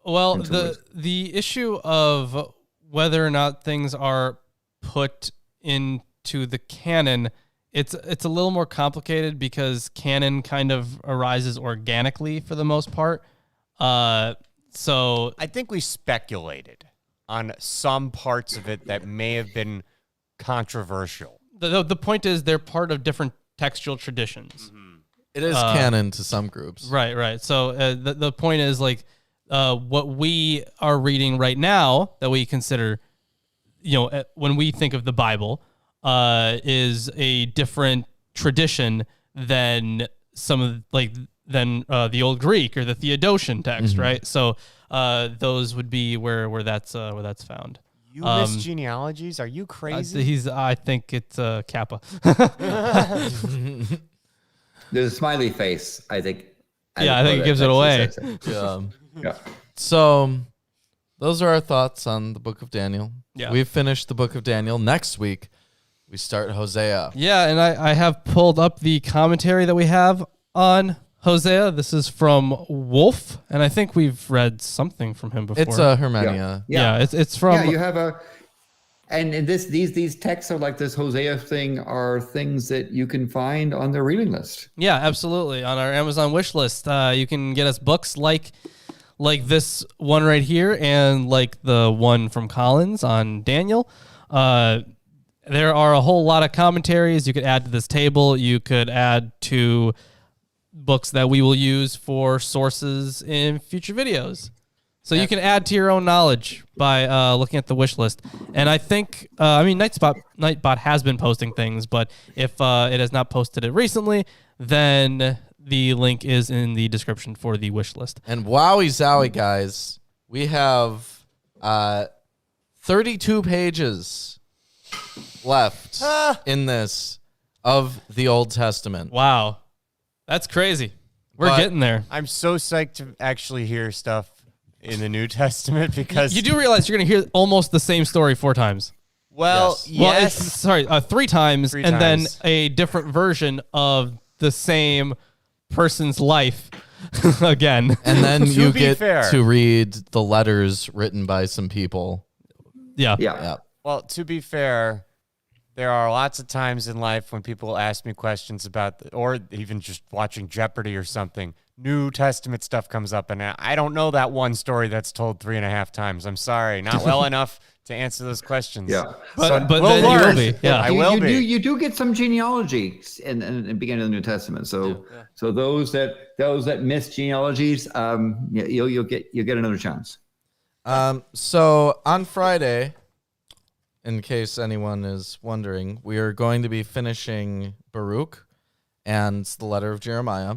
the issue of whether or not things are put into the canon, it's a little more complicated because canon kind of arises organically for the most part. So
I think we speculated on some parts of it that may have been controversial.
the point is they're part of different textual traditions.
It is canon to some groups.
Right. So the point is like what we are reading right now that we consider, when we think of the Bible, is a different tradition than some of the Old Greek or the Theodosian text, right? So those would be where that's found.
You miss genealogies? Are you crazy?
I think it's Kappa.
There's a smiley face, I think.
Yeah, I think it gives it away.
Yeah.
So those are our thoughts on the book of Daniel.
Yeah.
We've finished the book of Daniel. Next week, we start Hosea.
Yeah, and I have pulled up the commentary that we have on Hosea. This is from Wolf, and I think we've read something from him before.
It's Hermenia.
Yeah, it's from...
Yeah, you have and these texts are like this Hosea thing are things that you can find on the reading list.
Yeah, absolutely. On our Amazon wish list, you can get us books like this one right here and like the one from Collins on Daniel. There are a whole lot of commentaries you could add to this table. You could add to books that we will use for sources in future videos. So you can add to your own knowledge by looking at the wish list. And I think, Nightbot has been posting things, but if it has not posted it recently, then the link is in the description for the wish list.
And wowie zowie, guys, we have 32 pages left in this of the Old Testament.
Wow. That's crazy. We're getting there.
I'm so psyched to actually hear stuff in the New Testament because
You do realize you're going to hear almost the same story 4 times.
Well,
Yes.
Well, 3 times,
Three
and then
times.
a different version of the same person's life again.
And then
To
you
be
get
fair.
to read the letters written by some people.
Yeah.
Yeah.
Well, to be fair, there are lots of times in life when people ask me questions about, or even just watching Jeopardy or something, New Testament stuff comes up, and I don't know that one story that's told 3.5 times. I'm sorry, not well enough to answer those questions.
Yeah.
But
we'll
then you will
learn.
be. Yeah.
I will be.
You do get some genealogy in the beginning of the New Testament. So those that miss genealogies, you'll get another chance.
So on Friday, in case anyone is wondering, we are going to be finishing Baruch and the letter of Jeremiah.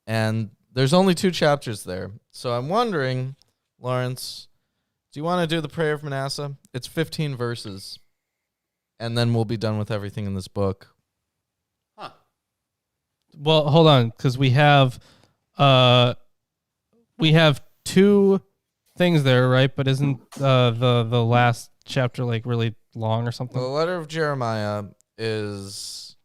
And there's only 2 chapters there. So I'm wondering, Lawrence, do you want to do the prayer of Manasseh? It's 15 verses. And then we'll be done with everything in this book.
Well, hold on, because we have 2 things there, right? But isn't the last chapter like really long or
The
something?
letter of Jeremiah is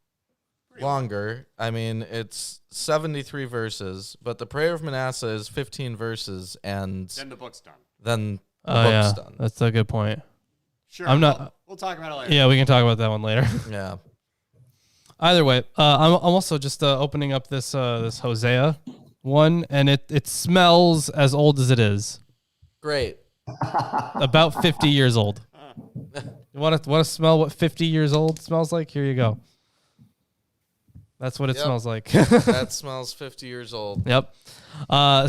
longer. I mean, it's 73 verses, but the prayer of Manasseh is 15 verses, and
Then the book's done.
then the
Oh, yeah,
book's done.
that's a good point.
Sure.
I'm not-
We'll talk about it later.
Yeah, we can talk about that one later.
Yeah.
Either way, I'm also just opening up this Hosea one, and it smells as old as it is,
Great.
about 50 years old. You want to smell what 50 years old smells like? Here you go. That's what it
Yep.
smells like.
That smells 50 years old.
Yep.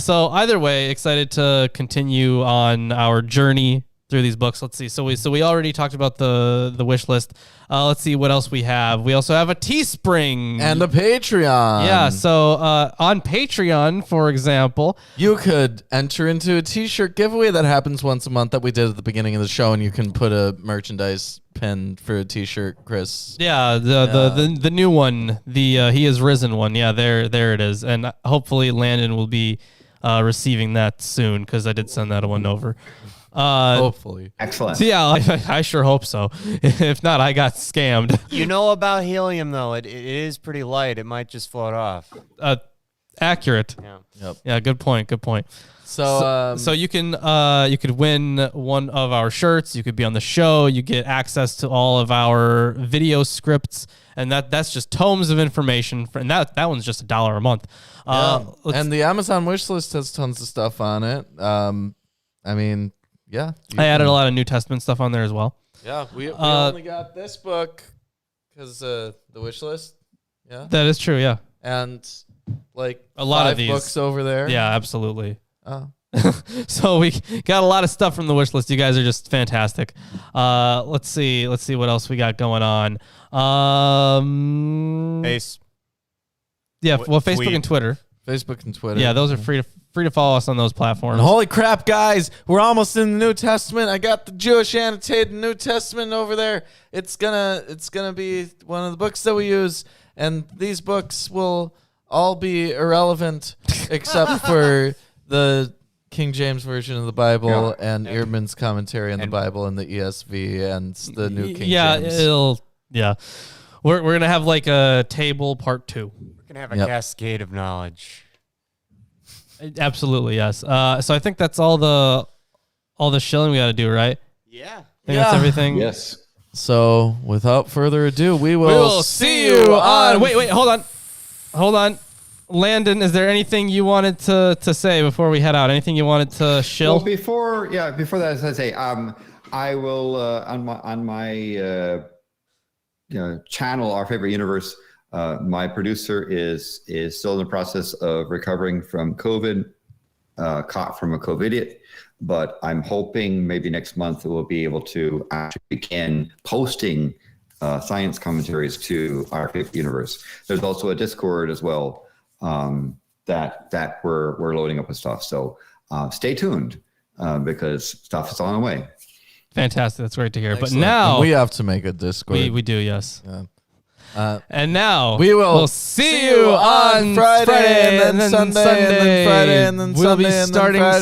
So either way, excited to continue on our journey through these books. Let's see. So we already talked about the wish list. Let's see what else we have. We also have a Teespring
And a Patreon.
Yeah. So on Patreon, for example,
You could enter into a t-shirt giveaway that happens once a month that we did at the beginning of the show, and you can put a merchandise pin for a t-shirt, Chris.
yeah, the new one, the He Is Risen one. Yeah, there it is. And hopefully Landon will be receiving that soon because I did send that one over.
Hopefully.
Excellent.
So yeah, I sure hope so. If not, I got scammed.
You know about helium, though. It is pretty light. It might just float off.
Accurate.
Yeah.
Yep.
Yeah, good point.
So,
So you could win one of our shirts. You could be on the show. You get access to all of our video scripts, and that's just tomes of information. And that one's just $1 a month.
and the Amazon wish list has tons of stuff on it. I mean, yeah.
I added a lot of New Testament stuff on there as well.
Yeah, we only got this book because the wish list. Yeah.
That is true. Yeah.
And like
A lot of
5
these.
books over there.
Yeah, absolutely.
Oh.
So we got a lot of stuff from the wish list. You guys are just fantastic. Let's see what else we got going on.
Ace.
Yeah, well, Facebook
Tweet.
and Twitter.
Facebook and Twitter.
Yeah, those are free to follow us on those platforms.
And holy crap, guys, we're almost in the New Testament. I got the Jewish annotated New Testament over there. It's gonna be one of the books that we use, and these books will all be irrelevant except for the King James version of the Bible and Ehrman's commentary on the Bible and the ESV and the New King James.
We're gonna have like a table part 2.
We're going to have a cascade of knowledge.
Absolutely, yes. So I think that's all the shilling we got to do, right?
Yeah.
I think that's everything.
Yes.
So, without further ado, we
We
will
see you on. Wait, hold on. Landon, is there anything you wanted to say before we head out? Anything you wanted to shill?
Well, before that, as I say, I will on my channel, Our Favorite Universe. My producer is still in the process of recovering from COVID, caught from a COVIDiot, but I'm hoping maybe next month we'll be able to actually begin posting science commentaries to our fifth universe. There's also a Discord as well that we're loading up with stuff. So stay tuned because stuff is on the way.
Fantastic. That's great to hear.
Excellent.
But now
And we have to make a Discord.
we do, yes.
Yeah.
And now
we'll
see you on
Friday and then Sunday and then Friday and then
we'll
Sunday
be
and then
starting
Friday.